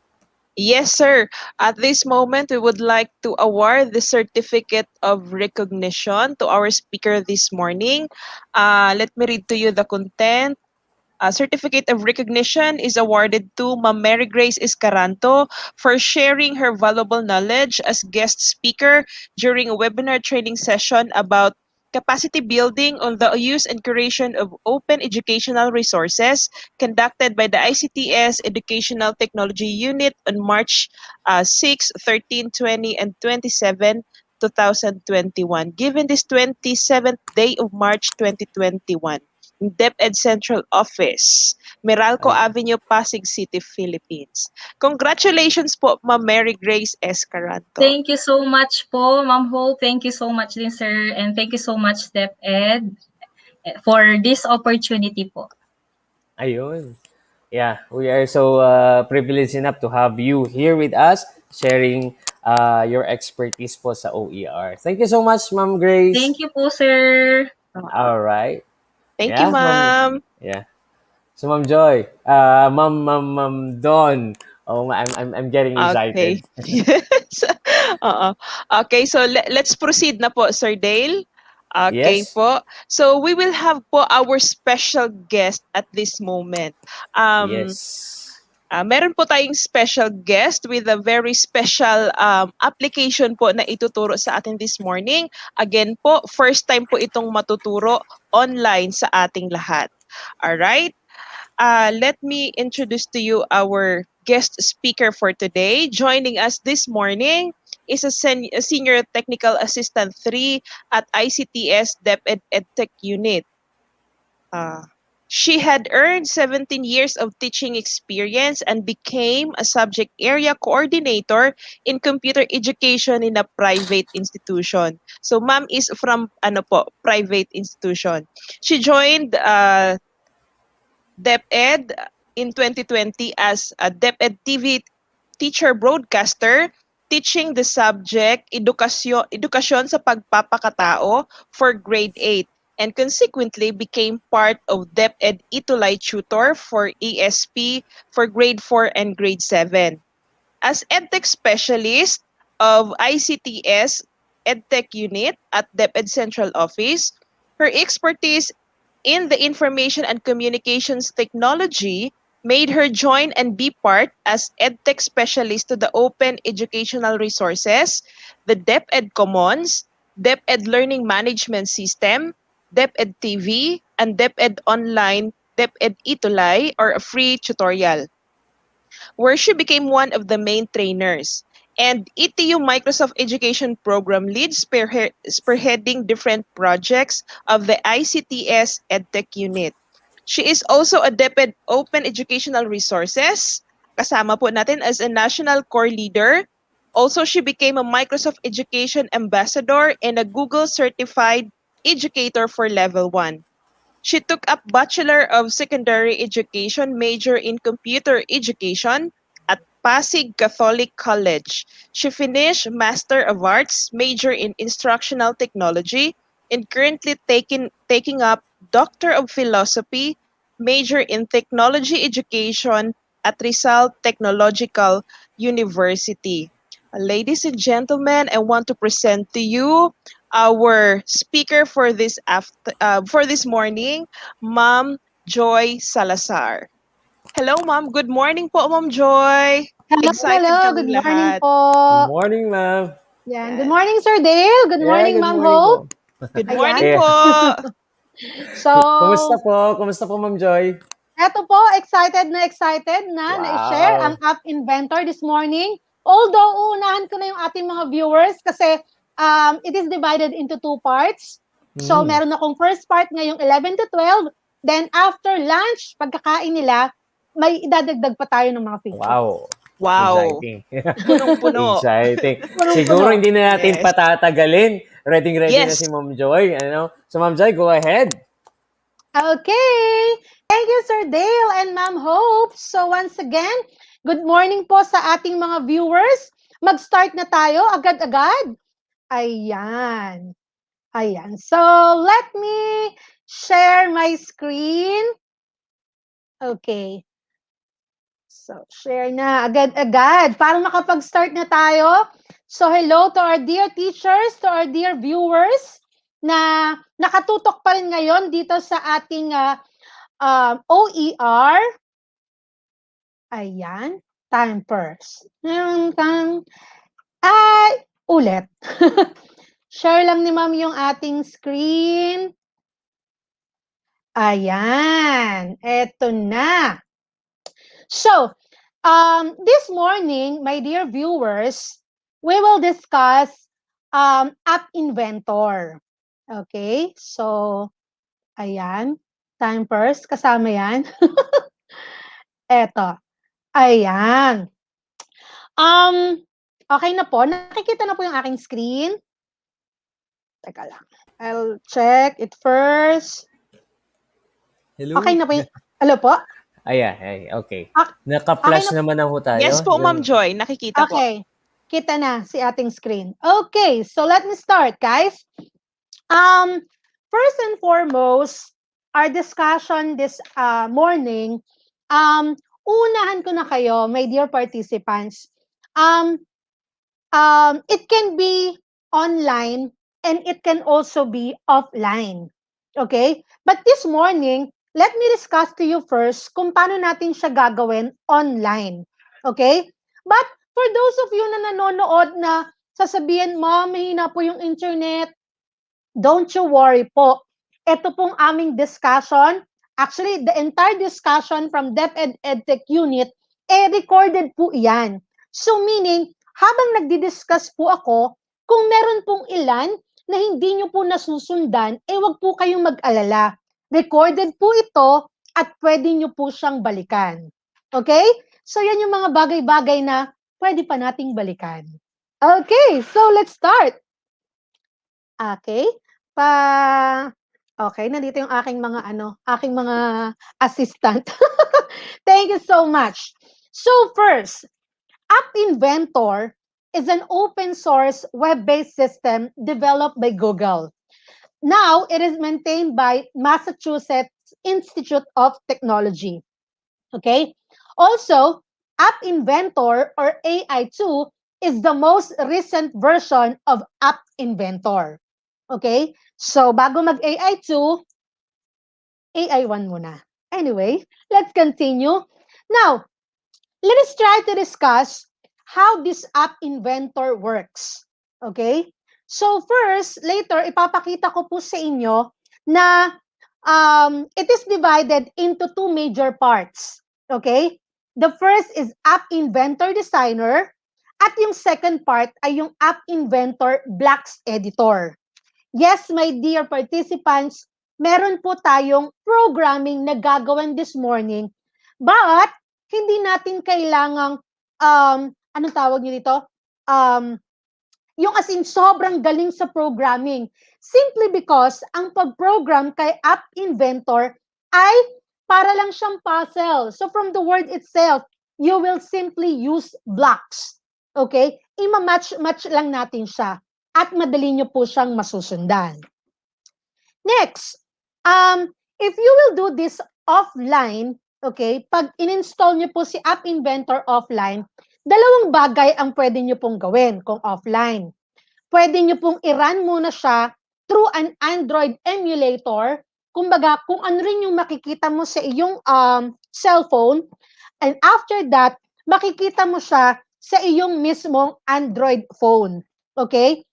Yes, sir. At this moment, we would like to award the Certificate of Recognition to our speaker this morning. Let me read to you the content. A certificate of recognition is awarded to Ma'am Mary Grace Escaranto for sharing her valuable knowledge as guest speaker during a webinar training session about capacity building on the use and curation of open educational resources conducted by the ICTS Educational Technology Unit on March 6, 13, 20, and 27, 2021, given this 27th day of March 2021. DepEd Central Office, Meralco Avenue, Pasig City, Philippines. Congratulations po, Ma'am Mary Grace Escaranto. Thank you so much po, Ma'am Hope. Thank you so much din, sir. And thank you so much, DepEd, for this opportunity po. Ayun. Yeah, we are so privileged enough to have you here with us sharing your expertise po sa OER. Thank you so much, Ma'am Grace. Thank you po, sir. All right. Thank you, ma'am. Yeah. So, Ma'am Joy, Ma'am Don. Oh, I'm getting excited. Okay. Yes. Okay, so let's proceed na po, Sir Dale. Okay Yes. po. So we will have po our special guest at this moment. Yes. Meron po tayong special guest with a very special application po na ituturo sa atin this morning. Again po, first time po itong matuturo online sa ating lahat. Alright? Let me introduce to you our guest speaker for today. Joining us this morning is a Senior Technical Assistant 3 at ICTS DepEd EdTech Unit. She had earned 17 years of teaching experience and became a subject area coordinator in computer education in a private institution. So ma'am is from private institution. She joined DepEd in 2020 as a DepEd TV teacher broadcaster teaching the subject edukasyon sa pagpapakatao for grade 8 and consequently became part of DepEd Itulay Tutor for ESP for grade 4 and grade 7. As EdTech specialist of ICTS EdTech Unit at DepEd Central Office, her expertise in the information and communications technology made her join and be part as EdTech specialist to the Open Educational Resources, the DepEd Commons, DepEd Learning Management System, DepEd TV, and DepEd Online DepEd Itulay, or a free tutorial, where she became one of the main trainers. And ETU Microsoft Education Program lead spearheading different projects of the ICTS EdTech unit. She is also a DepEd Open Educational Resources. Kasama po natin as a national core leader. Also, she became a Microsoft Education Ambassador and a Google Certified Educator for Level 1. She took up Bachelor of Secondary Education major in Computer Education at Pasig Catholic College. She finished Master of Arts major in Instructional Technology and currently taking up Doctor of Philosophy major in Technology Education at Rizal Technological University. Ladies and gentlemen, I want to present to you our speaker for this morning, Ma'am Joy Salazar. Hello, Ma'am. Good morning po, Ma'am Joy. Excited Good kaming morning lahat. po. Good morning, ma'am. Yan. Good morning, Sir Dale. Good Yeah, morning, good Ma'am morning Hope. po. Good morning Ayan. po. So, Kumusta po? Kumusta po, Ma'am Joy? eto po, excited na na-share ang Wow. App Inventor this morning. Although, uunahan ko na yung ating mga viewers kasi it is divided into two parts. So, meron akong first part ngayong 11 to 12. Then, after lunch, pagkakain nila, may idadagdag pa tayo ng mga features. Wow. Wow. Exciting. Punong-puno. Exciting. Punong-puno. Siguro hindi na natin Yes. patatagalin. Ready na Yes. si Ma'am Joy. Ano? So, Ma'am Joy, go ahead. Okay. Thank you, Sir Dale and Ma'am Hope. So once again, good morning po sa ating mga viewers. Mag-start na tayo agad-agad. Ayan. Ayan. So let me share my screen. Okay. So share na agad-agad para makapag-start na tayo. So hello to our dear teachers, to our dear viewers na nakatutok pa rin ngayon dito sa ating OER. Ayan. Time first. Ay, ulit. Share lang ni ma'am yung ating screen. Ayan. Eto na. So, this morning, my dear viewers, we will discuss App Inventor. Okay? So, ayan. Time first. Kasama yan. Eto. Ayan. Okay na po. Nakikita na po yung aking screen. Teka lang. I'll check it first. Hello. Okay na po yung... Hello po? Ay, okay. Ah, Naka-flash okay na- naman ako tayo. Yes po, Ma'am Joy. Nakikita po. Okay. Kita na si ating screen. Okay, so let me start, guys. First and foremost, our discussion this morning, unahan ko na kayo, my dear participants. It can be online and it can also be offline. Okay? But this morning, let me discuss to you first kung paano natin siya gagawin online. Okay? But for those of you na nanonood na sasabihin, Ma'am, mahina po yung internet, don't you worry po. Ito pong aming discussion, actually, the entire discussion from DepEd EdTech Unit, recorded po iyan. So meaning, habang nagdi-discuss po ako, kung meron pong ilan na hindi nyo po nasusundan, wag po kayong mag-alala. Recorded po ito at pwede nyo po siyang balikan. Okay? So yan yung mga bagay-bagay na pwede pa nating balikan. Okay, so let's start. Okay? Okay, nandito yung aking mga assistant. Thank you so much. So first, App Inventor is an open source web-based system developed by Google. Now, it is maintained by Massachusetts Institute of Technology. Okay? Also, App Inventor or AI2 is the most recent version of App Inventor. Okay? So, bago mag-AI2, AI1 muna. Anyway, let's continue. Now, let us try to discuss how this App Inventor works. Okay? So first, later, ipapakita ko po sa inyo na it is divided into two major parts. Okay? The first is App Inventor Designer at yung second part ay yung App Inventor Blocks Editor. Yes, my dear participants, meron po tayong programming na gagawin this morning, but hindi natin kailangang, anong tawag niyo dito? Yung as in sobrang galing sa programming. Simply because ang pag-program kay App Inventor ay para lang siyang puzzle. So from the word itself, you will simply use blocks. Okay? Ima-match lang natin siya at madali nyo po siyang masusundan. Next, if you will do this offline, okay, pag in-install nyo po si App Inventor offline, dalawang bagay ang pwede nyo pong gawin kung offline. Pwede nyo pong i-run muna siya through an Android emulator, kumbaga kung ano rin yung makikita mo sa iyong cellphone, and after that, makikita mo siya sa iyong mismong Android phone. Okay?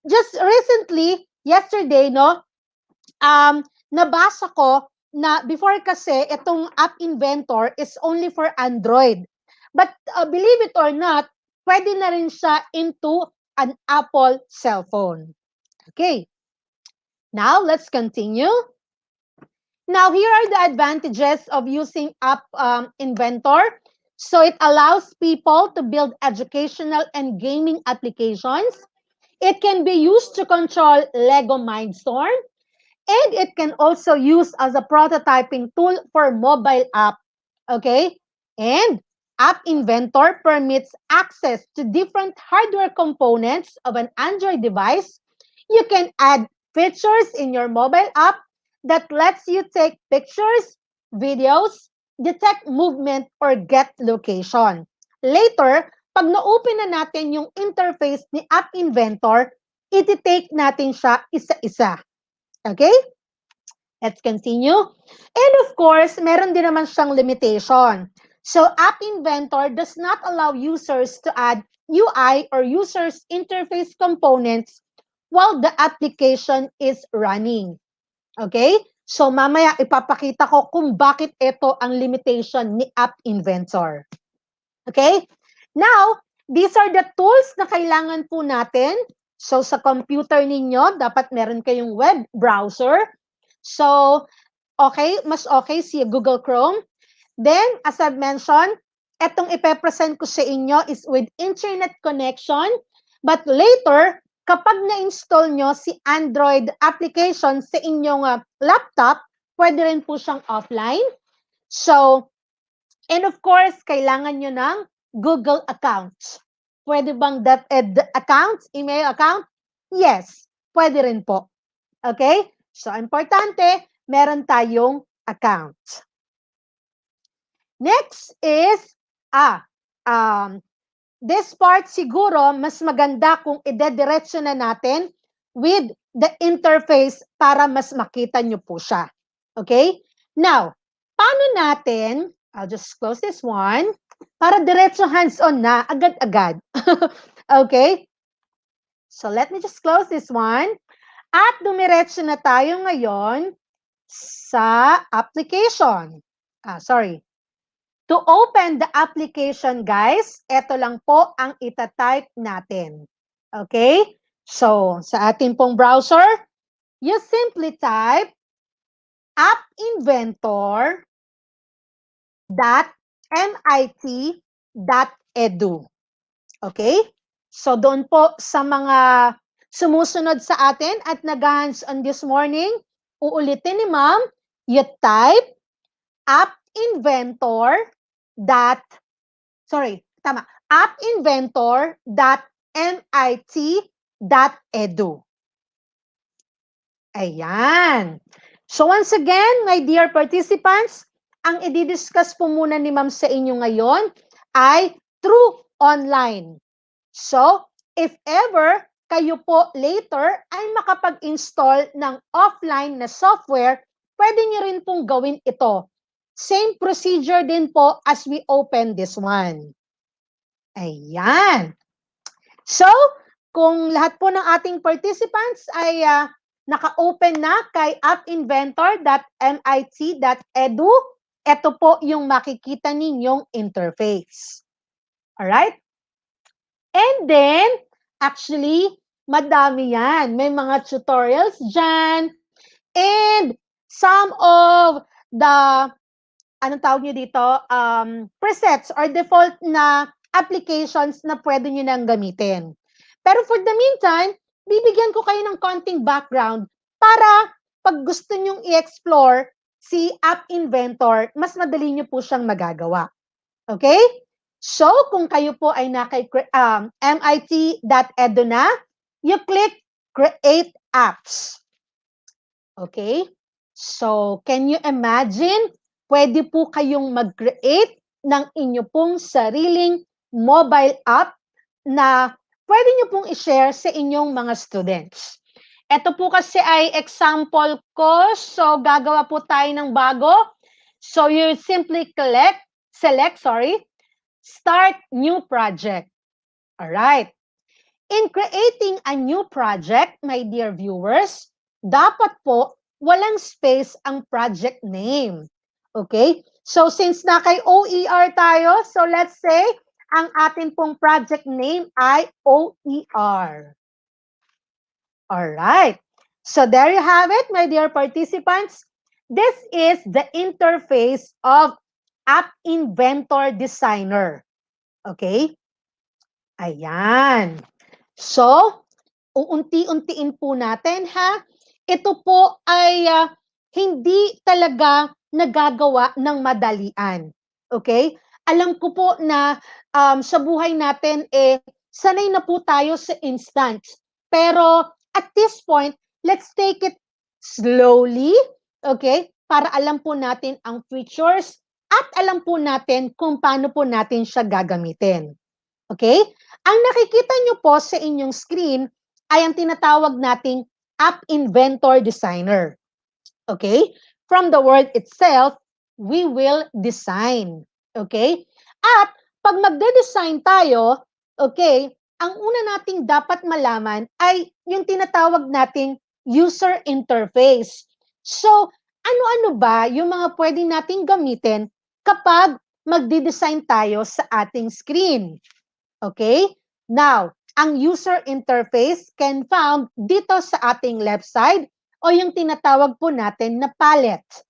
Just recently, yesterday, no, nabasa ko na before kasi itong App Inventor is only for Android. But believe it or not, pwede na rin siya into an Apple cell phone. Okay. Now, let's continue. Now, here are the advantages of using App Inventor. So, it allows people to build educational and gaming applications. It can be used to control Lego Mindstorm. And it can also use as a prototyping tool for mobile app. Okay? And App Inventor permits access to different hardware components of an Android device. You can add features in your mobile app that lets you take pictures, videos, detect movement, or get location. Later, pag na-open na natin yung interface ni App Inventor, iti-take natin siya isa-isa. Okay? Let's continue. And of course, meron din naman siyang limitation. So, App Inventor does not allow users to add UI or users interface components while the application is running. Okay? So, mamaya ipapakita ko kung bakit ito ang limitation ni App Inventor. Okay? Now, these are the tools na kailangan po natin. So, sa computer ninyo, dapat meron kayong web browser. So, okay, mas okay si Google Chrome. Then, as I've mentioned, etong ipepresent ko sa inyo is with internet connection. But later, kapag na-install nyo si Android application sa inyong laptop, pwede rin po siyang offline. So, and of course, kailangan nyo ng Google accounts. Pwede bang .ed account, email account? Yes, pwede rin po. Okay? So, importante, meron tayong account. Next is, this part siguro, mas maganda kung idediretso na natin with the interface para mas makita nyo po siya. Okay? Now, paano natin, I'll just close this one, para diretso hands-on na, agad-agad. Okay? So, let me just close this one. At dumiretso na tayo ngayon sa application. To open the application, guys, ito lang po ang itatype natin. Okay? So, sa ating pong browser, you simply type appinventor.mit.edu. Okay? So, doon po sa mga sumusunod sa atin at nag-hands-on this morning, uulitin ni ma'am, you type appinventor.mit.edu. Ayan. So once again, my dear participants, ang i-discuss po muna ni ma'am sa inyo ngayon ay through online. So, if ever kayo po later ay makapag-install ng offline na software, pwede nyo rin pong gawin ito. Same procedure din po as we open this one. Ayan. So, kung lahat po ng ating participants ay naka-open na kay appinventor.mit.edu. Ito po yung makikita ninyong interface. Alright? And then, actually, madami yan. May mga tutorials dyan. And some of the, anong tawag nyo dito, presets or default na applications na pwede nyo nang gamitin. Pero for the meantime, bibigyan ko kayo ng konting background para pag gusto nyong i-explore si App Inventor, mas madali nyo po siyang magagawa. Okay? So, kung kayo po ay naka mit.edu na, you click Create Apps. Okay? So, can you imagine, pwede po kayong mag-create ng inyo pong sariling mobile app na pwede nyo pong i-share sa inyong mga students. Ito po kasi ay example ko. So, gagawa po tayo ng bago. So, you simply select, start new project. Alright. In creating a new project, my dear viewers, dapat po walang space ang project name. Okay? So, since na kay OER tayo, so let's say, ang atin pong project name ay OER. Alright. So, there you have it, my dear participants. This is the interface of App Inventor Designer. Okay? Ayan. So, uunti-untiin po natin, ha? Ito po ay hindi talaga nagagawa ng madalian. Okay? Alam ko po na sa buhay natin, sanay na po tayo sa instant. Pero at this point, let's take it slowly, okay? Para alam po natin ang features at alam po natin kung paano po natin siya gagamitin. Okay? Ang nakikita nyo po sa inyong screen ay ang tinatawag nating App Inventor Designer. Okay? From the word itself, we will design. Okay? At pag magde-design tayo, okay, ang una nating dapat malaman ay yung tinatawag nating user interface. So, ano-ano ba yung mga pwede nating gamitin kapag magde-design tayo sa ating screen? Okay? Now, ang user interface can found dito sa ating left side o yung tinatawag po natin na palette.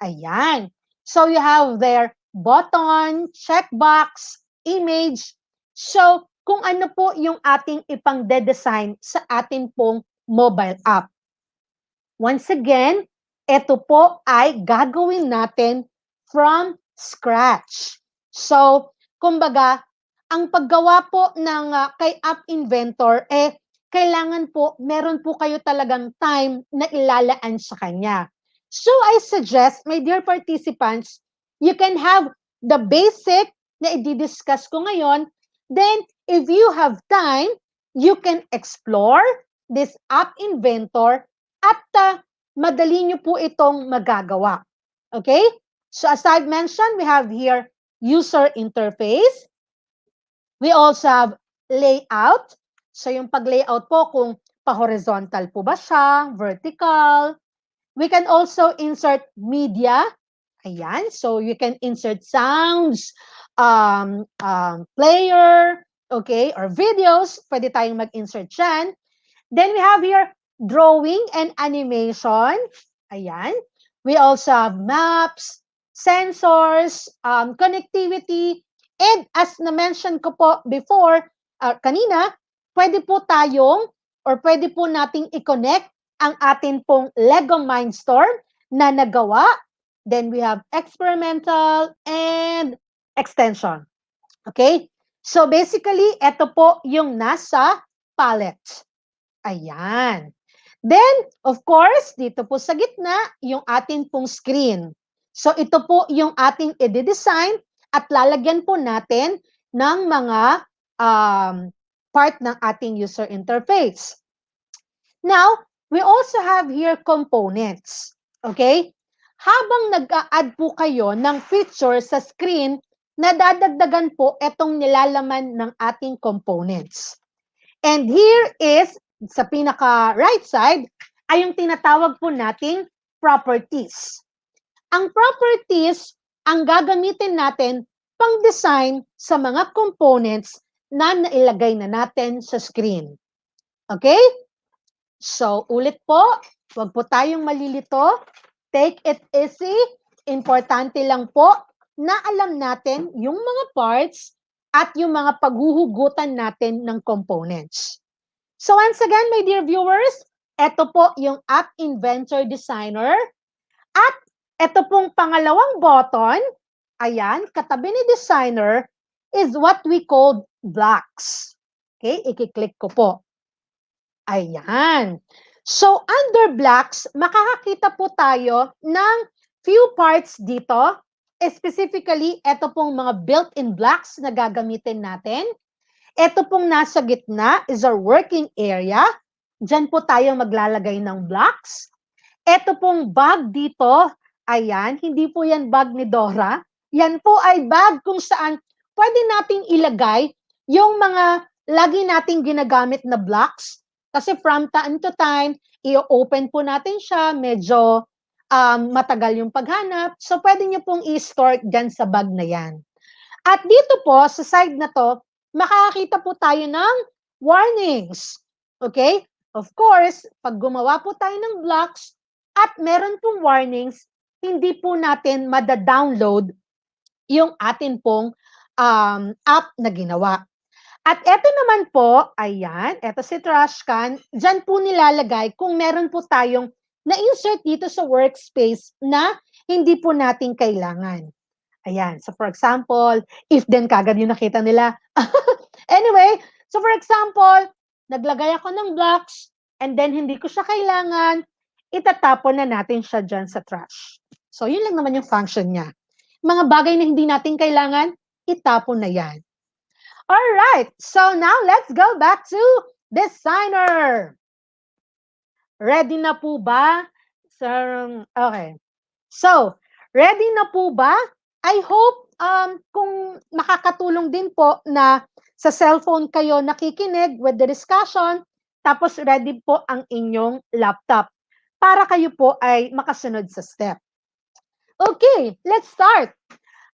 Ayan. So, you have there button, checkbox, image. So, kung ano po yung ating ipang-design sa atin pong mobile app. Once again, ito po ay gagawin natin from scratch. So, kumbaga, ang paggawa po ng kay App Inventor, kailangan po, meron po kayo talagang time na ilalaan sa kanya. So, I suggest, my dear participants, you can have the basic na i-discuss ko ngayon. Then, if you have time, you can explore this App Inventor at madali nyo po itong magagawa. Okay? So, as I've mentioned, we have here user interface. We also have layout. So, yung pag-layout po, kung pa-horizontal po ba siya, vertical. We can also insert media. Ayan. So, you can insert sounds, player, okay, or videos. Pwede tayong mag-insert dyan. Then, we have here drawing and animation. Ayan. We also have maps, sensors, connectivity, and as na-mention ko po before, kanina, pwede po tayong or pwede po nating i-connect ang atin pong Lego Mindstorm na nagawa. Then we have experimental and extension. Okay? So basically, ito po yung nasa palette. Ayan. Then, of course, dito po sa gitna, yung atin pong screen. So ito po yung ating i-design at lalagyan po natin ng mga part ng ating user interface. Now, we also have here components. Okay? Habang nag-a-add po kayo ng feature sa screen, nadadagdagan po itong nilalaman ng ating components. And here is, sa pinaka-right side, ay yung tinatawag po nating properties. Ang properties ang gagamitin natin pang-design sa mga components na nailagay na natin sa screen. Okay? So, ulit po, huwag po tayong malilito. Take it easy. Importante lang po na alam natin yung mga parts at yung mga paghuhugutan natin ng components. So once again, my dear viewers, ito po yung App Inventor Designer. At ito pong pangalawang button, ayan, katabi ni Designer, is what we call blocks. Okay, i-click ko po. Ayan. So, under blocks, makakakita po tayo ng few parts dito. Specifically, ito pong mga built-in blocks na gagamitin natin. Ito pong nasa gitna is our working area. Diyan po tayo maglalagay ng blocks. Ito pong bag dito, ayan, hindi po yan bag ni Dora. Yan po ay bag kung saan pwede nating ilagay yung mga lagi nating ginagamit na blocks. Kasi from time to time, i-open po natin siya, medyo matagal yung paghanap. So, pwede nyo pong i-store dyan sa bag na yan. At dito po, sa side na to, makakakita po tayo ng warnings. Okay? Of course, pag gumawa po tayo ng blocks at meron pong warnings, hindi po natin mada-download yung atin pong app na ginawa. At eto naman po, ayan, eto si trash can, dyan po nilalagay kung meron po tayong na-insert dito sa workspace na hindi po natin kailangan. Ayan, so for example, if then kagad yung nakita nila. Anyway, so for example, naglagay ako ng blocks and then hindi ko siya kailangan, itatapon na natin siya dyan sa trash. So yun lang naman yung function niya. Mga bagay na hindi natin kailangan, itapon na yan. Alright, so now let's go back to Designer. Ready na po ba? Okay. So, ready na po ba? I hope kung makakatulong din po na sa cellphone kayo nakikinig with the discussion, tapos ready po ang inyong laptop para kayo po ay makasunod sa step. Okay, let's start.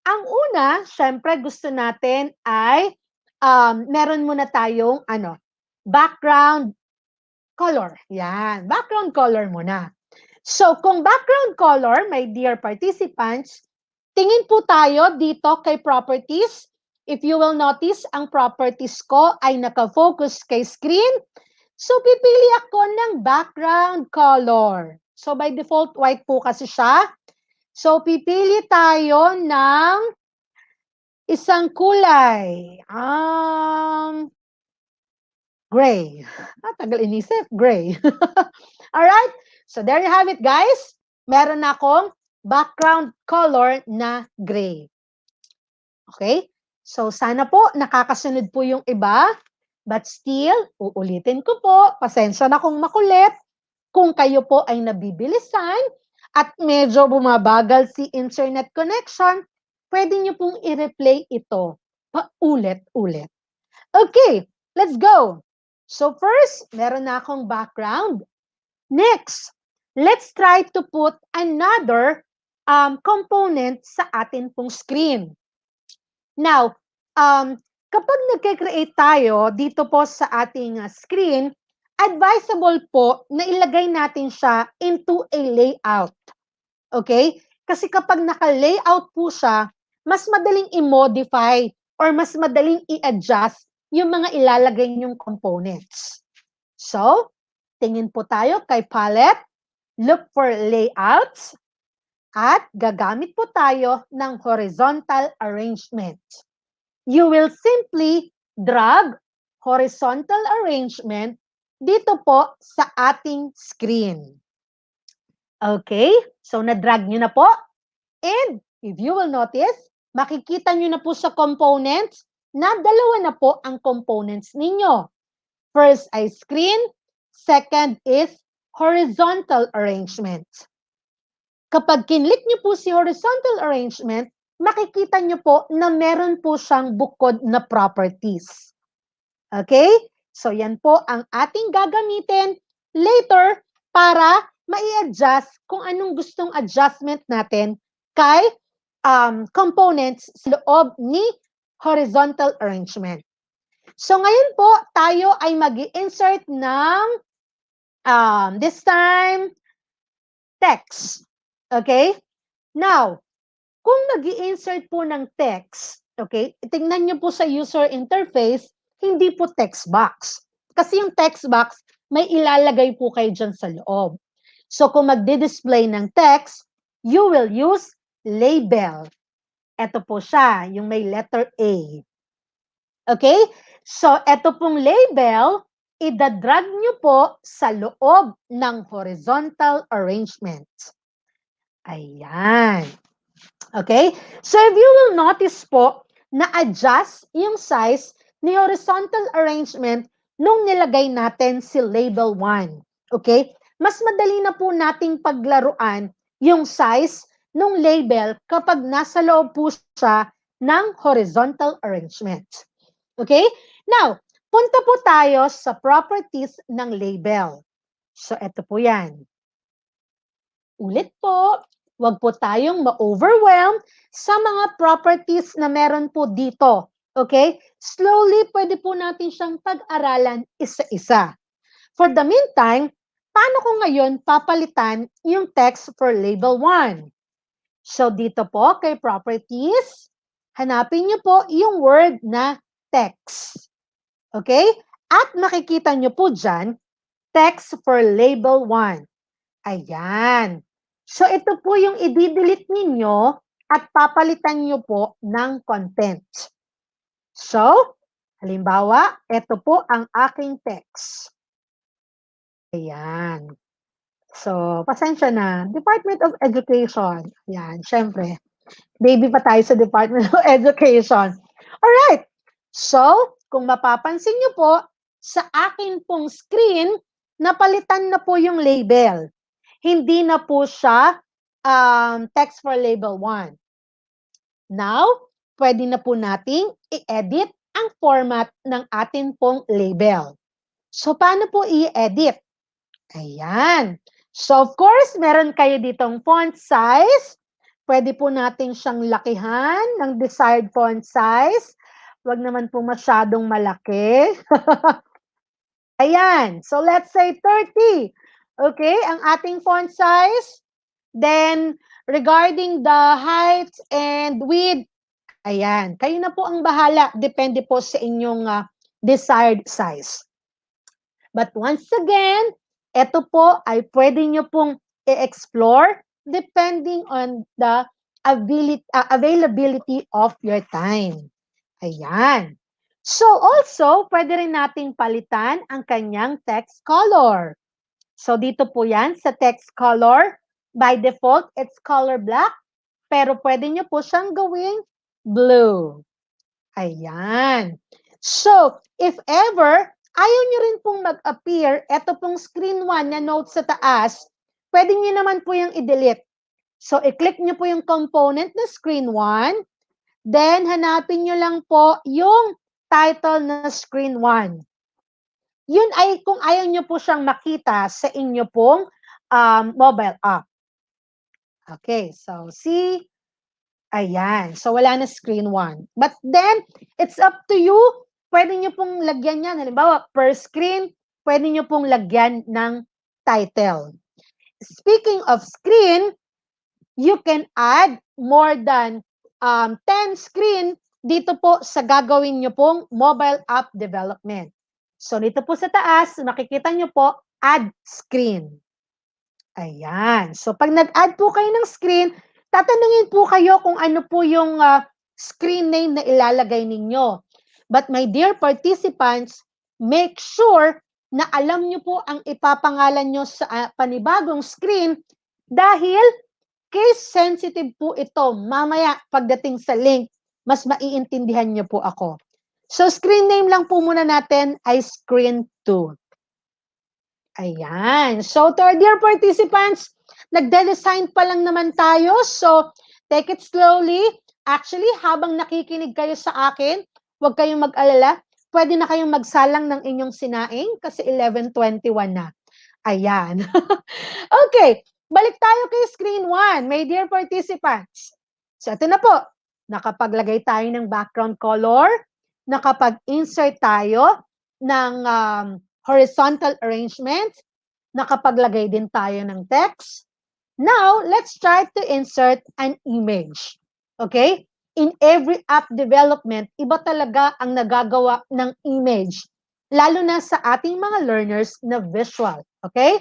Ang una, syempre gusto natin ay meron muna tayong background color. Yan, background color muna. So, kung background color, my dear participants, tingin po tayo dito kay properties. If you will notice, ang properties ko ay naka-focus kay screen. So, pipili ako ng background color. So, by default, white po kasi siya. So, pipili tayo ng isang kulay. Gray. Tagal inisip. Gray. Alright? So, there you have it, guys. Meron akong background color na gray. Okay? So, sana po nakakasunod po yung iba. But still, uulitin ko po. Pasensya na kung makulit. Kung kayo po ay nabibilisan at medyo bumabagal si internet connection, pwede nyo pong i-replay ito paulit-ulit. Okay, let's go. So first, meron na akong background. Next, let's try to put another component sa atin pong screen. Now, kapag nagke-create tayo dito po sa ating screen, advisable po na ilagay natin siya into a layout. Okay? Kasi kapag naka-layout po siya, mas madaling i-modify or mas madaling i-adjust yung mga ilalagay niyong components. So, tingin po tayo kay palette, look for layouts, at gagamit po tayo ng horizontal arrangement. You will simply drag horizontal arrangement dito po sa ating screen. Okay? So, na-drag nyo na po. And, if you will notice, makikita nyo na po sa components na dalawa na po ang components ninyo. First ay screen, second is horizontal arrangement. Kapag kinlik nyo po si horizontal arrangement, makikita nyo po na meron po siyang bukod na properties. Okay? So, yan po ang ating gagamitin later para mai-adjust kung anong gustong adjustment natin kay components sa loob ni horizontal arrangement. So ngayon po, tayo ay mag-insert ng this time text. Okay? Now, kung mag-insert po ng text, okay, tingnan nyo po sa user interface, hindi po text box. Kasi yung text box, may ilalagay po kayo dyan sa loob. So kung magdi-display ng text, you will use label. Ito po siya, yung may letter A. Okay? So ito pong label, idadrag nyo po sa loob ng horizontal arrangement. Ayan. Okay? So if you will notice po, na-adjust yung size ni horizontal arrangement nung nilagay natin si label 1. Okay? Mas madali na po nating paglaruan yung size ng label kapag nasa loob po siya ng horizontal arrangement. Okay? Now, punta po tayo sa properties ng label. So, eto po yan. Ulit po, wag po tayong ma-overwhelm sa mga properties na meron po dito. Okay? Slowly, pwede po natin siyang pag-aralan isa-isa. For the meantime, paano ko ngayon papalitan yung text for label 1? So, dito po kay properties, hanapin niyo po yung word na text. Okay? At makikita niyo po dyan, text for label 1. Ayan. So, ito po yung i-delete ninyo at papalitan nyo po ng content. So, halimbawa, ito po ang aking text. Ayan. So, pasensya na. Department of Education. Ayan, syempre. Baby pa tayo sa Department of Education. Alright. So, kung mapapansin nyo po, sa akin pong screen, napalitan na po yung label. Hindi na po siya text for label 1. Now, pwede na po nating i-edit ang format ng atin pong label. So, paano po i-edit? Ayan. So, of course, meron kayo ditong font size. Pwede po natin siyang lakihan ng desired font size. Huwag naman po masyadong malaki. Ayan. So, let's say 30. Okay, ang ating font size. Then, regarding the height and width, ayan, kayo na po ang bahala. Depende po sa inyong desired size. But once again, ito po ay pwede nyo pong i-explore depending on the availability of your time. Ayan. So, also, pwede rin nating palitan ang kanyang text color. So, dito po yan sa text color. By default, it's color black. Pero pwede nyo po siyang gawing blue. Ayan. So, if ever, ayaw nyo rin pong mag-appear, eto pong screen 1 na note sa taas, pwede nyo naman po yung i-delete. So, i-click nyo po yung component na screen 1. Then, hanapin nyo lang po yung title na screen 1. Yun ay kung ayaw nyo po siyang makita sa inyo pong mobile app. Okay, so see, ayan. So wala na screen 1. But then, it's up to you. Pwede nyo pong lagyan yan. Halimbawa, per screen, pwede nyo pong lagyan ng title. Speaking of screen, you can add more than 10 screen dito po sa gagawin nyo pong mobile app development. So, dito po sa taas, makikita nyo po, add screen. Ayan. So, pag nag-add po kayo ng screen, tatanungin po kayo kung ano po yung screen name na ilalagay ninyo. But my dear participants, make sure na alam nyo po ang ipapangalan nyo sa panibagong screen dahil case sensitive po ito. Mamaya, pagdating sa link, mas maiintindihan nyo po ako. So, screen name lang po muna natin ay screen 2. Ayan. So, to our dear participants, nagde-design pa lang naman tayo. So, take it slowly. Actually, habang nakikinig kayo sa akin, huwag kayong mag-alala. Pwede na kayong magsalang ng inyong sinaing kasi 11:21 na. Ayan. Okay, balik tayo kay screen 1, my dear participants. So ito na po, nakapaglagay tayo ng background color, nakapag-insert tayo ng horizontal arrangement, nakapaglagay din tayo ng text. Now, let's try to insert an image. Okay? In every app development, iba talaga ang nagagawa ng image, lalo na sa ating mga learners na visual. Okay?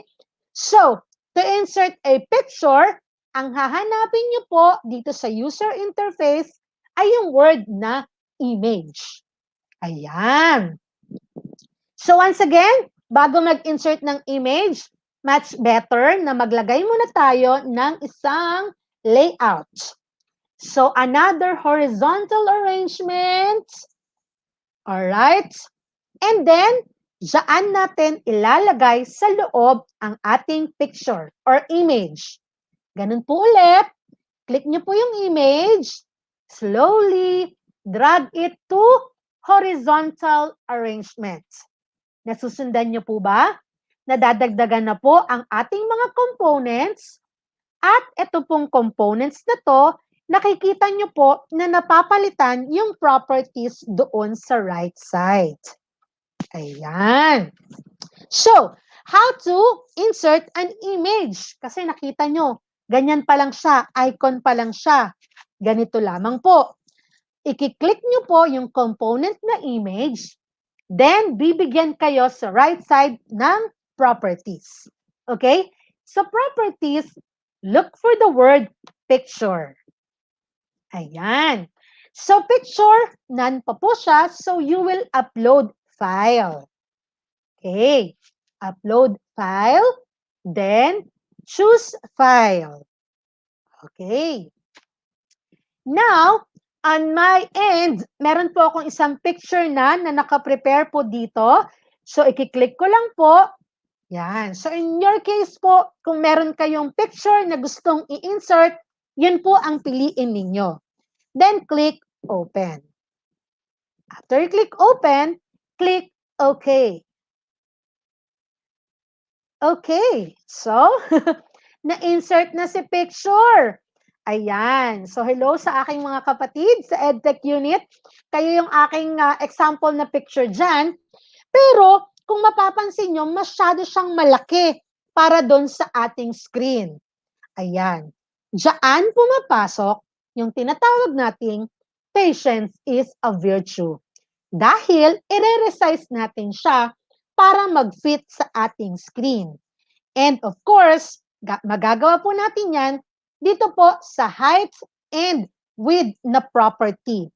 So, to insert a picture, ang hahanapin nyo po dito sa user interface ay yung word na image. Ayan. So once again, bago mag-insert ng image, much better na maglagay muna tayo ng isang layout. So another horizontal arrangement. Alright? And then, dyan natin ilalagay sa loob ang ating picture or image. Ganun po ulit. Click nyo po yung image. Slowly drag it to horizontal arrangement. Nasusundan nyo po ba? Nadadagdagan na po ang ating mga components. At ito pong components na to, nakikita nyo po na napapalitan yung properties doon sa right side. Ayan. So, how to insert an image? Kasi nakita nyo, ganyan pa lang siya, icon pa lang siya. Ganito lamang po. I-click nyo po yung component na image, then bibigyan kayo sa right side ng properties. Okay? So properties, look for the word picture. Ayan. So picture, none pa po siya, so you will upload file. Okay. Upload file, then choose file. Okay. Now, on my end, meron po akong isang picture na naka-prepare po dito. So, i-click ko lang po. Yan. So, in your case po, kung meron kayong picture na gustong i-insert, yun po ang piliin ninyo. Then, click open. After you click open, click OK. Okay. So, na-insert na si picture. Ayan. So, hello sa aking mga kapatid sa EdTech unit. Kayo yung aking example na picture dyan. Pero, kung mapapansin nyo, masyado siyang malaki para doon sa ating screen. Ayan. Diyan pumapasok yung tinatawag nating patience is a virtue. Dahil, i-resize natin siya para mag-fit sa ating screen. And of course, magagawa po natin yan dito po sa height and width na property.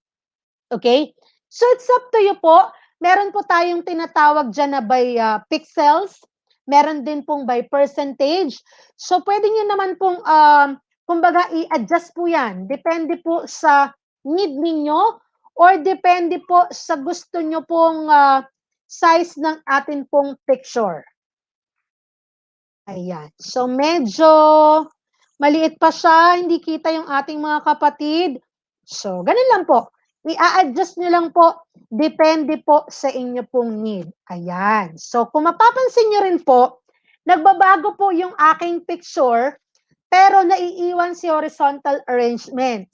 Okay? So it's up to you po. Meron po tayong tinatawag dyan na by pixels. Meron din pong by percentage. So pwede nyo naman pong, kumbaga, i-adjust po yan. Depende po sa need ninyo or depende po sa gusto nyo pong size ng atin pong picture. Ayan. So, medyo maliit pa siya. Hindi kita yung ating mga kapatid. So, ganun lang po. I-adjust nyo lang po. Depende po sa inyo pong need. Ayan. So, kung mapapansin nyo rin po, nagbabago po yung aking picture, pero naiiwan si horizontal arrangement.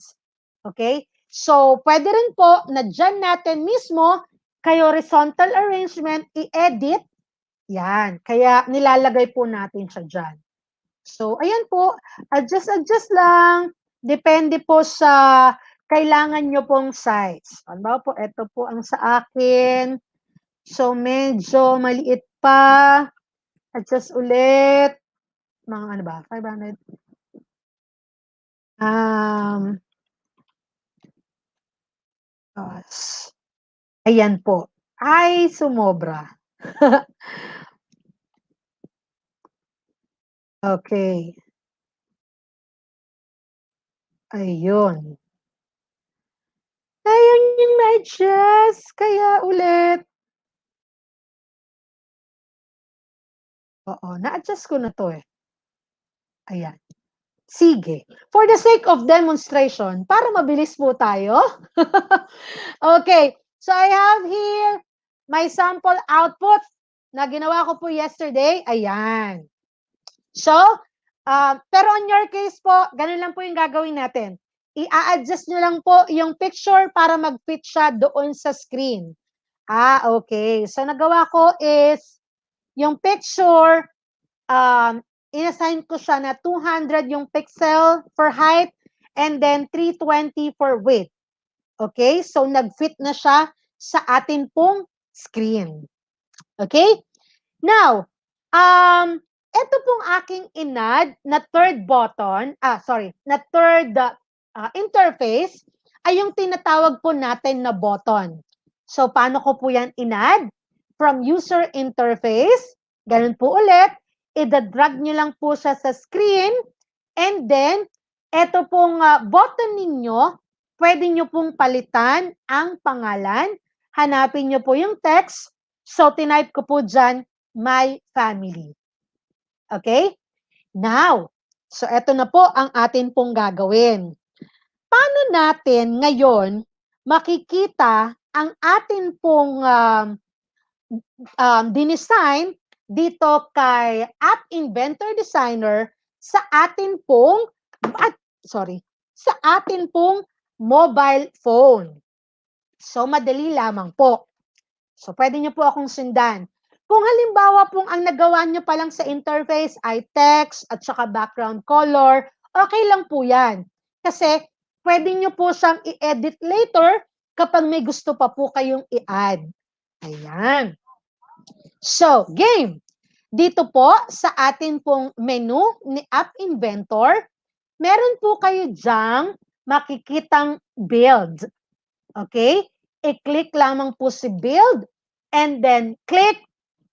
Okay? So, pwede rin po na dyan natin mismo kay horizontal arrangement i-edit. Yan. Kaya nilalagay po natin siya dyan. So, ayan po. Adjust lang. Depende po sa kailangan nyo pong size. Ano po? Ito po ang sa akin. So, medyo maliit pa. Adjust ulit. Mga ano ba? 500. Ayan po. Ay, sumobra. Okay. Ayun. Ayun yung ma-adjust. Kaya ulit. Oo, na-adjust ko na to eh. Ayan. Sige. For the sake of demonstration, para mabilis po tayo. Okay. So I have here my sample output. na ginawa ko po yesterday. Ayan. So, pero on your case po, ganun lang po yung gagawin natin. I-adjust nyo lang po yung picture para mag-fit siya doon sa screen. Okay. So, nagawa ko is, yung picture, inassign ko siya na 200 yung pixel for height and then 320 for width. Okay? So, nag-fit na siya sa atin pong screen. Okay? Now, ito pong aking inad na third button, na third interface ay yung tinatawag po natin na button. So, paano ko po yan inad? From user interface, ganun po ulit, i-drag nyo lang po siya sa screen, and then, ito pong button ninyo, pwede nyo pong palitan ang pangalan, hanapin nyo po yung text, so tinype ko po dyan, my family. Okay? Now, so eto na po ang atin pong gagawin. Paano natin ngayon makikita ang atin pong dinesign dito kay App Inventor Designer sa atin pong sa atin pong mobile phone. So, madali lamang po. So, pwede nyo po akong sundan. Kung halimbawa pong ang nagawa nyo pa lang sa interface ay text at saka background color, okay lang po yan. Kasi, pwede nyo po siyang i-edit later kapag may gusto pa po kayong i-add. Ayan. So, game. Dito po sa atin pong menu ni App Inventor, meron po kayo dyang makikitang build. Okay? I-click lamang po si build and then click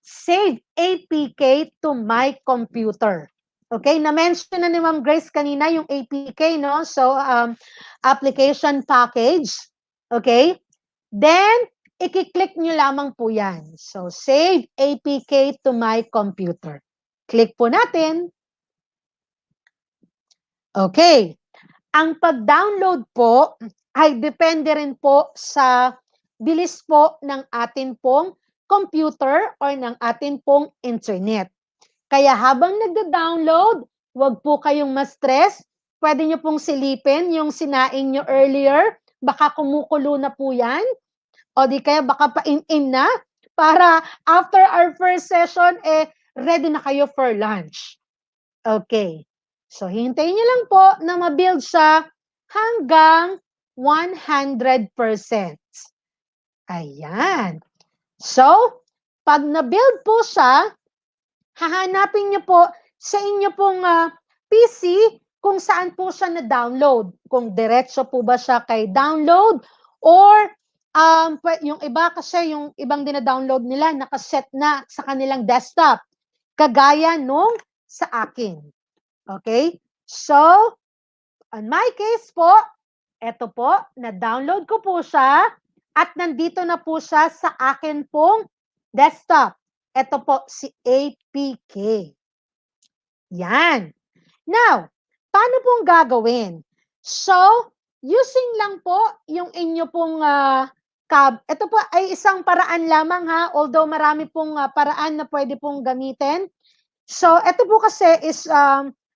save APK to my computer. Okay? Na-mention na ni Ma'am Grace kanina yung APK, no? So, application package. Okay? Then, i-click nyo lamang po yan. So, save APK to my computer. Click po natin. Okay. Ang pag-download po ay depende rin po sa bilis po ng atin pong computer or ng atin pong internet. Kaya habang nagda-download, huwag po kayong ma-stress. Pwede nyo pong silipin yung sinaing nyo earlier. Baka kumukulo na po yan. O di kaya baka pa-in na para after our first session, ready na kayo for lunch. Okay. So, hintayin nyo lang po na ma-build siya hanggang 100%. Ayan. So, pag na-build po siya, hahanapin nyo po sa inyo pong PC kung saan po siya na-download. Kung diretso po ba siya kay download or yung iba kasi yung ibang dina-download nila nakaset na sa kanilang desktop. Kagaya nung sa akin. Okay? So, on my case po, eto po, na-download ko po siya at nandito na po siya sa akin pong desktop. Ito po si APK. Yan. Now, paano pong gagawin? So, using lang po yung inyo pong ito po ay isang paraan lamang ha, although marami pong paraan na pwede pong gamitin. So, ito po kasi is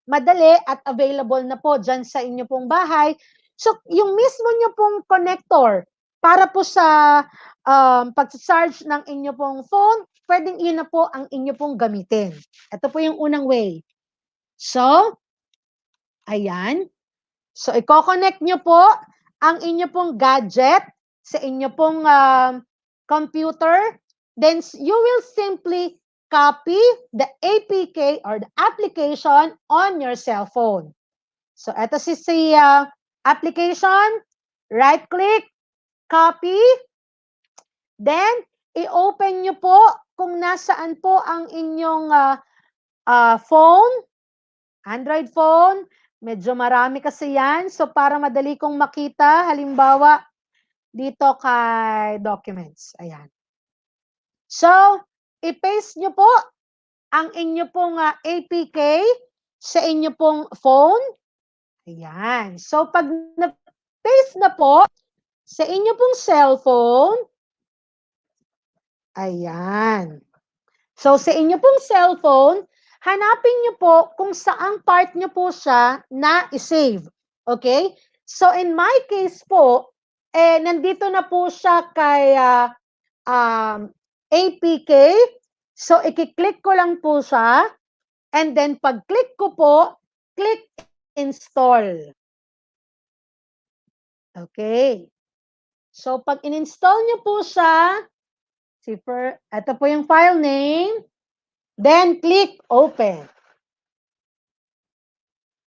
madali at available na po dyan sa inyo pong bahay. So, yung mismo nyo pong connector para po sa pag-charge ng inyo pong phone, pwedeng yun na po ang inyo pong gamitin. Ito po yung unang way. So, ayan. So, i-connect nyo po ang inyo pong gadget sa inyo pong computer. Then, you will simply copy the APK or the application on your cell phone. So, ito si application, right-click, copy, then, i-open nyo po kung nasaan po ang inyong phone, Android phone, medyo marami kasi yan. So, para madali kong makita, halimbawa, dito kay documents. Ayan. So, i-paste nyo po ang inyo pong APK sa inyo pong phone. Ayan. So, pag na-paste na po sa inyo pong cellphone, ayan. So, sa inyo pong cellphone, hanapin nyo po kung saang part nyo po siya na i-save. Okay? So, in my case po, nandito na po siya kay APK. So, i-click ko lang po siya. And then, pag-click ko po, click install. Okay. So, pag in-install nyo po siya, ito po yung file name. Then, click open.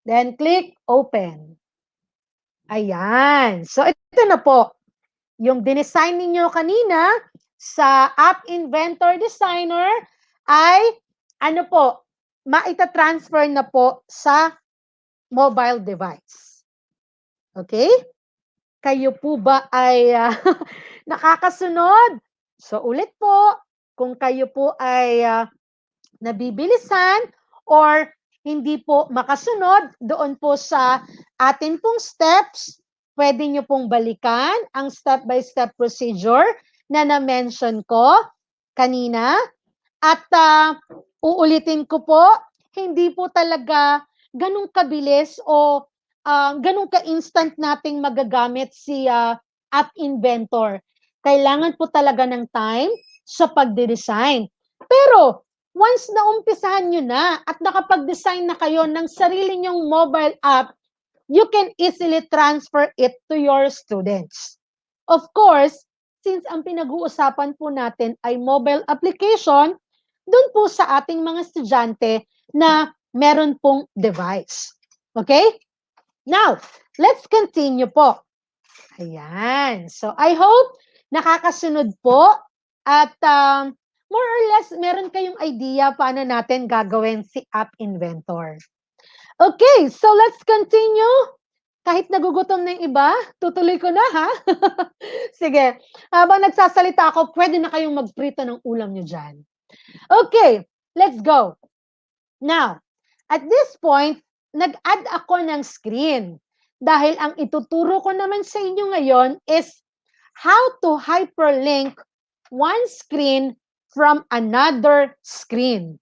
Then, click open. Ayan. So, ito na po. Yung dinesign ninyo kanina sa App Inventor Designer ay, ano po, maita-transfer na po sa mobile device. Okay? Kayo po ba ay nakakasunod? So, ulit po, kung kayo po ay nabibilisan or hindi po makasunod doon po sa atin pong steps, pwede nyo pong balikan ang step-by-step procedure na na-mention ko kanina. At uulitin ko po, hindi po talaga ganun kabilis o ganun ka-instant nating magagamit si App Inventor. Kailangan po talaga ng time sa pagde-design. Pero, once na umpisahan nyo na at nakapag-design na kayo ng sarili nyong mobile app, you can easily transfer it to your students. Of course, since ang pinag-uusapan po natin ay mobile application, doon po sa ating mga estudyante na meron pong device. Okay? Now, let's continue po. Ayan. So, I hope nakakasunod po at more or less, meron kayong idea paano natin gagawin si App Inventor. Okay, so let's continue. Kahit nagugutom na yung iba, tutuloy ko na ha. Sige, habang nagsasalita ako, pwede na kayong magprito ng ulam nyo dyan. Okay, let's go. Now, at this point, nag-add ako ng screen. Dahil ang ituturo ko naman sa inyo ngayon is how to hyperlink one screen from another screen.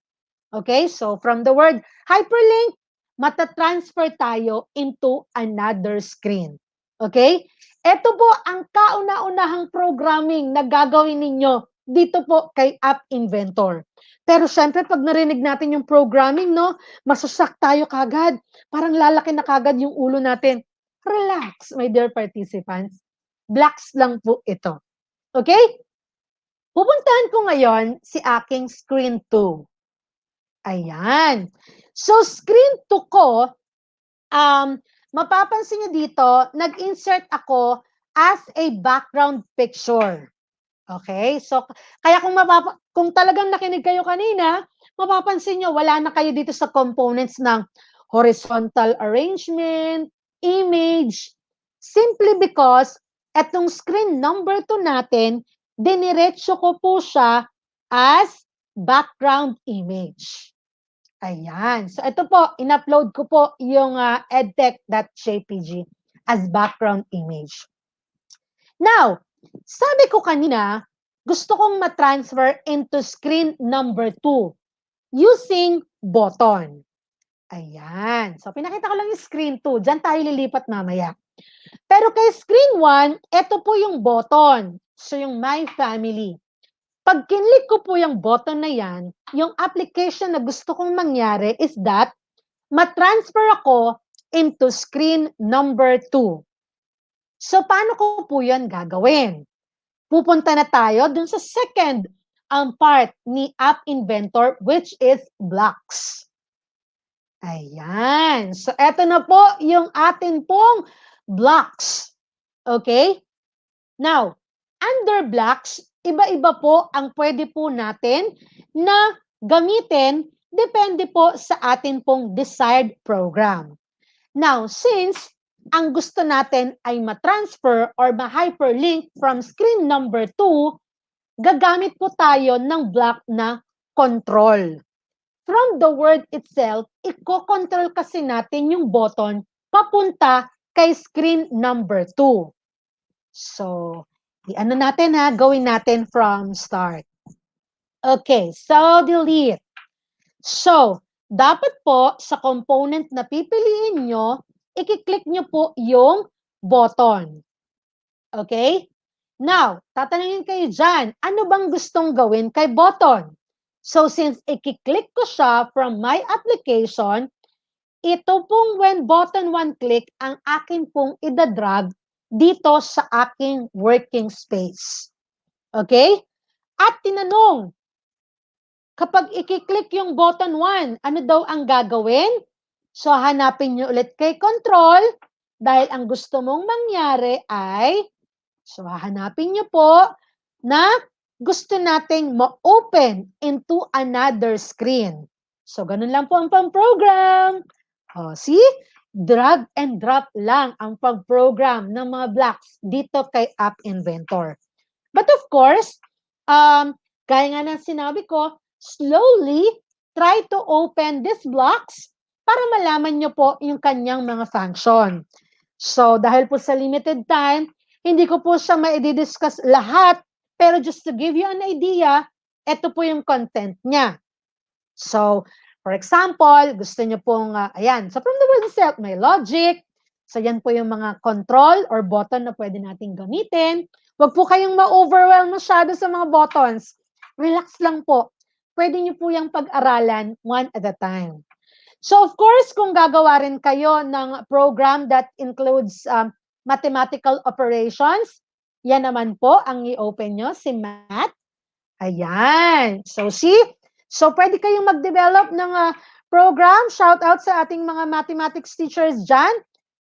Okay, so from the word hyperlink, matatransfer tayo into another screen. Okay? Ito po ang kauna-unahang programming na gagawin ninyo dito po kay App Inventor. Pero syempre, pag narinig natin yung programming, no, masasak tayo kagad. Parang lalaki na kagad yung ulo natin. Relax, my dear participants. Blocks lang po ito. Okay? Pupuntahan ko ngayon si aking screen 2. Ayan. So, screen 2 ko, mapapansin nyo dito, nag-insert ako as a background picture. Okay? So, kaya kung talagang nakinig kayo kanina, mapapansin nyo, wala na kayo dito sa components ng horizontal arrangement, image, simply because etong screen number 2 natin, diniretso ko po siya as background image. Ayan. So, ito po, in-upload ko po yung edtech.jpg as background image. Now, sabi ko kanina, gusto kong matransfer into screen number 2 using button. Ayan. So, pinakita ko lang yung screen 2. Diyan tayo lilipat mamaya. Pero kay screen 1, ito po yung button. So, yung My Family. Pag kinlik ko po yung button na yan, yung application na gusto kong mangyari is that matransfer ako into screen number 2. So, paano ko po yan gagawin? Pupunta na tayo dun sa second part ni App Inventor, which is blocks. Ayan. So, eto na po yung atin pong blocks. Okay? Now, under blocks, iba-iba po ang pwede po natin na gamitin depende po sa atin pong desired program. Now, since ang gusto natin ay matransfer or ma-hyperlink from screen number 2, gagamit po tayo ng block na control. From the word itself, i-control kasi natin yung button papunta kay screen number 2. So, ano natin ha, gawin natin from start. Okay, so delete. So, dapat po sa component na pipiliin nyo, i-click nyo po yung button. Okay? Now, tatanungin kayo dyan, ano bang gustong gawin kay button? So, since i-click ko siya from my application, ito pong when button one click, ang akin pong idadrag dito sa aking working space. Okay? At tinanong, kapag i-click yung button 1, ano daw ang gagawin? So, hanapin nyo ulit kay control dahil ang gusto mong mangyari ay, so hahanapin nyo po na gusto nating ma-open into another screen. So, ganun lang po ang pang-program. Oh, see? Drag and drop lang ang pag-program ng mga blocks dito kay App Inventor. But of course, gaya nga ng sinabi ko, slowly try to open these blocks para malaman nyo po yung kanyang mga function. So, dahil po sa limited time, hindi ko po siya ma-discuss lahat, pero just to give you an idea, ito po yung content niya. So, for example, gusto nyo pong, ayan, so from the word itself, may logic. So, yan po yung mga control or button na pwede natin gamitin. Huwag po kayong ma-overwhelm masyado sa mga buttons. Relax lang po. Pwede nyo po yung pag-aralan one at a time. So, of course, kung gagawa rin kayo ng program that includes mathematical operations, yan naman po ang i-open nyo, si Math. Ayan. So, see? So, pwede kayong mag-develop ng program. Shout out sa ating mga mathematics teachers dyan.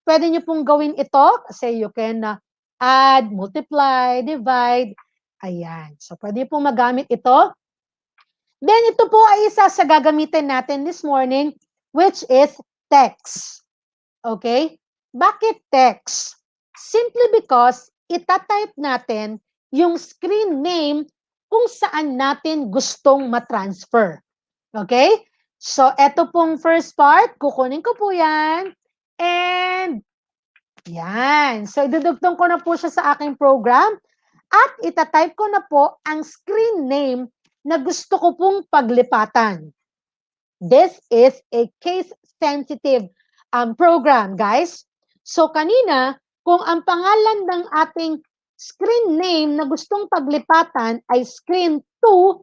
Pwede nyo pong gawin ito kasi you can add, multiply, divide. Ayan. So, pwede pong magamit ito. Then, ito po ay isa sa gagamitin natin this morning, which is text. Okay? Bakit text? Simply because itatype natin yung screen name kung saan natin gustong matransfer. Okay? So, eto pong first part, kukunin ko po yan. And, yan. So, idudugtong ko na po siya sa aking program. At itatype ko na po ang screen name na gusto ko pong paglipatan. This is a case-sensitive program, guys. So, kanina, kung ang pangalan ng ating screen name na gustong paglipatan ay screen 2,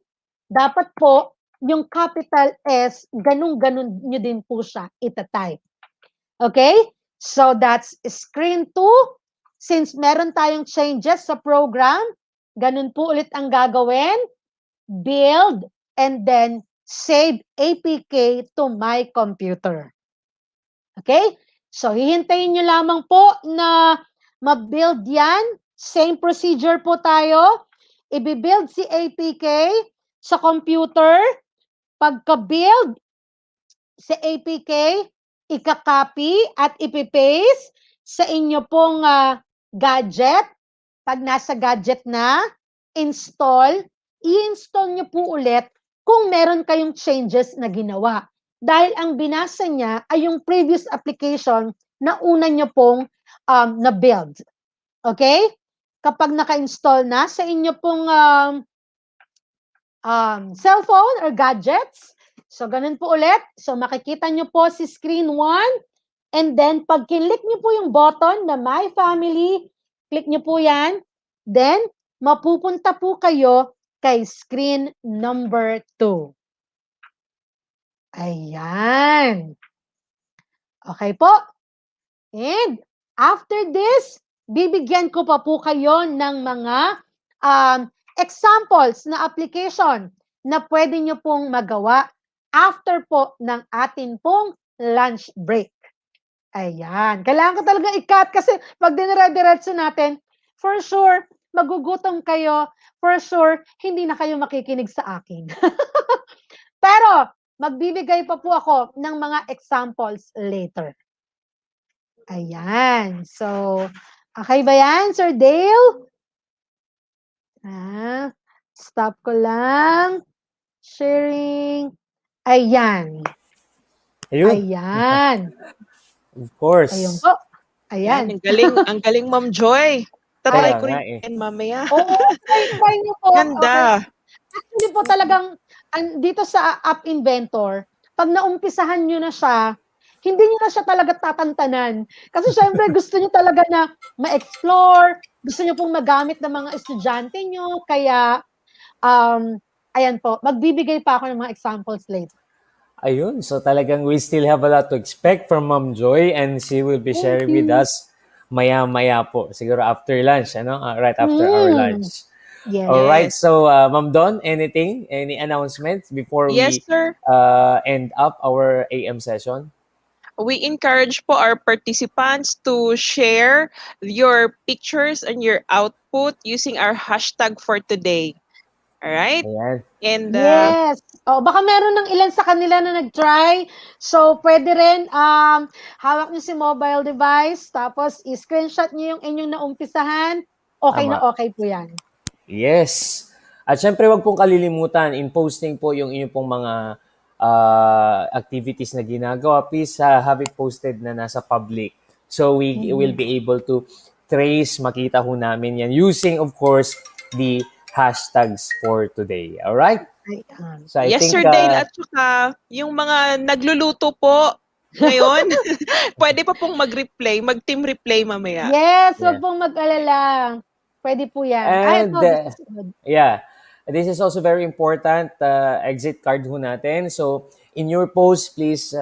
dapat po yung capital S, ganun-ganun nyo din po siya itatype. Okay? So, that's screen 2. Since meron tayong changes sa program, ganun po ulit ang gagawin. Build, and then save APK to my computer. Okay? So, hihintayin nyo lamang po na ma-build yan. Same procedure po tayo. I-build si APK sa computer. Pagka-build si APK, ika-copy at ipipaste sa inyo pong gadget. Pag nasa gadget na, install, i-install nyo po ulit kung meron kayong changes na ginawa. Dahil ang binasa niya ay yung previous application na una nyo pong na-build. Okay? Kapag naka-install na sa inyo pong cellphone or gadgets, so ganun po ulit. So makikita nyo po si screen 1, and then pag kinlik nyo po yung button na My Family, click nyo po yan, then mapupunta po kayo kay screen number 2. Ayan. Okay po. And after this, bibigyan ko pa po kayo ng mga examples na application na pwede nyo pong magawa after po ng atin pong lunch break. Ayan. Kailangan ko talaga i-cut kasi pag dinire-diretso natin, for sure, magugutom kayo. For sure, hindi na kayo makikinig sa akin. Pero, magbibigay pa po ako ng mga examples later. Ayan. So, okay ba yan, Sir Dale? Stop ko lang. Sharing. Ayan. Ayun. Ayan. Of course. Ayun po. Ayan. Ang galing, Ma'am Joy. Tatry Kaya ko nga rin mamaya. Oo, try niyo po. Ganda. Okay. Actually po talagang dito sa App Inventor, 'pag naumpisahan niyo na siya, hindi niyo na siya talaga tatantanan. Kasi siyempre gusto niyo talaga na ma-explore, gusto niyo pong magamit ng mga estudyante niyo kaya, ayan po, magbibigay pa ako ng mga examples later. Ayun, so talagang we still have a lot to expect from Ma'am Joy and she will be Thank sharing with you. us maya-maya po. Siguro after lunch, ano? Right after our Mm, lunch. All yes. right, Yes. so Ma'am Don, anything? Any announcements before Yes, we sir. end up our AM session? We encourage po our participants to share your pictures and your output using our hashtag for today. All right? Ayan. And Yes. Oh, baka meron ng ilan sa kanila na nag-try. So, pwede rin, hawak niyo si mobile device, tapos i-screenshot niyo yung inyong naumpisahan. Okay na Tama. okay po yan. Yes. At syempre, wag pong kalilimutan, in posting po yung inyong pong mga activities na ginagawa, please have it posted na nasa public. So we will be able to trace, makita ho namin yan using, of course, the hashtags for today. Alright? Ayan. So I yes, think, Sir Dale, at saka yung mga nagluluto po ngayon, pwede pa pong mag-replay, mag-team replay mamaya. Yes, wag yeah. pong mag-alala. Pwede po yan. Ay, And ito, this is good. yeah, this is also very important, exit card ho natin. So in your post, please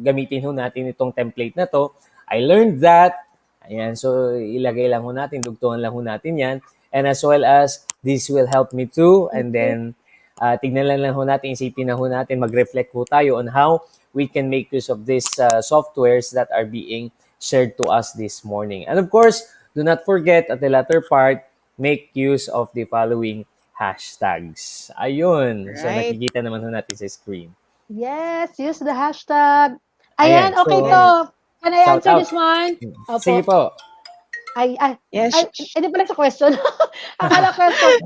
gamitin ho natin itong template na to. I learned that. Ayan, so ilagay lang ho natin, dugtungan lang ho natin yan. And as well as, this will help me too. And then, tignan lang ho natin, isipin na ho natin, mag-reflect ho tayo on how we can make use of these softwares that are being shared to us this morning. And of course, do not forget at the latter part, make use of the following hashtags. Ayun. So, Right. nakikita naman ho natin sa screen. Yes, use the hashtag. Ayan, Ayan, okay so, to. Can I shout answer out. this one? Sige Opo. po. Yes. Hindi pala sa question. Akala question.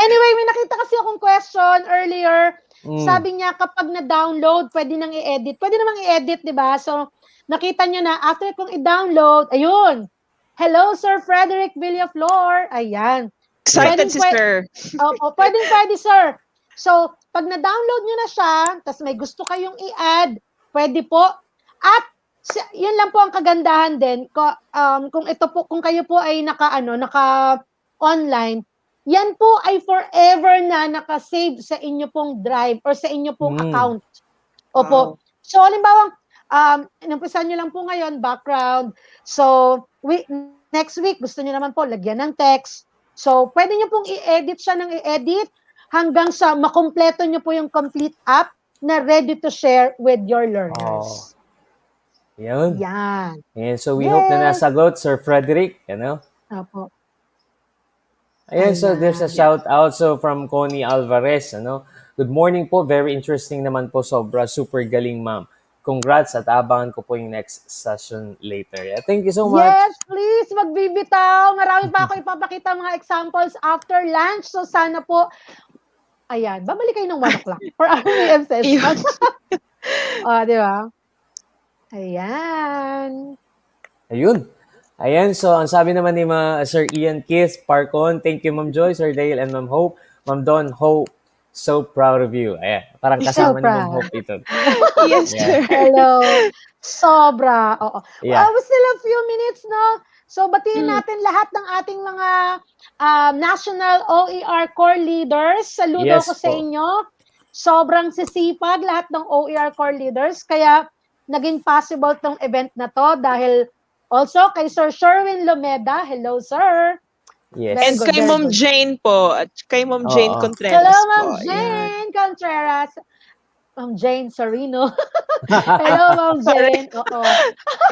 Anyway, may nakita kasi akong question earlier. Sabi niya, kapag na-download, pwede nang i-edit. Pwede namang i-edit, di ba? So, nakita niya na, after kong i-download, ayun. Hello, Sir Frederick Villaflor. Ayan. Excited si Sir. Opo, pwede, sir. So, pag na-download nyo na siya, tapos may gusto kayong i-add, pwede po. At yun lang po ang kagandahan din kung kayo po ay naka online, yan po ay forever na naka-save sa inyo pong drive or sa inyo pong account. Opo. Wow. So halimbawa inumpisahan niyo lang po ngayon background. So next week gusto niyo naman po lagyan ng text. So pwede niyo pong i-edit siya ng i-edit hanggang sa makumpleto niyo po yung complete app na ready to share with your learners. Yun. Yan. And so we hope na nasagot, Sir Frederick. Ano? Opo. Ayan, so there's a shout out so from Connie Alvarez. Ano? Good morning po. Very interesting naman po. Sobra. Super galing, ma'am. Congrats at abangan ko po yung next session later. Yeah, thank you so much. Yes, please, magbibitaw. Marami pa ako ipapakita mga examples after lunch. So sana po, ayan, babalik kayo ng 1 o'clock for our AM session. Di ba? Ayan. Ayan, so ang sabi naman ni Sir Ian Keith Parcon, thank you Ma'am Joy, Sir Dale, and Ma'am Hope. Ma'am Don, Hope, so proud of you. Ayan, parang kasama ni Ma'am Hope ito. Yes, sir. Hello. Sobra. Oo. Yeah. We still have few minutes, no? So, batiin natin lahat ng ating mga National OER Core Leaders. Saludo Yes ko sa po. inyo. Sobrang sisipag lahat ng OER Core Leaders. Kaya, naging possible tong event na to dahil also kay Sir Sherwin Lomeda. Hello, sir. Yes. And kay Ma'am Jane po. At kay Ma'am Jane Contreras Hello, po. Ma'am Jane Contreras. Ma'am Jane Sarino. Hello, Ma'am Jane. Oo.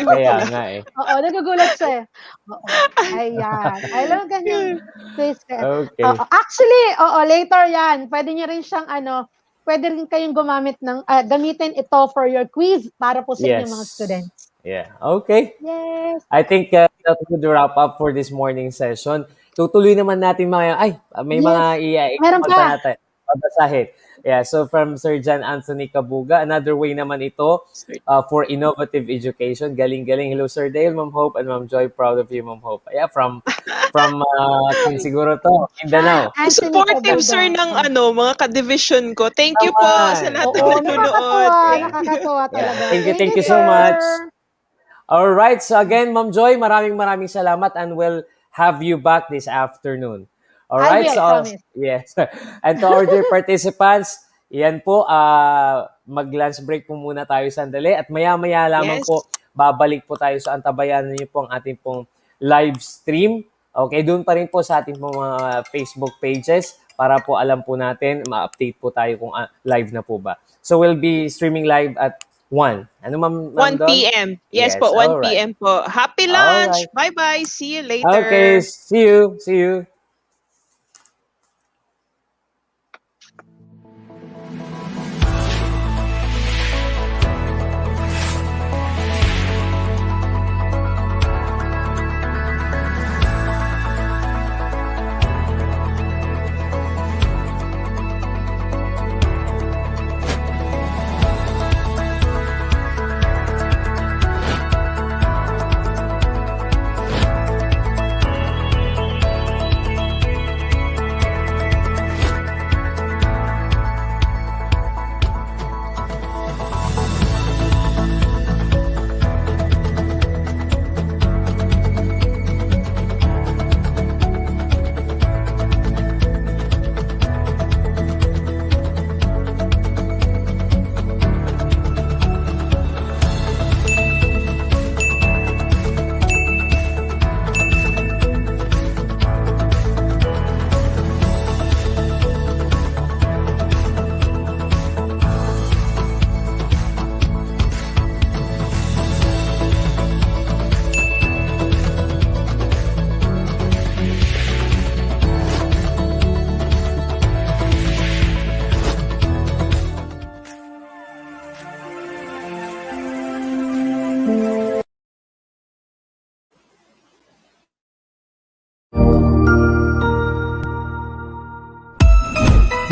Kaya nga eh. Oo, nagugulat siya. Oo. Ayan. Alam ganyan. Okay. Actually, later yan. Pwede niyo rin siyang pwede rin kayong gamitin ito for your quiz para po sa inyong mga students. Yeah. Okay. Yes. I think that would wrap up for this morning session. Tutuloy naman natin may mga Meron pa. natin babasahin. Yeah, so from Sir John Anthony Kabuga, another way naman ito for innovative education. Galing-galing. Hello, Sir Dale, Ma'am Hope, and Ma'am Joy. Proud of you, Ma'am Hope. Yeah, from siguro to, Mindanao. Anthony Supportive, sir, Kabuga. ng mga ka-division ko. Thank you po sa Naman. lahat ng Oo, nanonood. Thank you. nakakatuwa Yeah, talaga. thank you so much. Sir. All right, so again, Ma'am Joy, maraming salamat and we'll have you back this afternoon. All I right, will, so promise. yes. And to our dear participants, yan po, mag-lunch break po muna tayo sandali at maya-maya lamang Yes. po, babalik po tayo sa antabayanan niyo po ang ating pong live stream. Okay, doon pa rin po sa ating pong mga Facebook pages para po alam po natin, ma-update po tayo kung live na po ba. So we'll be streaming live at 1. Ano, Ma'am 1 Don? p.m. Yes po, all 1 right. p.m. po. Happy All lunch. right. Bye-bye. See you later. Okay, see you. See you.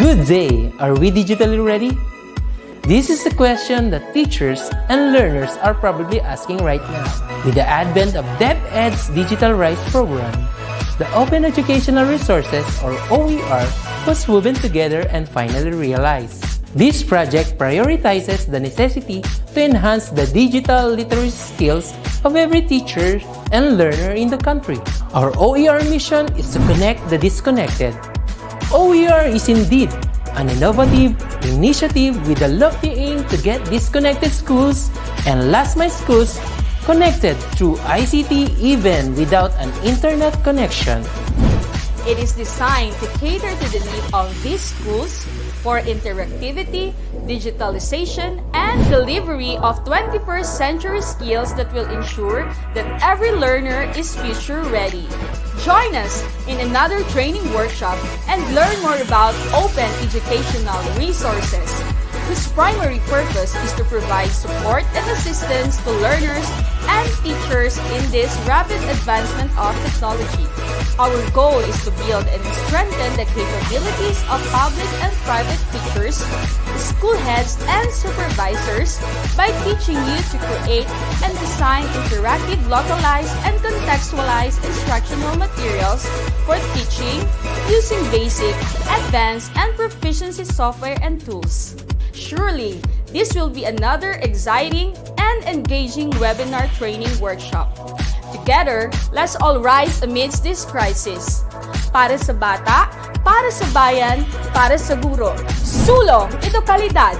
Good day! Are we digitally ready? This is the question that teachers and learners are probably asking right now. With the advent of DepEd's Digital Rights Program, the Open Educational Resources, or OER, was woven together and finally realized. This project prioritizes the necessity to enhance the digital literacy skills of every teacher and learner in the country. Our OER mission is to connect the disconnected. OER is indeed an innovative initiative with a lofty aim to get disconnected schools and last mile schools connected through ICT even without an internet connection. It is designed to cater to the need of these schools for interactivity, digitalization, and delivery of 21st century skills that will ensure that every learner is future ready. Join us in another training workshop and learn more about open educational resources, whose primary purpose is to provide support and assistance to learners and teachers in this rapid advancement of technology. Our goal is to build and strengthen the capabilities of public and private teachers, school heads, and supervisors by teaching you to create and design interactive, localized, and contextualized instructional materials for teaching using basic, advanced, and proficiency software and tools. Surely, this will be another exciting and engaging webinar training workshop. Together, let's all rise amidst this crisis. Para sa bata, para sa bayan, para sa guro. Sulong edukalidad!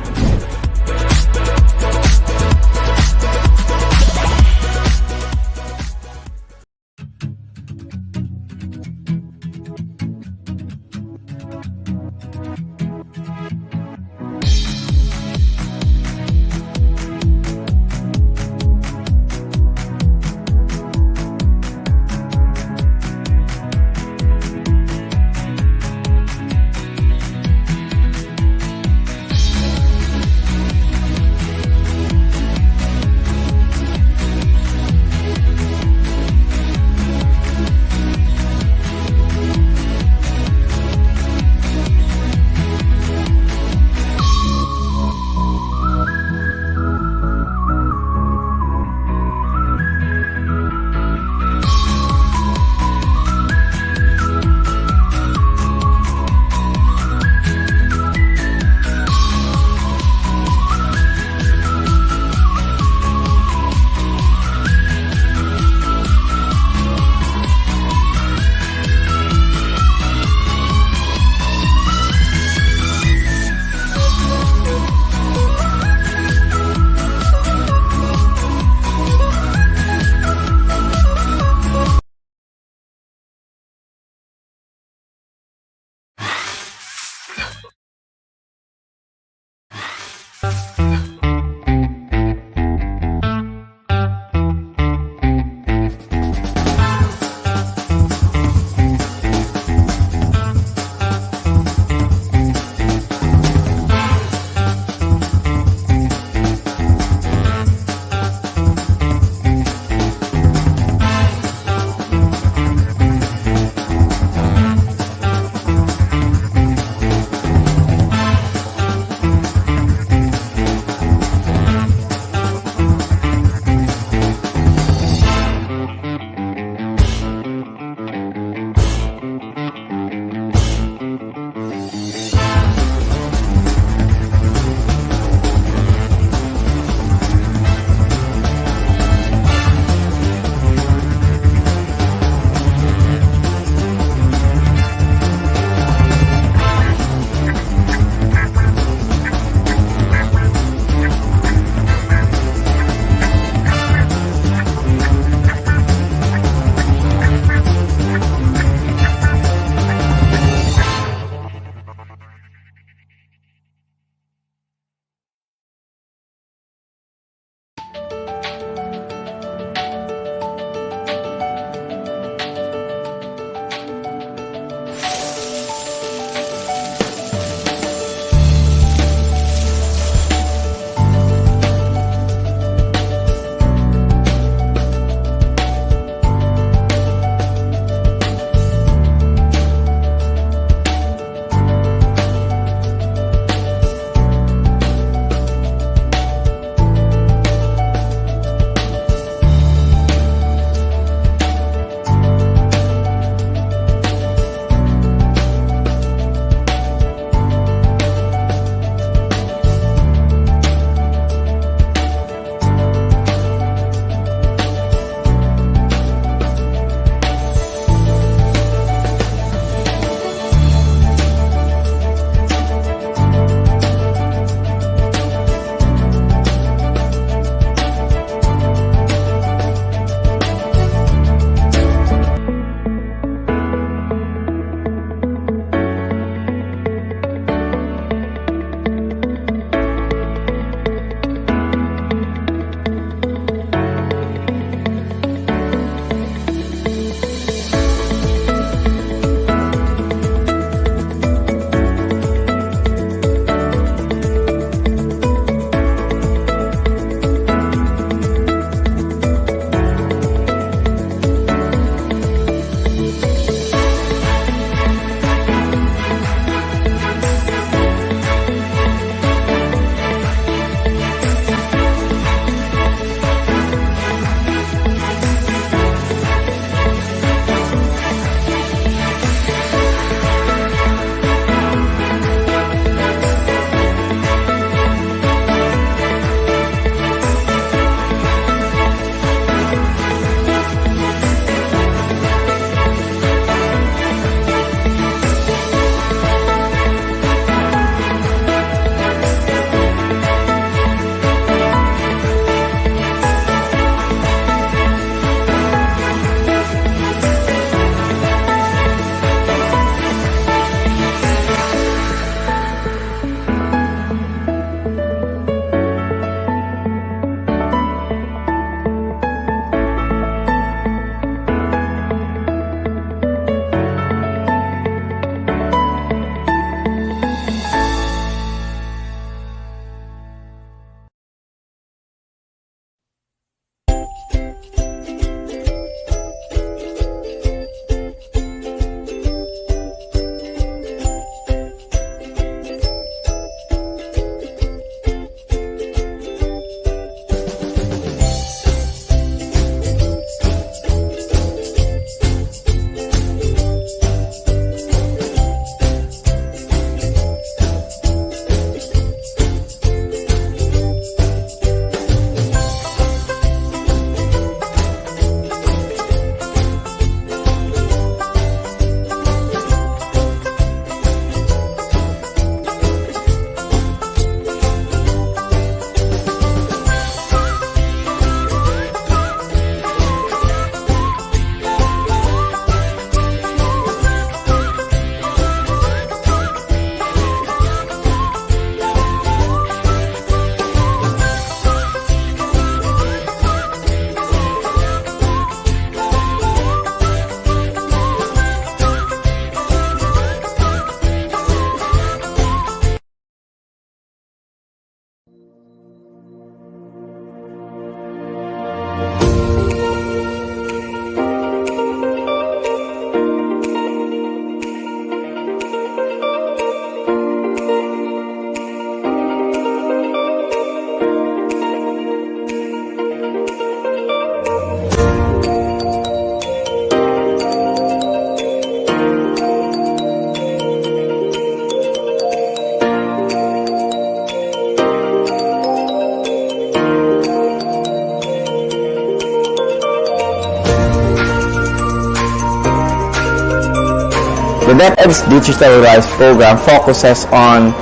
The DepEd's Digital Rise program focuses on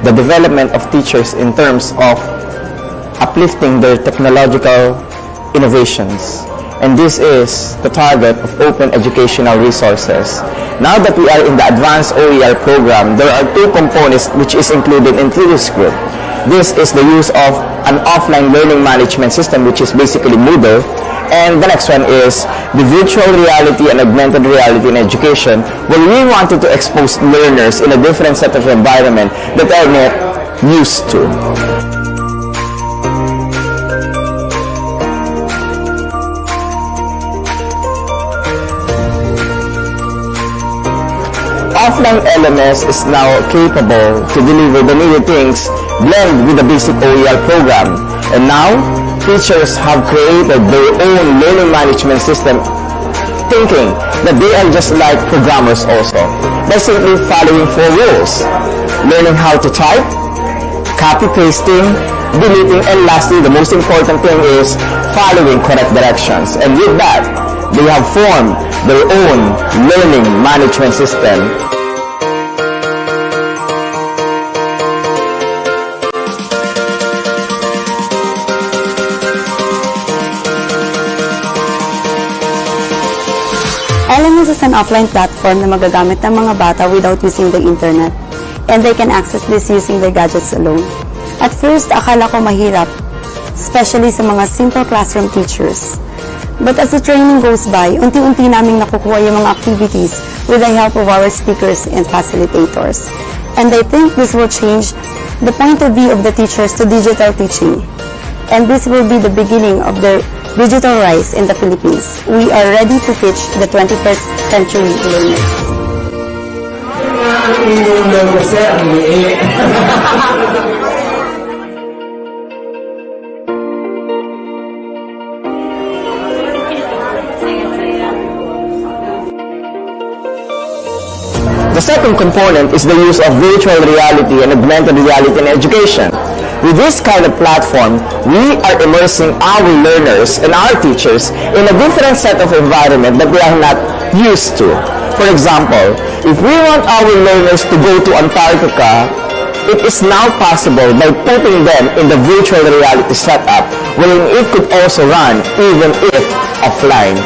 the development of teachers in terms of uplifting their technological innovations. And this is the target of open educational resources. Now that we are in the Advanced OER program, there are two components which is included into this group. This is the use of an offline learning management system, which is basically Moodle. And the next one is the virtual reality and augmented reality in education, where we wanted to expose learners in a different set of environment that they are not used to. Offline LMS is now capable to deliver the needed things blend with the basic OER program. And now, teachers have created their own learning management system, thinking that they are just like programmers also, by simply following 4 rules: learning how to type, copy-pasting, deleting, and lastly, the most important thing is following correct directions. And with that, they have formed their own learning management system. LMS is an offline platform na magagamit ng mga bata without using the internet, and they can access this using their gadgets alone. At first, akala ko mahirap, especially sa mga simple classroom teachers. But as the training goes by, unti-unti naming nakukuha yung mga activities with the help of our speakers and facilitators. And I think this will change the point of view of the teachers to digital teaching. And this will be the beginning of the digital rise in the Philippines. We are ready to teach the 21st century learners. The second component is the use of virtual reality and augmented reality in education. With this kind of platform, we are immersing our learners and our teachers in a different set of environment that they are not used to. For example, if we want our learners to go to Antarctica, it is now possible by putting them in the virtual reality setup, wherein it could also run even if offline.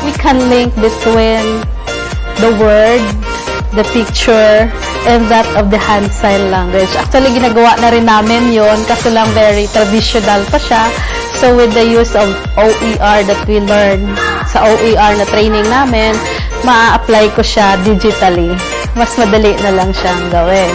We can link between the word, the picture, and that of the hand sign language. Actually, ginagawa na rin namin yon kasi lang very traditional pa siya. So, with the use of OER that we learn sa OER na training namin, ma-apply ko siya digitally. Mas madali na lang siyang gawin.